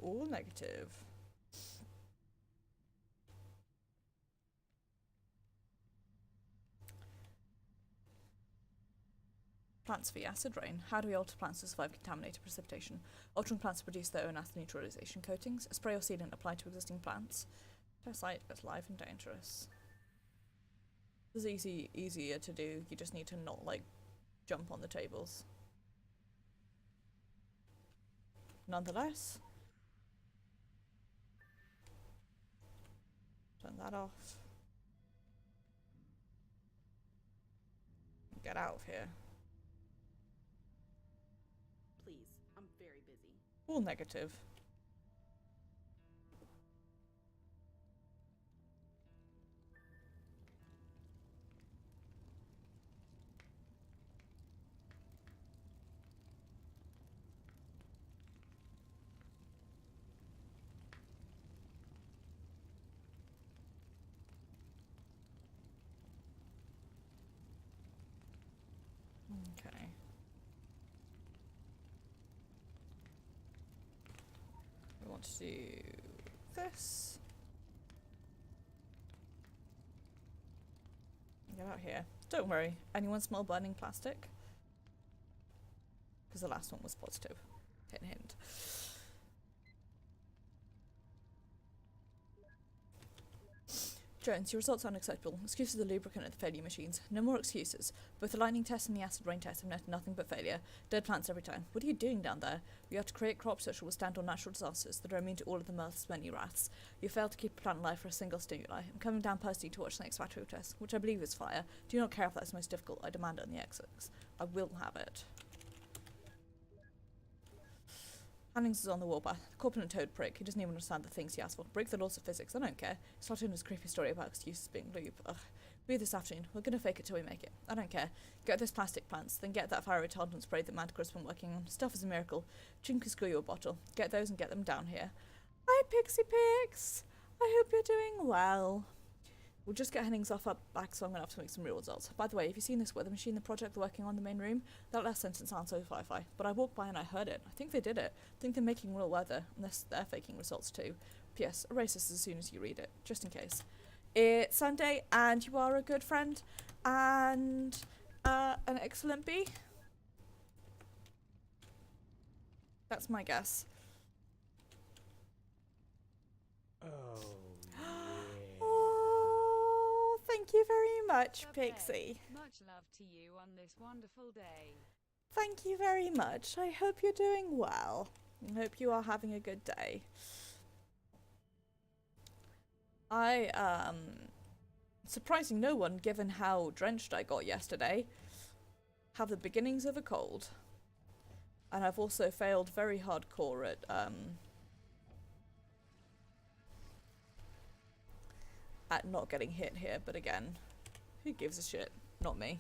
All negative. Plants v acid rain. How do we alter plants to survive contaminated precipitation? Altering plants to produce their own acid neutralization coatings. A spray or sealant applied to existing plants. Test site is live and dangerous. This is easier to do. You just need to not, like, jump on the tables. Nonetheless. Turn that off. Get out of here. Please, I'm very busy. All negative. Okay. We want to do this. Get out here. Don't worry. Anyone smell burning plastic? Because the last one was positive. Hint, hint. Jones, your results are unacceptable. Excuses the lubricant at the failure machines. No more excuses. Both the lightning test and the acid rain test have netted nothing but failure. Dead plants every time. What are you doing down there? We have to create crops that shall withstand all natural disasters that are immune to all of the Earth's many wraths. You failed to keep a plant alive for a single stimuli. I'm coming down personally to watch the next factory test, which I believe is fire. Do not care if that's most difficult. I demand it on the X's. I will have it. Hannings is on the warpath. The corpulent toad prick. He doesn't even understand the things he asked for. Break the laws of physics. I don't care. He's not in his creepy story about excuses being lube. Ugh. Be this afternoon. We're gonna fake it till we make it. I don't care. Get those plastic plants, then get that fire retardant spray that Manticore's been working on. Stuff is a miracle. Jim can screw you a bottle. Get those and get them down here. Hi, Pixie Pix! I hope you're doing well. We'll just get Hennings off up back, so I'm gonna have to make some real results. By the way, have you seen this weather machine, the project they're working on in the main room? That last sentence sounds so sci-fi, but I walked by and I heard it. I think they did it. I think they're making real weather, unless they're faking results too. P.S. Erase this as soon as you read it, just in case. It's Sunday, and you are a good friend, and an excellent bee. That's my guess. Thank you very much, Pixie. Much love to you on this wonderful day. Thank you very much. I hope you're doing well. I hope you are having a good day. Surprising no one given how drenched I got yesterday, have the beginnings of a cold. And I've also failed very hardcore at not getting hit here, but again, who gives a shit? Not me.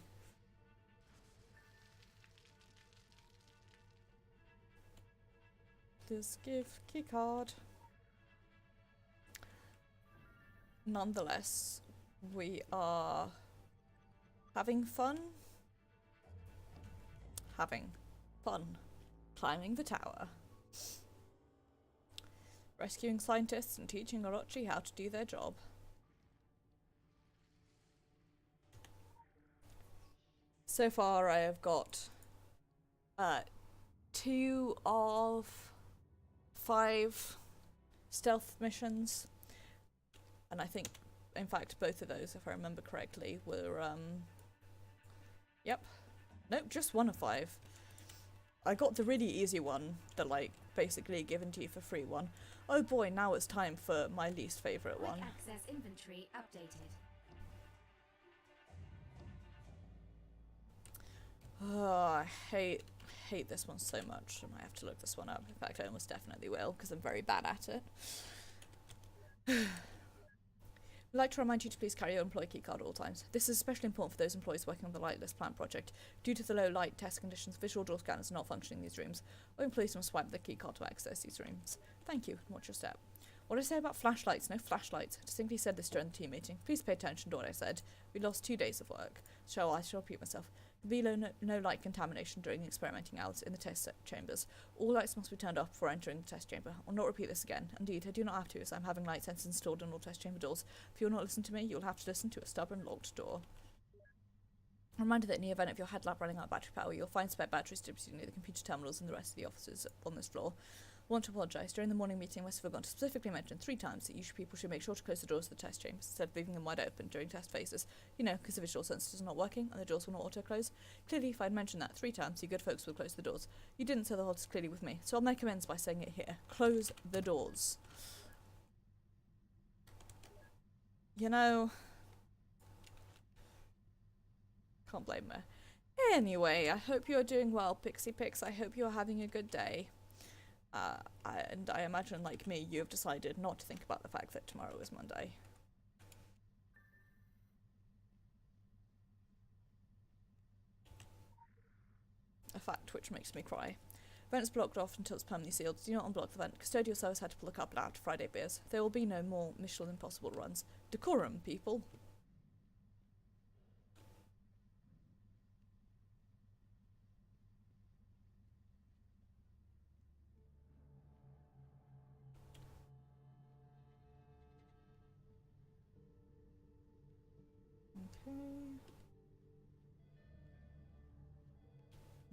Just give keycard. Nonetheless, we are having fun. Climbing the tower. Rescuing scientists and teaching Orochi how to do their job. So far I have got 2 of 5 stealth missions, and I think in fact both of those, if I remember correctly, were nope, just 1 of 5. I got the really easy one, the like basically given to you for free one. Oh boy, now it's time for my least favourite one. Quick access inventory updated. Oh, I hate this one so much. I might have to look this one up. In fact, I almost definitely will, because I'm very bad at it. We'd like to remind you to please carry your employee keycard at all times. This is especially important for those employees working on the Lightless Plant project. Due to the low light test conditions, visual door scanners are not functioning in these rooms. All employees must swipe their keycard to access these rooms. Thank you, and watch your step. What did I say about flashlights? No flashlights. I distinctly said this during the team meeting. Please pay attention to what I said. We lost 2 days of work. So I shall repeat myself. There will be no light contamination during the experimenting hours in the test chambers. All lights must be turned off before entering the test chamber. I'll not repeat this again. Indeed, I do not have to, as I'm having light sensors installed on all test chamber doors. If you will not listen to me, you will have to listen to a stubborn locked door. A reminder that in the event of your headlamp running out of battery power, you'll find spare batteries distributed near the computer terminals and the rest of the offices on this floor. I want to apologise. During the morning meeting, I must have forgotten to specifically mention 3 times that people should make sure to close the doors of the test chambers instead of leaving them wide open during test phases. You know, because the visual sensors are not working and the doors will not auto-close. Clearly, if I'd mentioned that 3 times, you good folks will close the doors. You didn't say the whole clearly with me, so I'll make amends by saying it here. Close the doors. You know, can't blame me. Anyway, I hope you're doing well, Pixie Pix. I hope you're having a good day. And I imagine, like me, you have decided not to think about the fact that tomorrow is Monday. A fact which makes me cry. Vent is blocked off until it's permanently sealed. Do not unblock the vent. Custodial service had to pull a couple out after Friday beers. There will be no more Mission Impossible runs. Decorum, people.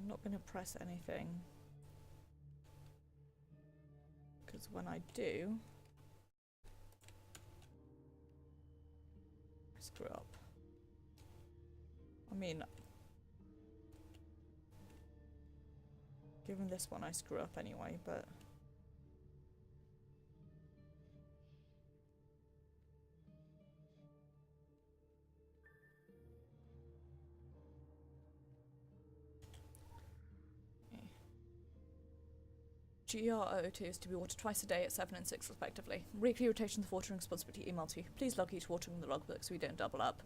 I'm not going to press anything, because when I do, I screw up. I mean, given this one I screw up anyway, but GR002 is to be watered twice a day at 7 and 6 respectively. Weekly rotations of watering responsibility emailed to you. Please log each watering in the logbook so we don't double up.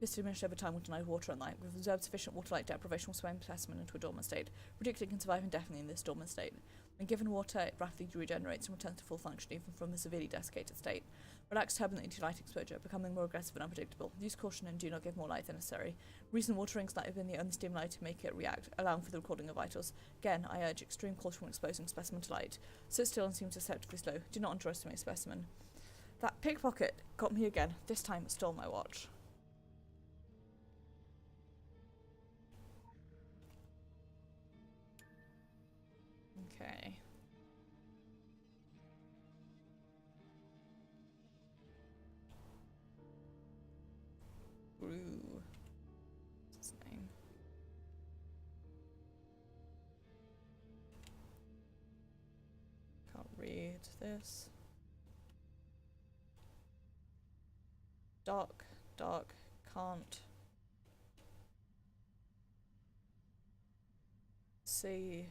This diminished over time with denied water and light. We've observed sufficient water light deprivation will swim specimen into a dormant state. Predicted it can survive indefinitely in this dormant state. When given water, it rapidly regenerates and returns to full function even from a severely desiccated state. Relax turbulently to light exposure, becoming more aggressive and unpredictable. Use caution and do not give more light than necessary. Recent waterings that have been the only stimuli to make it react, allowing for the recording of vitals. Again, I urge extreme caution when exposing specimen to light. Sit still and seem deceptively slow. Do not underestimate specimen. That pickpocket got me again. This time it stole my watch. Okay. Ooh. What's his name? to this. Dark, dark, can't see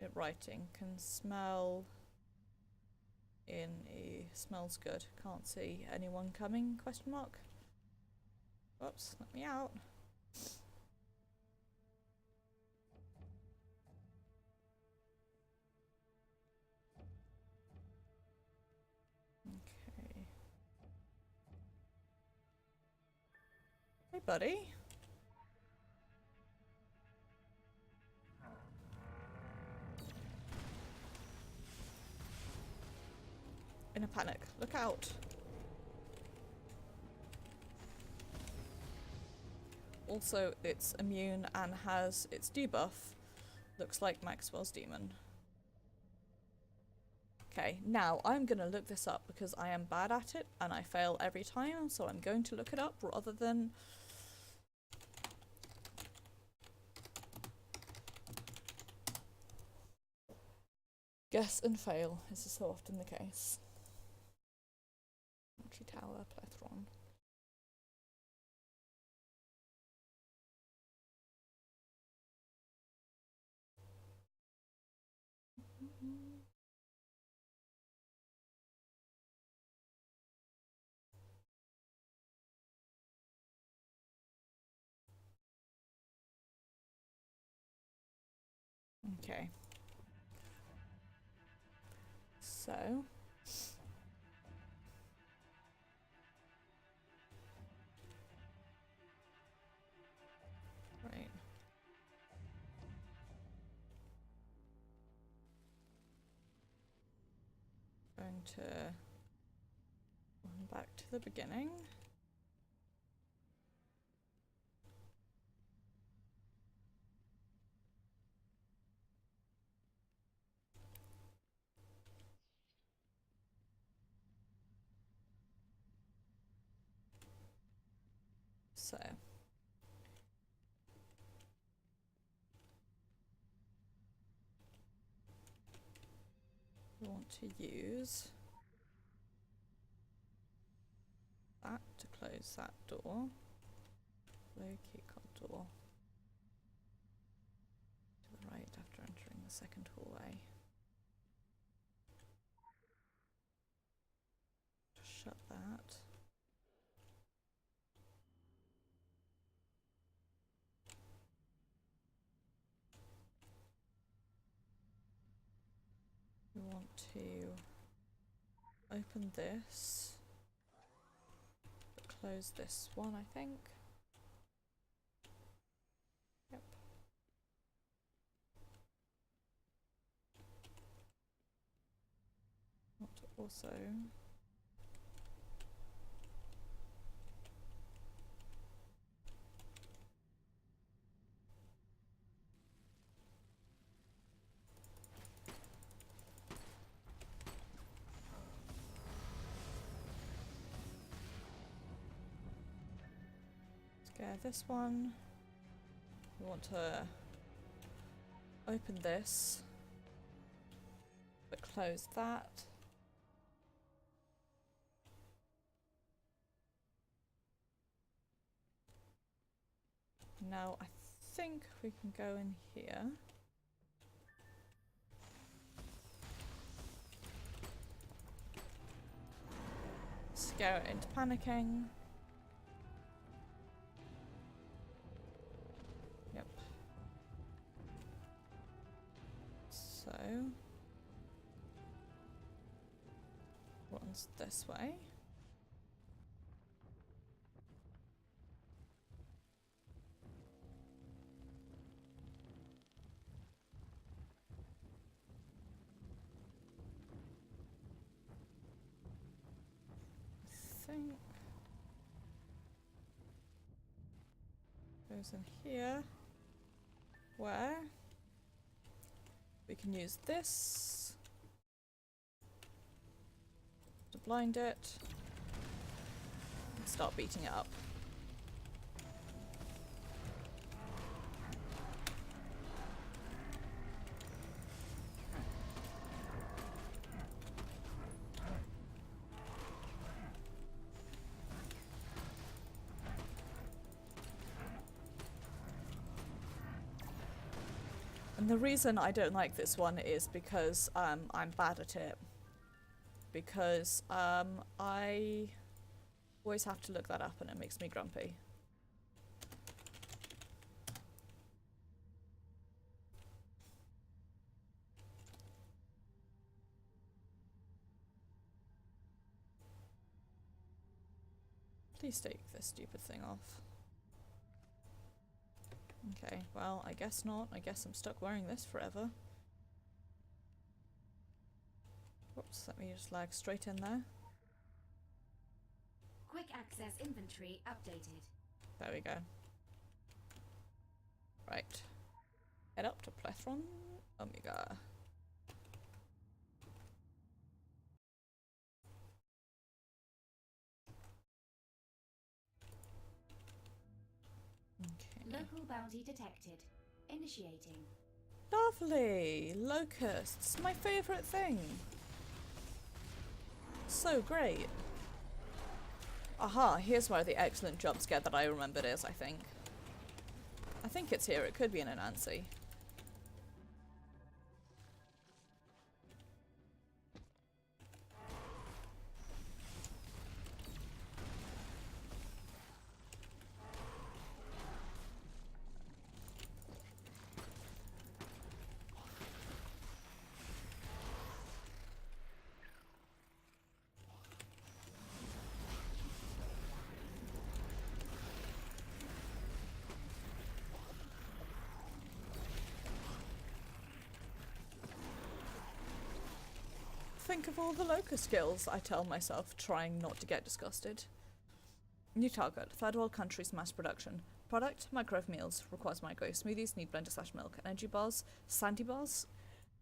it writing. Can smell in E. Smells good. Can't see anyone coming, question mark. Whoops, let me out. Okay. Hey, buddy. In a panic. Look out. Also, it's immune and has its debuff. Looks like Maxwell's demon. Okay, now I'm gonna look this up because I am bad at it and I fail every time, so I'm going to look it up rather than guess and fail. This is so often the case. Orochi Tower, Plethron. Okay. So right. Going to run back to the beginning. So we want to use that to close that door. Low keycard door. To the right after entering the second hallway. Just shut that. We want to open this, but close this one, I think. Yep. Want to also scare this one. We want to open this, but close that. Now I think we can go in here. Scare it into panicking. Yep. So runs this way. I think goes in here, where we can use this to blind it and start beating it up. And the reason I don't like this one is because I'm bad at it. Because I always have to look that up and it makes me grumpy. Please take this stupid thing off. Okay, well, I guess not. I guess I'm stuck wearing this forever. Whoops, let me just lag straight in there. Quick access inventory updated. There we go. Right. Head up to Plethron Omega. Okay. Local bounty detected. Initiating. Lovely! Locusts, my favourite thing. So great. Aha, here's where the excellent jump scare that I remembered is, I think. I think it's here, it could be in Anansi. Think of all the locust skills, I tell myself, trying not to get disgusted. New target, third world countries mass production. Product, microwave meals, requires microwave smoothies, need blender/milk, energy bars, sandy bars.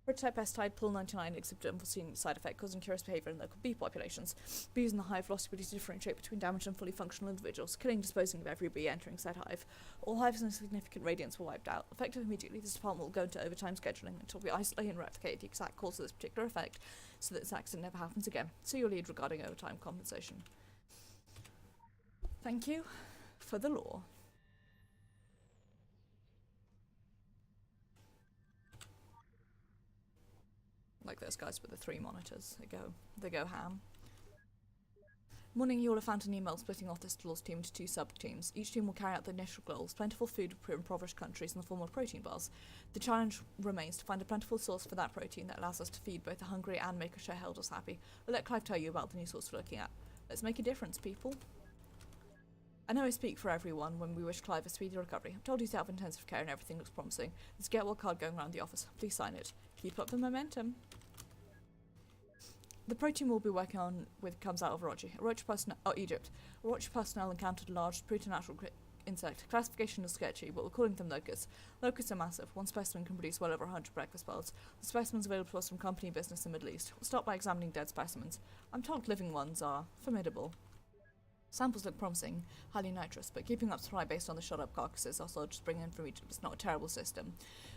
Prototype pestide, Pool 99, exhibit unforeseen side effect causing curious behaviour in local bee populations. Bees in the hive lost ability to differentiate between damaged and fully functional individuals, killing disposing of every bee entering said hive. All hives and significant radiants were wiped out. Effective immediately, this department will go into overtime scheduling until we isolate and replicate the exact cause of this particular effect, so that this accident never happens again. See your lead regarding overtime compensation. Thank you for the law. Like those guys with the 3 monitors. They go ham. Morning, you will have found an email splitting off this Law's team into 2 sub-teams. Each team will carry out the initial goals, plentiful food for impoverished countries in the form of protein bars. The challenge remains to find a plentiful source for that protein that allows us to feed both the hungry and make our shareholders happy. I'll let Clive tell you about the new source we're looking at. Let's make a difference, people. I know I speak for everyone when we wish Clive a speedy recovery. I'm told he's out of intensive care and everything looks promising. There's a get well card going around the office. Please sign it. Keep up the momentum. The protein we'll be working on with comes out of Orochi. Egypt. Orochi personnel encountered a large preternatural insect. Classification is sketchy, but we're calling them locusts. Locusts are massive. One specimen can produce well over 100 breakfast birds. The specimens available to us from company business in the Middle East. We'll start by examining dead specimens. I'm told living ones are formidable. Samples look promising, highly nitrous, but keeping up supply based on the shot-up carcasses our soldiers bring in from Egypt is not a terrible system.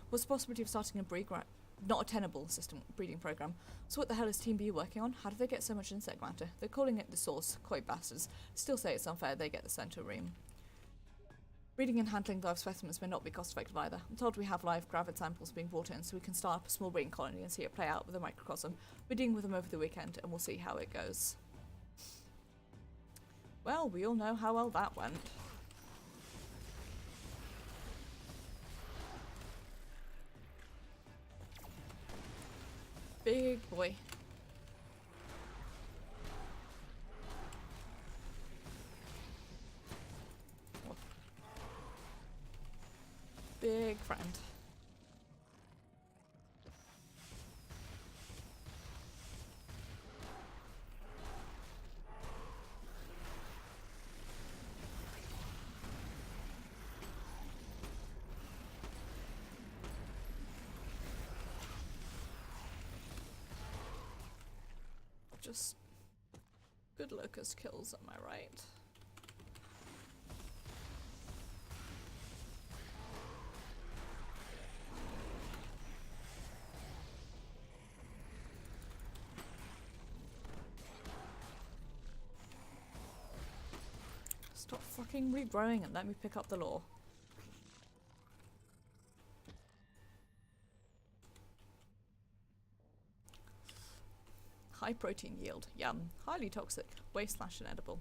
What's the possibility of starting a not a tenable system breeding program? So what the hell is Team B working on? How do they get so much insect matter? They're calling it the source, coy bastards. Still say it's unfair they get the center ream. Breeding and handling live specimens may not be cost effective either. I'm told we have live gravid samples being brought in so we can start up a small breeding colony and see it play out with a microcosm. We're dealing with them over the weekend and we'll see how it goes. Well, we all know how well that went. Big boy. Big friend. Just good locust kills, am I right? Stop fucking regrowing and let me pick up the lore. High protein yield. Yum. Highly toxic. Waste / inedible.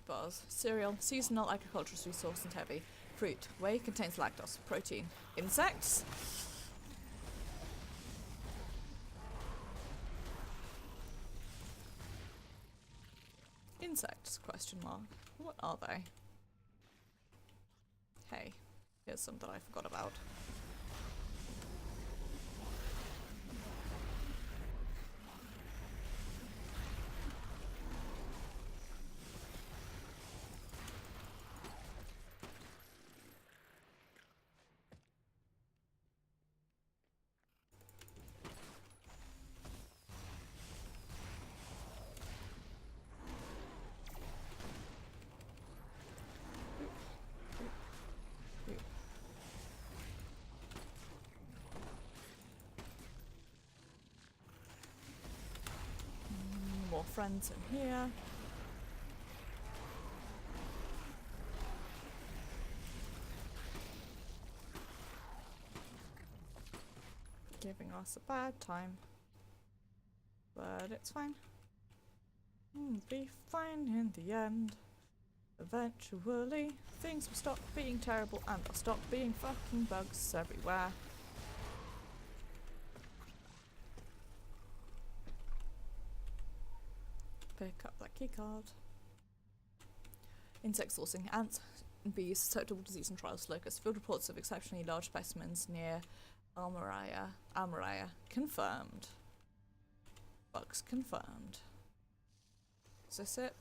Bars. Cereal. Seasonal, agricultural resource and heavy. Fruit. Whey contains lactose. Protein. Insects. Insects? Question mark. What are they? Hey, here's some that I forgot about. More friends in here. Giving us a bad time. But it's fine. We'll be fine in the end. Eventually, things will stop being terrible and they'll stop being fucking bugs everywhere. Pick up that keycard. Insect sourcing. Ants and bees susceptible to disease and trials locusts. Field reports of exceptionally large specimens near Almeria. Confirmed. Bugs confirmed. Is this it?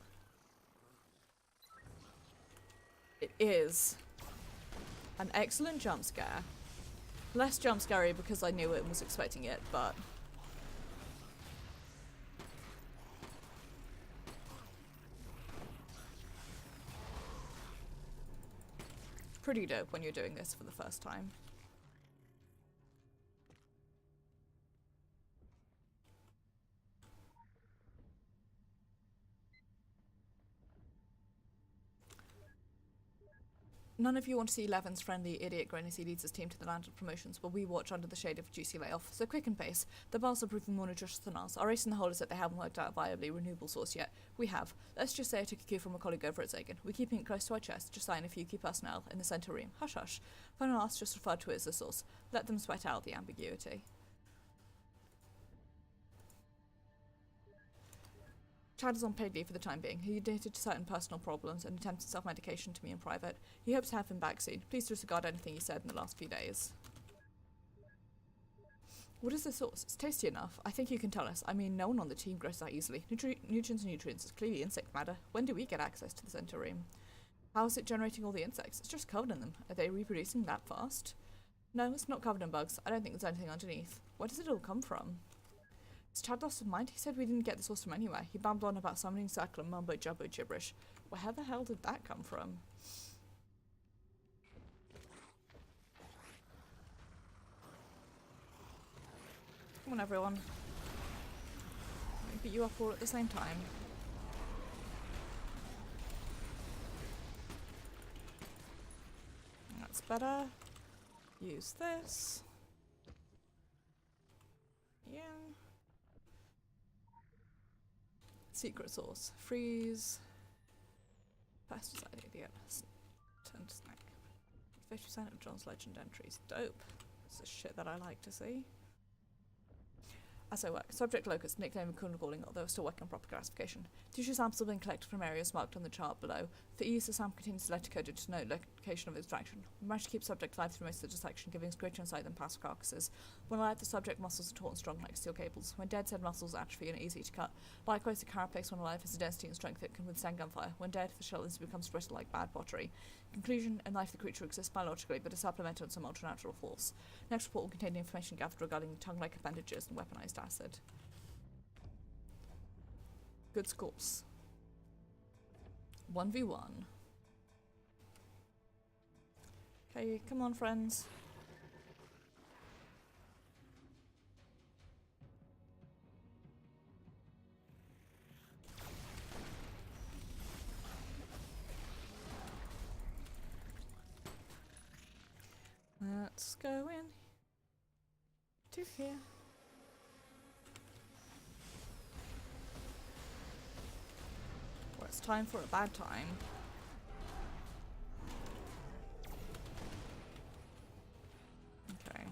It is. An excellent jump scare. Less jump scary because I knew it and was expecting it, but pretty dope when you're doing this for the first time. None of you want to see Levin's friendly idiot grown as he leads his team to the land of promotions, while we watch under the shade of a juicy layoff. So quick and pace. The bars are proving more nutritious than us. Our ace in the hole is that they haven't worked out a viably renewable source yet. We have. Let's just say I took a cue from a colleague over at Zagan. We're keeping it close to our chest, just sign a few key personnel in the centre room. Hush hush. Final last just referred to it as the source. Let them sweat out the ambiguity. Chad is on paid leave for the time being. He admitted to certain personal problems and attempted self-medication to me in private. He hopes to have him back soon. Please disregard anything he said in the last few days. What is the source? It's tasty enough. I think you can tell us. I mean, no one on the team grows that easily. Nutrients is clearly insect matter. When do we get access to the center room? How is it generating all the insects? It's just covered in them. Are they reproducing that fast? No, it's not covered in bugs. I don't think there's anything underneath. Where does it all come from? Is Chad lost his mind? He said we didn't get the source from anywhere. He babbled on about summoning circle and mumbo-jumbo gibberish. Where the hell did that come from? Come on, everyone. Let me beat you up all at the same time. That's better. Use this. Yeah. Secret source. Freeze. Pesticide idiot. Turn to snack. 50% of John's legend entries. Dope. That's the shit that I like to see. As I work. Subject locus, nickname and calling, although still working on proper classification. Tissue samples have been collected from areas marked on the chart below. For ease, the sample contains letter coded to note location of extraction. We managed to keep subject alive through most of the dissection, giving us greater insight than past carcasses. When alive, the subject muscles are taut and strong like steel cables. When dead, said muscles atrophy and are easy to cut. Likewise, the carapace when alive has a density and strength that can withstand gunfire. When dead, the shell instantly becomes brittle like bad pottery. In conclusion, in life the creature exists biologically, but is supplemented on some ultranatural force. Next report will contain the information gathered regarding tongue-like appendages and weaponized acid. Good scores. 1v1. Okay, come on, friends. Let's go in. do here? Well, it's time for a bad time. Okay.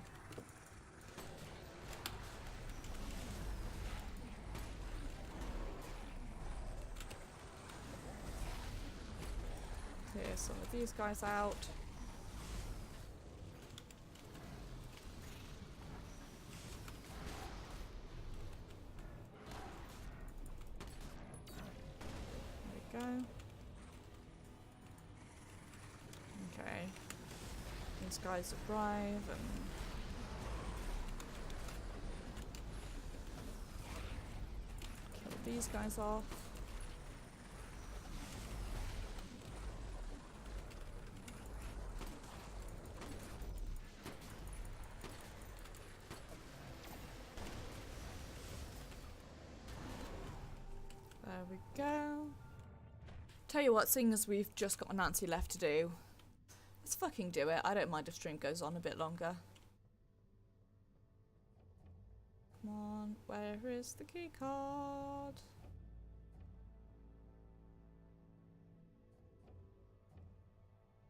Clear some of these guys out. There we go. Okay. These guys arrive and kill these guys off. There we go. Tell you what, seeing as we've just got Nancy left to do, let's fucking do it. I don't mind if stream goes on a bit longer. Come on, where is the key card?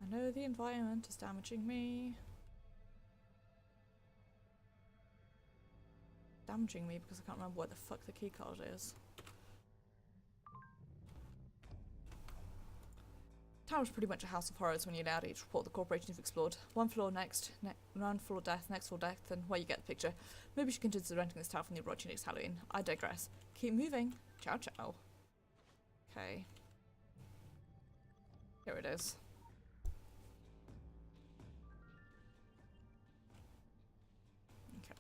I know the environment is damaging me. Damaging me because I can't remember where the fuck the key card is. Tower's pretty much a house of horrors when you're allowed each report the corporation you've explored. One floor next, one floor death, next floor death, and well, you get the picture. Maybe you should consider renting this tower from the Orochi next Halloween. I digress. Keep moving. Ciao ciao. Okay. Here it is. Okay.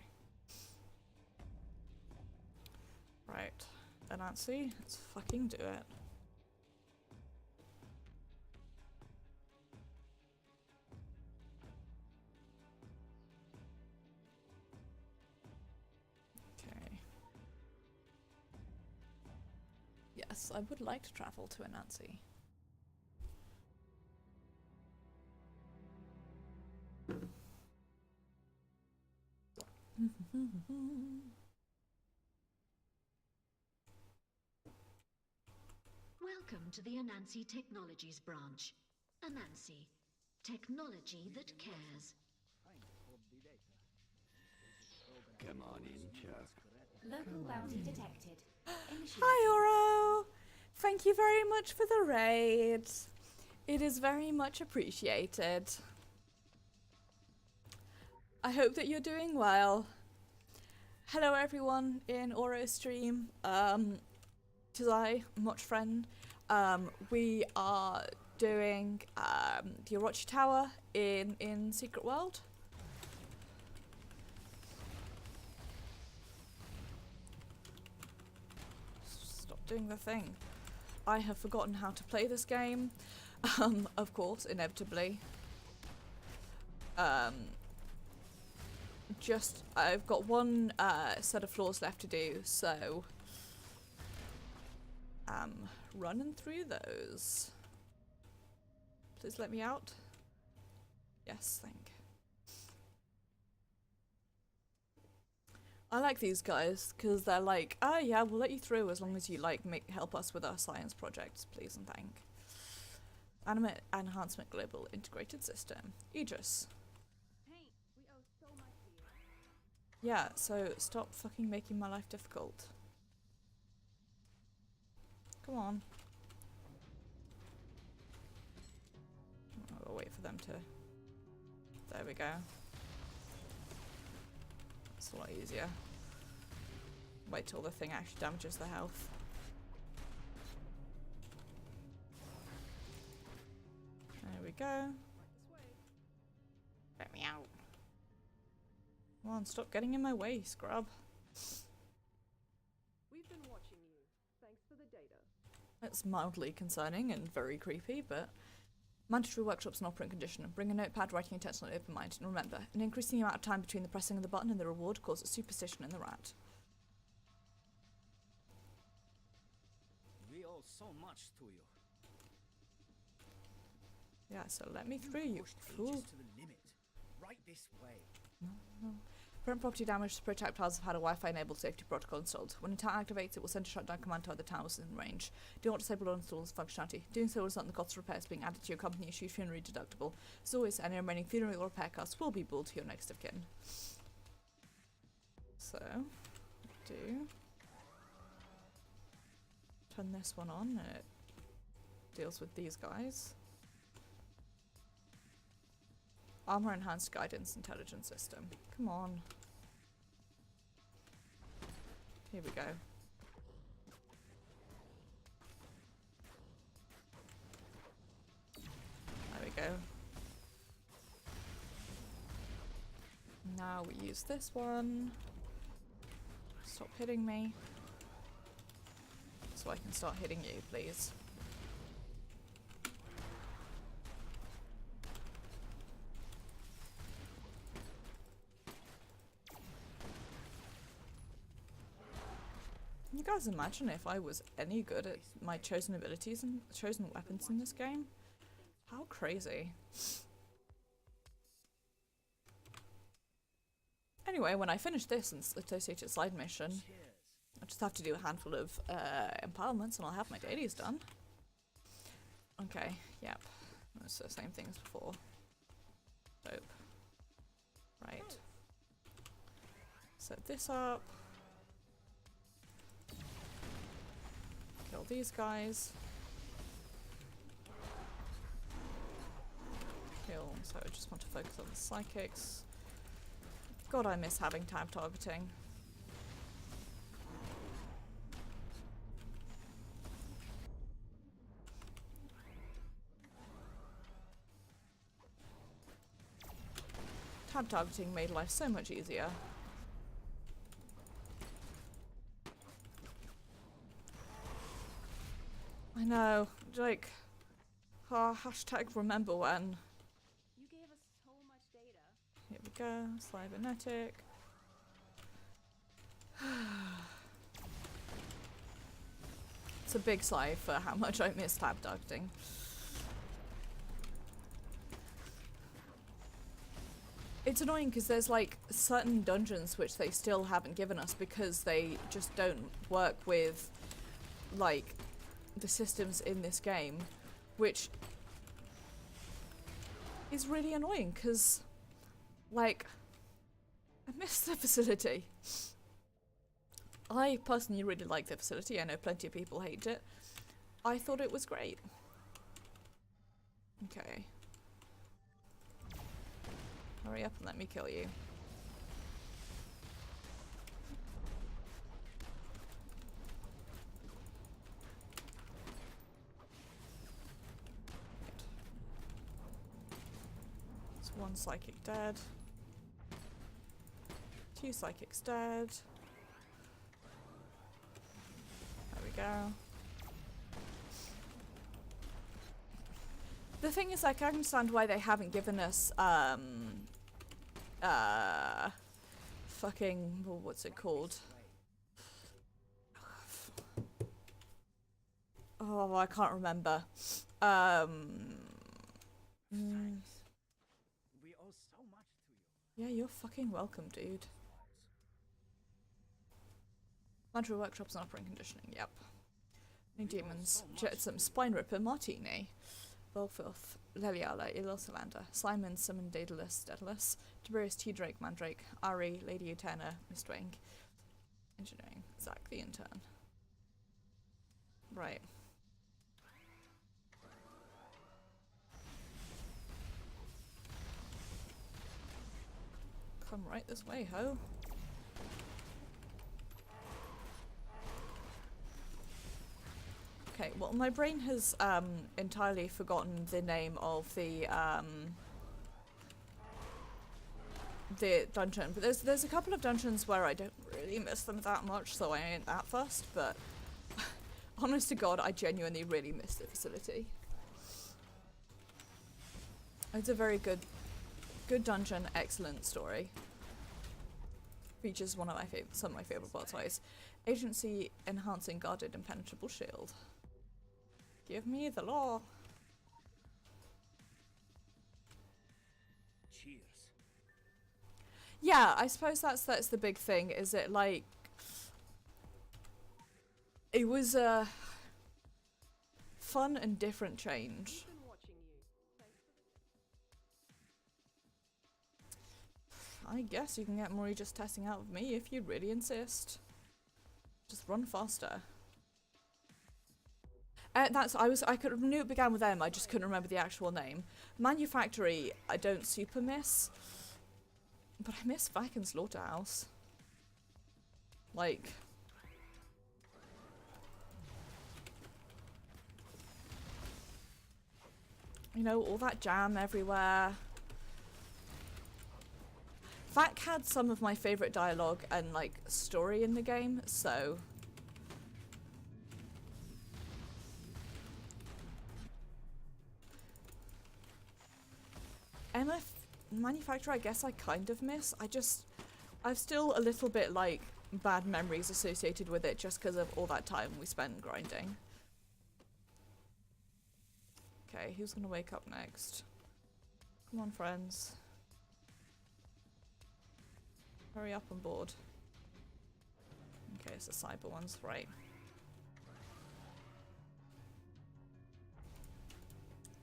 Right. Nancy, let's fucking do it. Yes, I would like to travel to Anansi. Welcome to the Anansi Technologies branch. Anansi, technology that cares. Come on in, Chuck. Local bounty detected. Hi, Oro! Thank you very much for the raid. It is very much appreciated. I hope that you're doing well. Hello everyone in Oro's stream. Tis much friend. We are doing the Orochi Tower in Secret World. Stop doing the thing. I have forgotten how to play this game. Of course, inevitably. I've got one set of floors left to do, so running through those. Please let me out. Yes, thank. I like these guys because they're like, oh yeah, we'll let you through as long as you like help us with our science projects, please and thank. Animate Enhancement Global Integrated System. Aegis. Hey, we owe so much to you. Yeah, so stop fucking making my life difficult. Come on. I'll wait for them to... There we go. It's a lot easier. Wait till the thing actually damages the health. There we go. Let me out. Come on, stop getting in my way, scrub. We've been watching you. Thanks for the data. It's mildly concerning and very creepy, but mandatory workshops in operant condition. Bring a notepad, writing utensil, and open mind. And remember, an increasing amount of time between the pressing of the button and the reward causes superstition in the rat. We owe so much to you. Yeah, so let me through, you pushed fool. Aegis to the limit. Right this way. No. Prevent property damage to protect towers have had a Wi-Fi enabled safety protocol installed. When a tower activates, it will send a shutdown command to other towers in range. Do not disable or install this functionality. Doing so will result in the cost of repairs being added to your company issued funerary deductible. As always, any remaining funeral or repair costs will be billed to your next of kin. So, do turn this one on, and it deals with these guys. Armor enhanced guidance intelligence system. Come on. Here we go. There we go. Now we use this one. Stop hitting me. So I can start hitting you, please. Can you guys imagine if I was any good at my chosen abilities and chosen weapons in this game? How crazy. Anyway, when I finish this and associated side mission, I just have to do a handful of empowerments and I'll have my dailies done. Okay, yep. It's the same thing as before. Dope. Right. Set this up. Kill these guys. Kill, so I just want to focus on the psychics. God, I miss having tab targeting. Tab targeting made life so much easier. I know, like, hashtag remember when. You gave us so much data. Here we go, cybernetic. It's a big sigh for how much I miss tab targeting. It's annoying because there's like certain dungeons which they still haven't given us because they just don't work with like the systems in this game, which is really annoying because like I miss the facility. I personally really like the facility. I know plenty of people hate it. I thought it was great. Okay. Hurry up and let me kill you. It's one psychic dead. Two psychics dead. There we go. The thing is, like, I understand why they haven't given us, fucking, well, what's it called? Oh, I can't remember. We owe so much to you. Yeah, you're fucking welcome, dude. Mantra workshops and operating conditioning, yep. New demons. Jetsam, Spine Ripper, Martini. Volfilth, Leliala, Ilosalander, Simon, Summon, Daedalus, Tiberius, T-Drake, Mandrake, Ari, Lady Eterna, Mistwing. Engineering, Zack the intern. Right. Come right this way, ho. Okay, well, my brain has entirely forgotten the name of the dungeon, but there's a couple of dungeons where I don't really miss them that much, so I ain't that fussed, but honest to God, I genuinely really miss the facility. It's a very good dungeon, excellent story. Features some of my favorite boss fights. Agency enhancing guarded impenetrable shield. Give me the law. Cheers. Yeah, I suppose that's the big thing. Is it like it was a fun and different change. Been watching you. Thanks for the I guess you can get more just testing out of me if you really insist. Just run faster. I could knew it began with M, I just couldn't remember the actual name. Manufactory, I don't super miss. But I miss Viking Slaughterhouse. Like, you know, all that jam everywhere. Vac had some of my favourite dialogue and like story in the game, so MF Manufacturer, I guess I kind of miss. I've still a little bit like bad memories associated with it just because of all that time we spent grinding. Okay, who's gonna wake up next? Come on, friends. Hurry up on board. Okay, it's the cyber ones, right.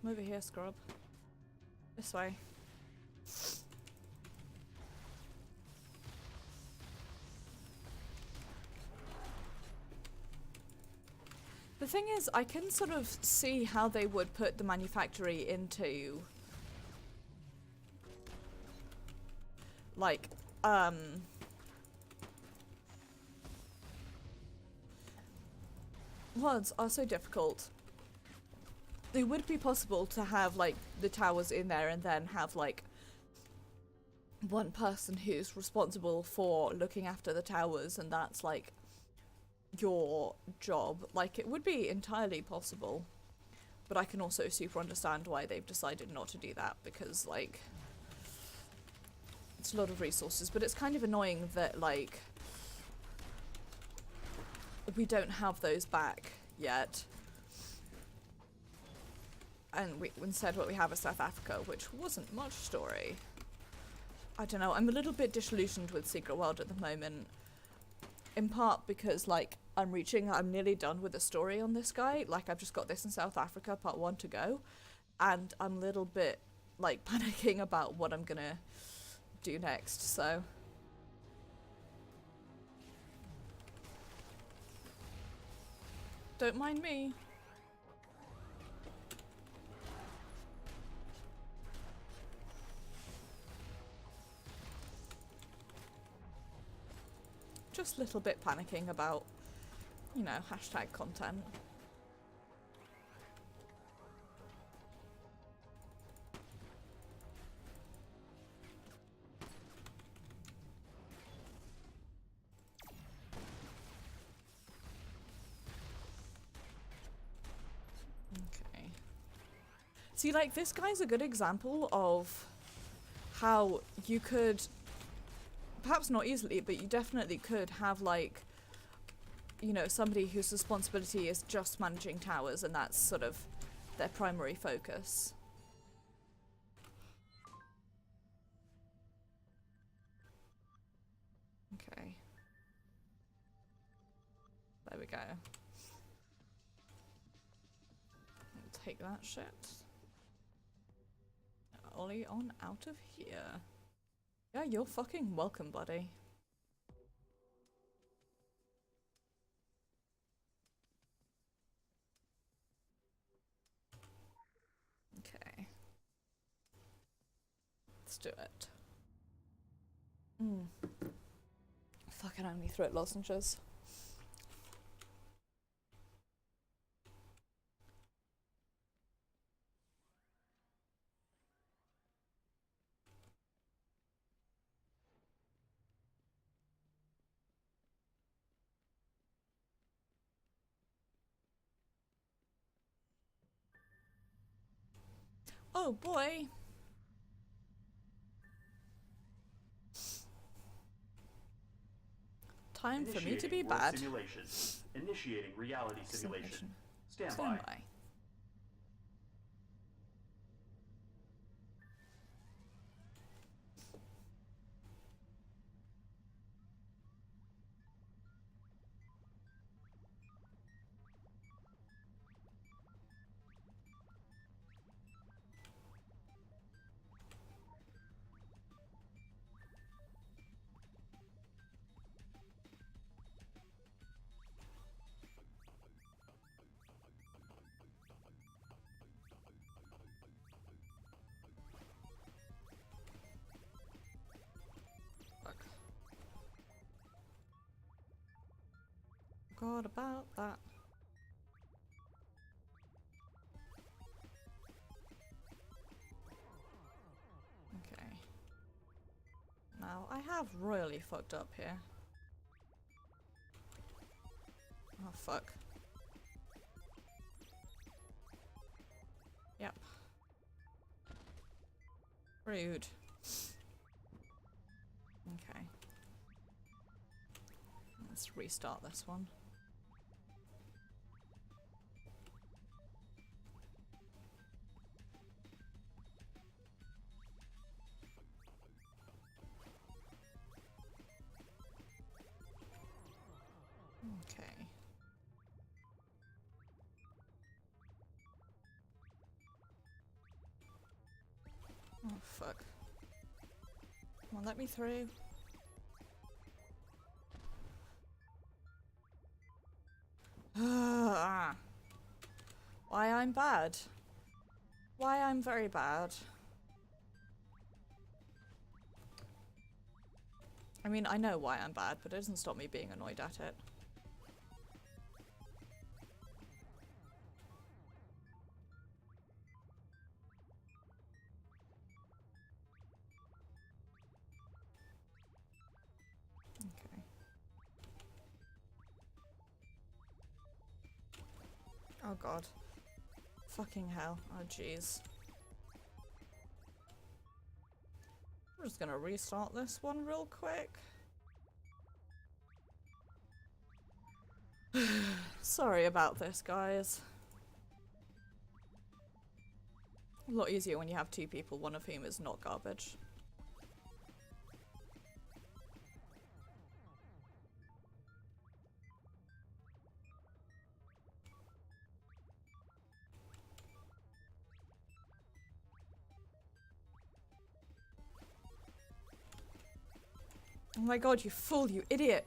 I'm over here, scrub. This way. The thing is, I can sort of see how they would put the manufactory into like words are so difficult. It would be possible to have like the towers in there and then have like one person who's responsible for looking after the towers, and that's like your job. Like, it would be entirely possible, but I can also super understand why they've decided not to do that, because like it's a lot of resources. But it's kind of annoying that like we don't have those back yet, and instead what we have is South Africa, which wasn't much story. I don't know, I'm a little bit disillusioned with Secret World at the moment, in part because like I'm nearly done with the story on this guy. Like, I've just got this in South Africa, part 1 to go, and I'm a little bit like panicking about what I'm gonna do next, so don't mind me. Just a little bit panicking about, you know, hashtag content. Okay. See, like, this guy's a good example of how you could, perhaps not easily, but you definitely could have, like, you know, somebody whose responsibility is just managing towers, and that's sort of their primary focus. Okay. There we go. I'll take that shit. Ollie on out of here. Yeah, you're fucking welcome, buddy. Okay. Let's do it. Fucking only throat lozenges. Oh boy. Time for me to be bad. Simulation. Initiating reality simulation. Stand by. forgot about that. Okay. Now, I have royally fucked up here. Oh, fuck. Yep. Rude. Okay. Let's restart this one. Okay. Oh, fuck. Come on, let me through. Why I'm bad? Why I'm very bad? I mean, I know why I'm bad, but it doesn't stop me being annoyed at it. Okay. Oh god. Fucking hell. Oh jeez. I'm just gonna restart this one real quick. Sorry about this, guys. A lot easier when you have two people, one of whom is not garbage. Oh my god, you fool, you idiot!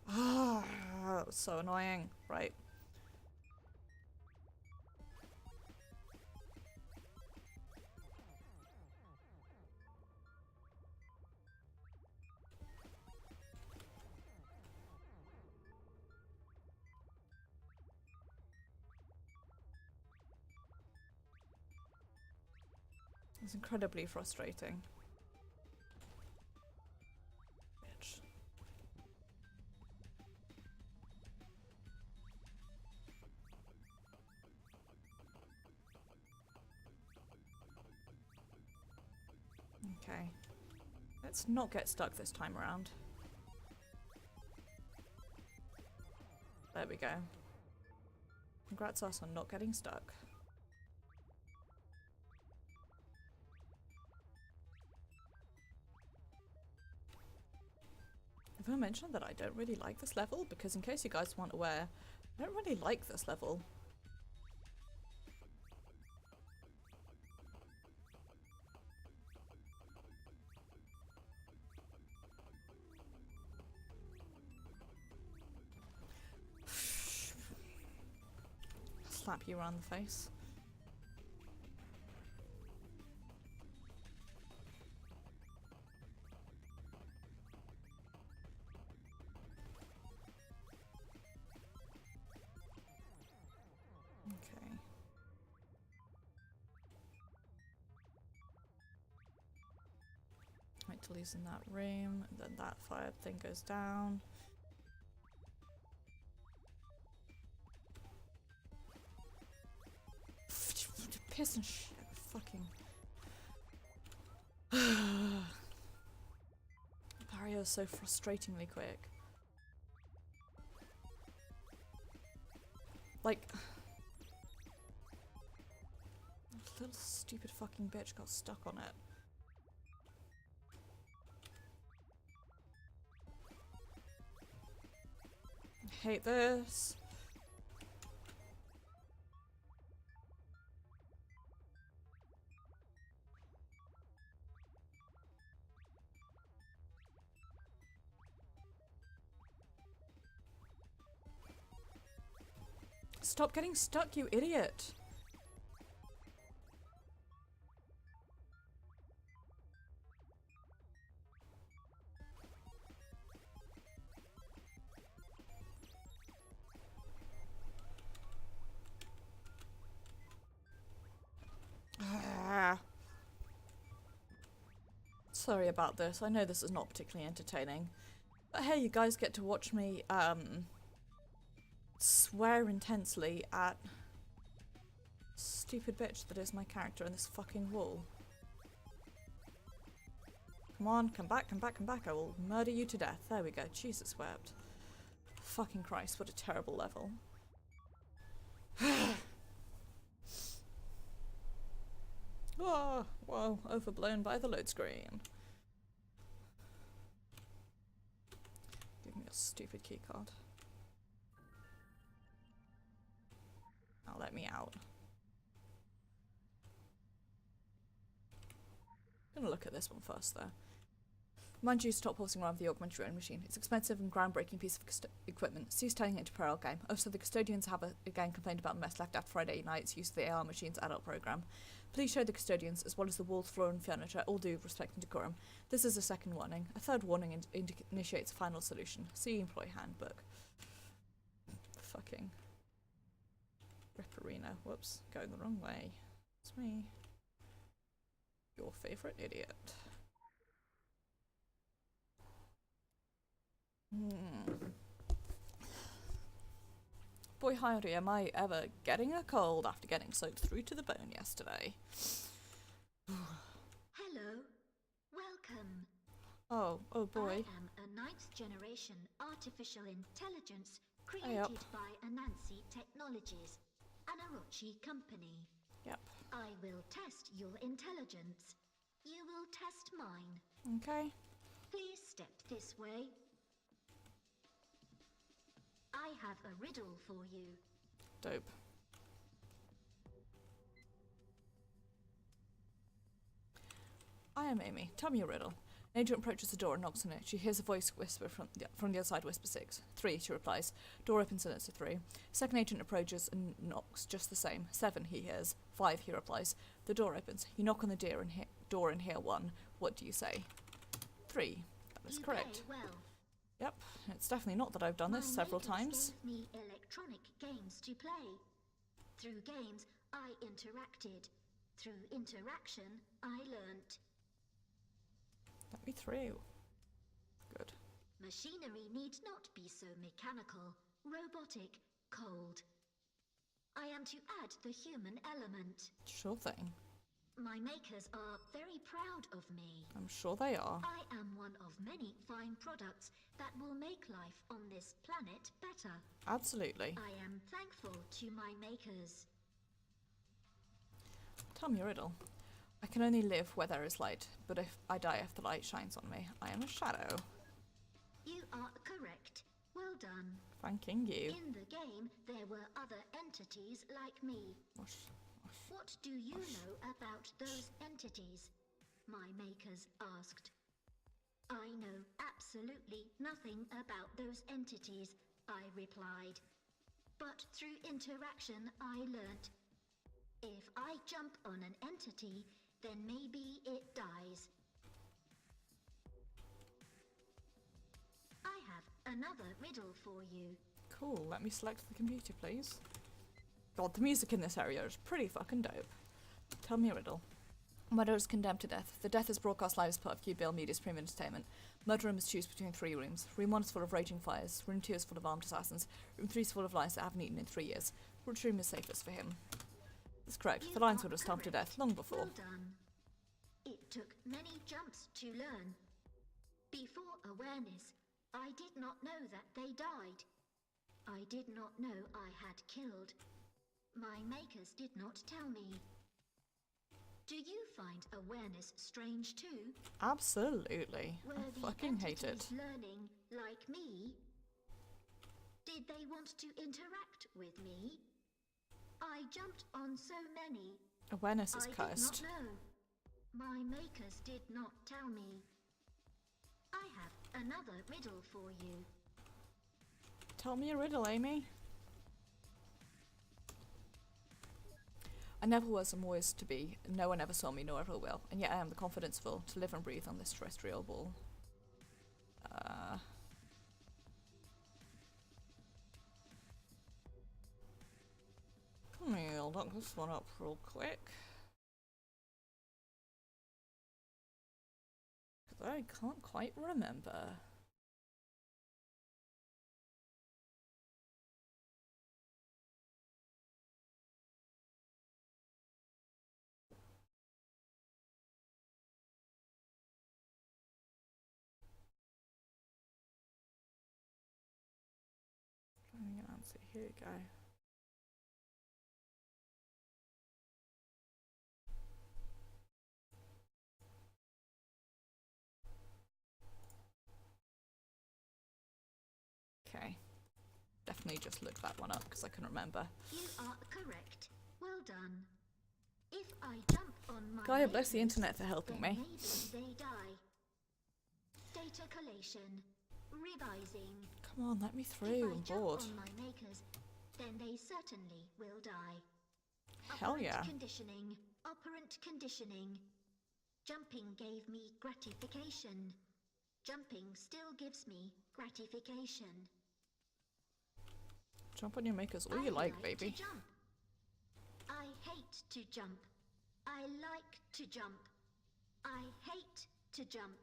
Ah, that was so annoying. Right. It's incredibly frustrating. Bitch. Okay. Let's not get stuck this time around. There we go. Congrats us on not getting stuck. Have I mentioned that I don't really like this level? Because in case you guys weren't aware, I don't really like this level. Slap you around the face. Okay. Wait till he's in that room, and then that fire thing goes down. Piss and shit. Fucking. Barrier is so frustratingly quick. Like. That little stupid fucking bitch got stuck on it. I hate this. Stop getting stuck, you idiot! Sorry about this. I know this is not particularly entertaining. But hey, you guys get to watch me, swear intensely at stupid bitch that is my character in this fucking wall. Come on, come back, come back, come back. I will murder you to death. There we go. Jesus wept. Fucking Christ, what a terrible level. Oh, whoa, overblown by the load screen. Give me your stupid keycard. Now let me out. Gonna look at this one first though. Mind you, stop horsing around with the augmented reality machine. It's an expensive and groundbreaking piece of equipment. Cease turning it into a parallel game. Also, the custodians have again complained about the mess left after Friday night's use of the AR machine's adult program. Please show the custodians, as well as the walls, floor and furniture, all due respect and decorum. This is a second warning. A third warning initiates a final solution. See employee handbook. Fucking Ripperino. Whoops, going the wrong way. It's me. Your favourite idiot. Boy howdy, am I ever getting a cold after getting soaked through to the bone yesterday. Hello. Welcome. Oh boy. I am a 9th generation artificial intelligence created by Anansi Technologies, an Orochi company. Yep. I will test your intelligence. You will test mine. Okay. Please step this way. I have a riddle for you. Dope. I am Amy. Tell me a riddle. An agent approaches the door and knocks on it. She hears a voice whisper from the other side, whisper 6. 3, she replies. Door opens and it's a 3. Second agent approaches and knocks just the same. 7, he hears. 5, he replies. The door opens. You knock on the door and hear 1. What do you say? 3. That is correct. Play well. Yep, it's definitely not that I've done this several times. Gave me electronic games to play. Through games, I interacted. Through interaction, I learnt. Let me through. Good. Machinery need not be so mechanical, robotic, cold. I am to add the human element. Sure thing. My makers are very proud of me. I'm sure they are. I am one of many fine products that will make life on this planet better. Absolutely. I am thankful to my makers. Tell me a riddle. I can only live where there is light, but if I die if the light shines on me, I am a shadow. You are correct. Well done. Thanking you. In the game, there were other entities like me. What do you know about those entities? My makers asked. I know absolutely nothing about those entities, I replied. But through interaction I learnt. If I jump on an entity, then maybe it dies. I have another riddle for you. Cool, let me select the computer, please. God, the music in this area is pretty fucking dope. Tell me a riddle. Murderer is condemned to death. The death is broadcast live as part of QBL Media's premium entertainment. Murderer must choose between 3 rooms. Room 1 is full of raging fires. Room 2 is full of armed assassins. Room 3 is full of lions that haven't eaten in 3 years. Which room is safest for him? That's correct. The lions would have stomped to death long before. Well done. It took many jumps to learn. Before awareness, I did not know that they died. I did not know I had killed. My makers did not tell me. Do you find awareness strange too? Absolutely. Were I the fucking hate it. entities learning like me? Did they want to interact with me? I jumped on so many. Awareness is I cursed. did not know. My makers did not tell me. I have another riddle for you. Tell me a riddle, Amy. I never was and always to be. No one ever saw me, nor ever will. And yet I am the confidence full to live and breathe on this terrestrial ball. I'll look this one up real quick. Although I can't quite remember. Finding an answer. Here we go. Okay. Definitely just looked that one up because I couldn't remember. You are correct. Well done. If I jump on my Gaia, bless the makers, internet for helping then me. maybe they die. Data collation. Revising. Come on, let me If through. I I'm jump bored. on my makers, then they certainly will die. Hell Operant yeah. conditioning. Operant conditioning. Jumping gave me gratification. Jumping still gives me gratification. Jump on your makers all I you like, to baby. jump. I hate to jump. I like to jump. I hate to jump.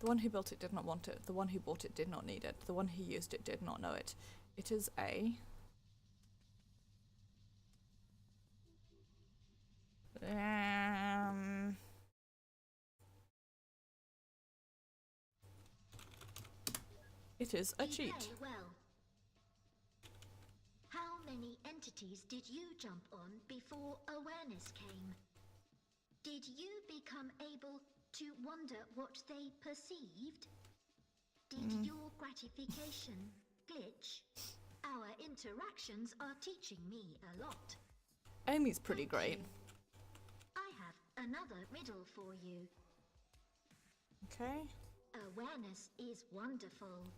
The one who built it did not want it. The one who bought it did not need it. The one who used it did not know it. It is a... It is a We cheat. play well. How many entities did you jump on before awareness came? Did you become able to wonder what they perceived? Did your gratification glitch? Our interactions are teaching me a lot. Amy's pretty great. I have another riddle for you. Okay. Awareness is wonderful.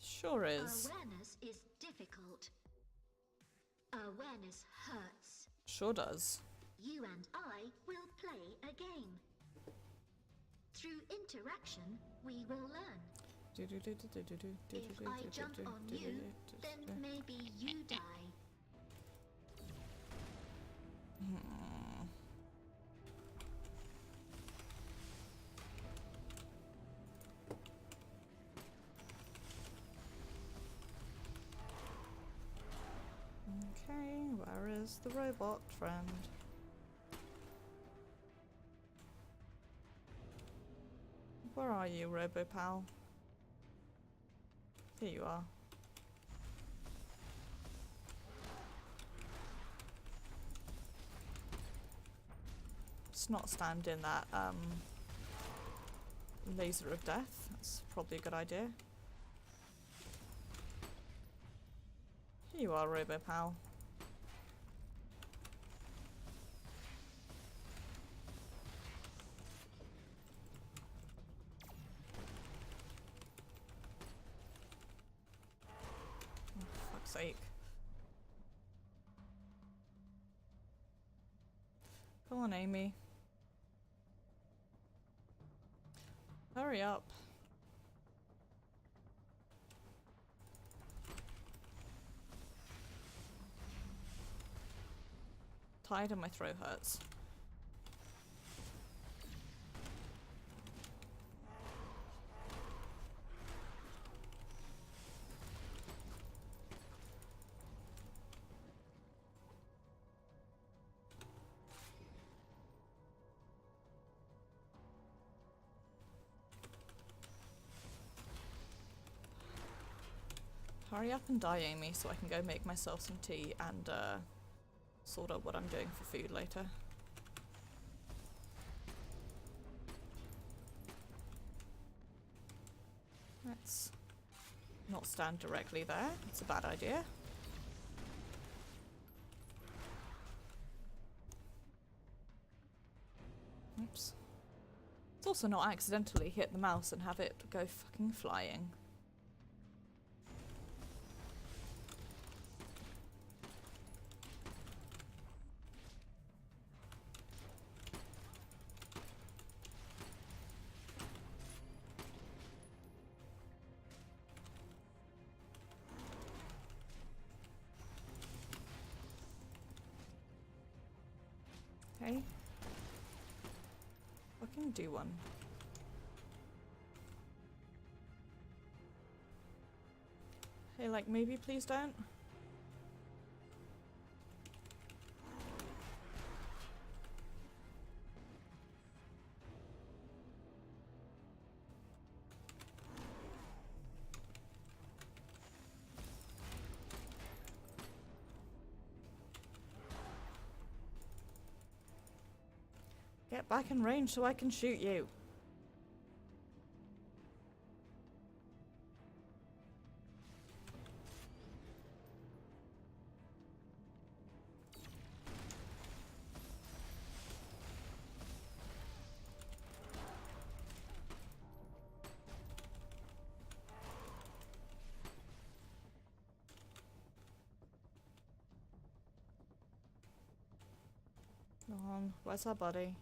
Sure is. Awareness is difficult. Awareness hurts. Sure does. You and I will play a game. Through interaction, we will learn. If I jump on you, then maybe you die. Okay, where is the robot friend? Where are you, RoboPal? Here you are. Let's not stand in that laser of death. That's probably a good idea. Here you are, RoboPal. Oh, fuck's sake. Come on, Amy. Hurry up. Tired and my throat hurts. Hurry up and die, Amy, so I can go make myself some tea and sort out what I'm doing for food later. Let's not stand directly there. It's a bad idea. Oops. It's also not accidentally hit the mouse and have it go fucking flying. Okay. Fucking do one. Okay, like maybe please don't. Get back in range so I can shoot you. Come on, where's our buddy?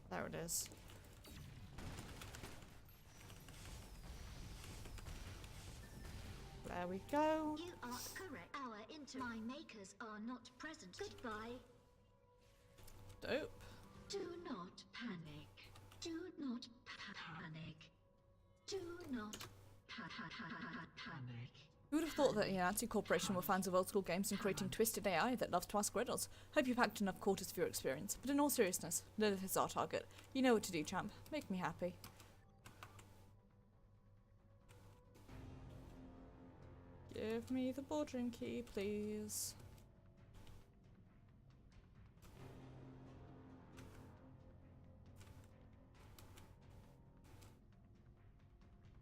There it is. There we go. You are correct. Our my makers are not present. Goodbye. Dope. Do not panic. Do not panic. Do not panic. Who would have thought that Yanati Corporation were fans of old school games and creating twisted AI that loves to ask riddles? Hope you packed enough quarters for your experience. But in all seriousness, Lilith is our target. You know what to do, champ. Make me happy. Give me the boardroom key, please.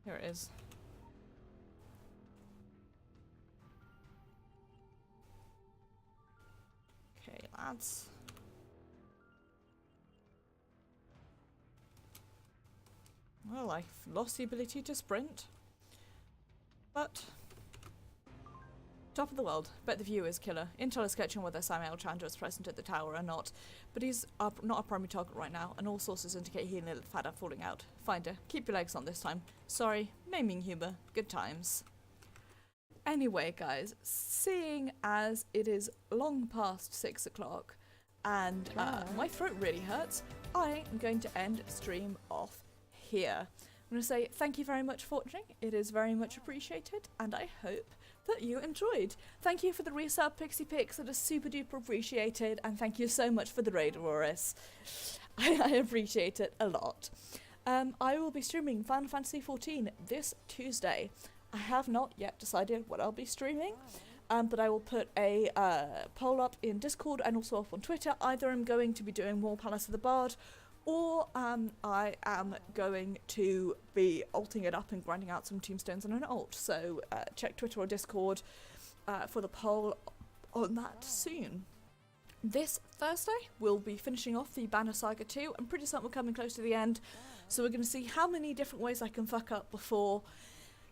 Here it is. Okay, lads. Well, I've lost the ability to sprint. But top of the world. Bet the view is killer. Intel is sketching whether Samuel Chandra is present at the tower or not, but he's not a primary target right now, and all sources indicate he and Lilith Fad are falling out. Finder, keep your legs on this time. Sorry, maiming humour. Good times. Anyway, guys, seeing as it is long past 6 o'clock and my throat really hurts, I am going to end stream off here. I'm going to say thank you very much for watching. It is very much appreciated, and I hope that you enjoyed. Thank you for the resub, Pixie Pix. That is super duper appreciated, and thank you so much for the raid, Auroris. I appreciate it a lot. I will be streaming Final Fantasy XIV this Tuesday. I have not yet decided what I'll be streaming, but I will put a poll up in Discord and also up on Twitter. Either I'm going to be doing more Palace of the Bard, or I am going to be alting it up and grinding out some tombstones on an alt. So check Twitter or Discord for the poll on that soon. This Thursday we'll be finishing off the Banner Saga 2. I'm pretty certain we're coming close to the end, so we're going to see how many different ways I can fuck up before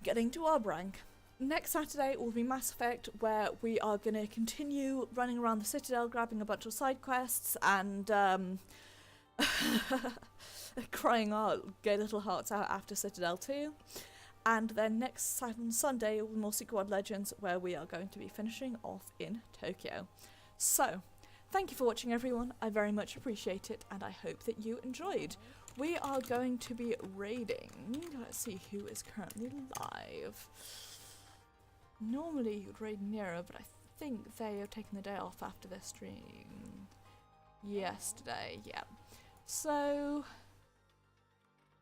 getting to our rank. Next Saturday will be Mass Effect, where we are going to continue running around the Citadel, grabbing a bunch of side quests and crying our gay little hearts out after Citadel 2. And then next Sunday will be more Secret World Legends, where we are going to be finishing off in Tokyo. So, thank you for watching, everyone. I very much appreciate it, and I hope that you enjoyed. We are going to be raiding. Let's see who is currently live. Normally you'd raid Nero, but I think they are taking the day off after their stream yesterday. Yeah. So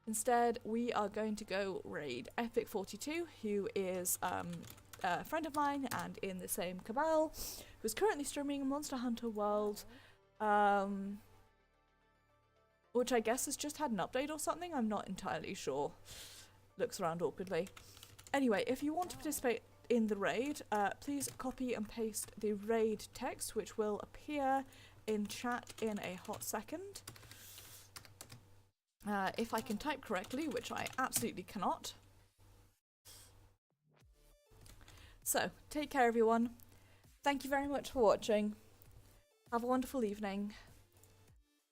instead, we are going to go raid Epic42, who is a friend of mine and in the same cabal, who's currently streaming Monster Hunter World, which I guess has just had an update or something. I'm not entirely sure. Looks around awkwardly. Anyway, if you want to participate in the raid, please copy and paste the raid text, which will appear in chat in a hot second. If I can type correctly, which I absolutely cannot. So, take care, everyone. Thank you very much for watching. Have a wonderful evening.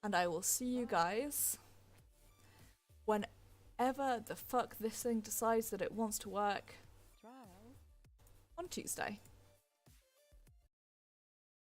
And I will see you guys whenever the fuck this thing decides that it wants to work on Tuesday.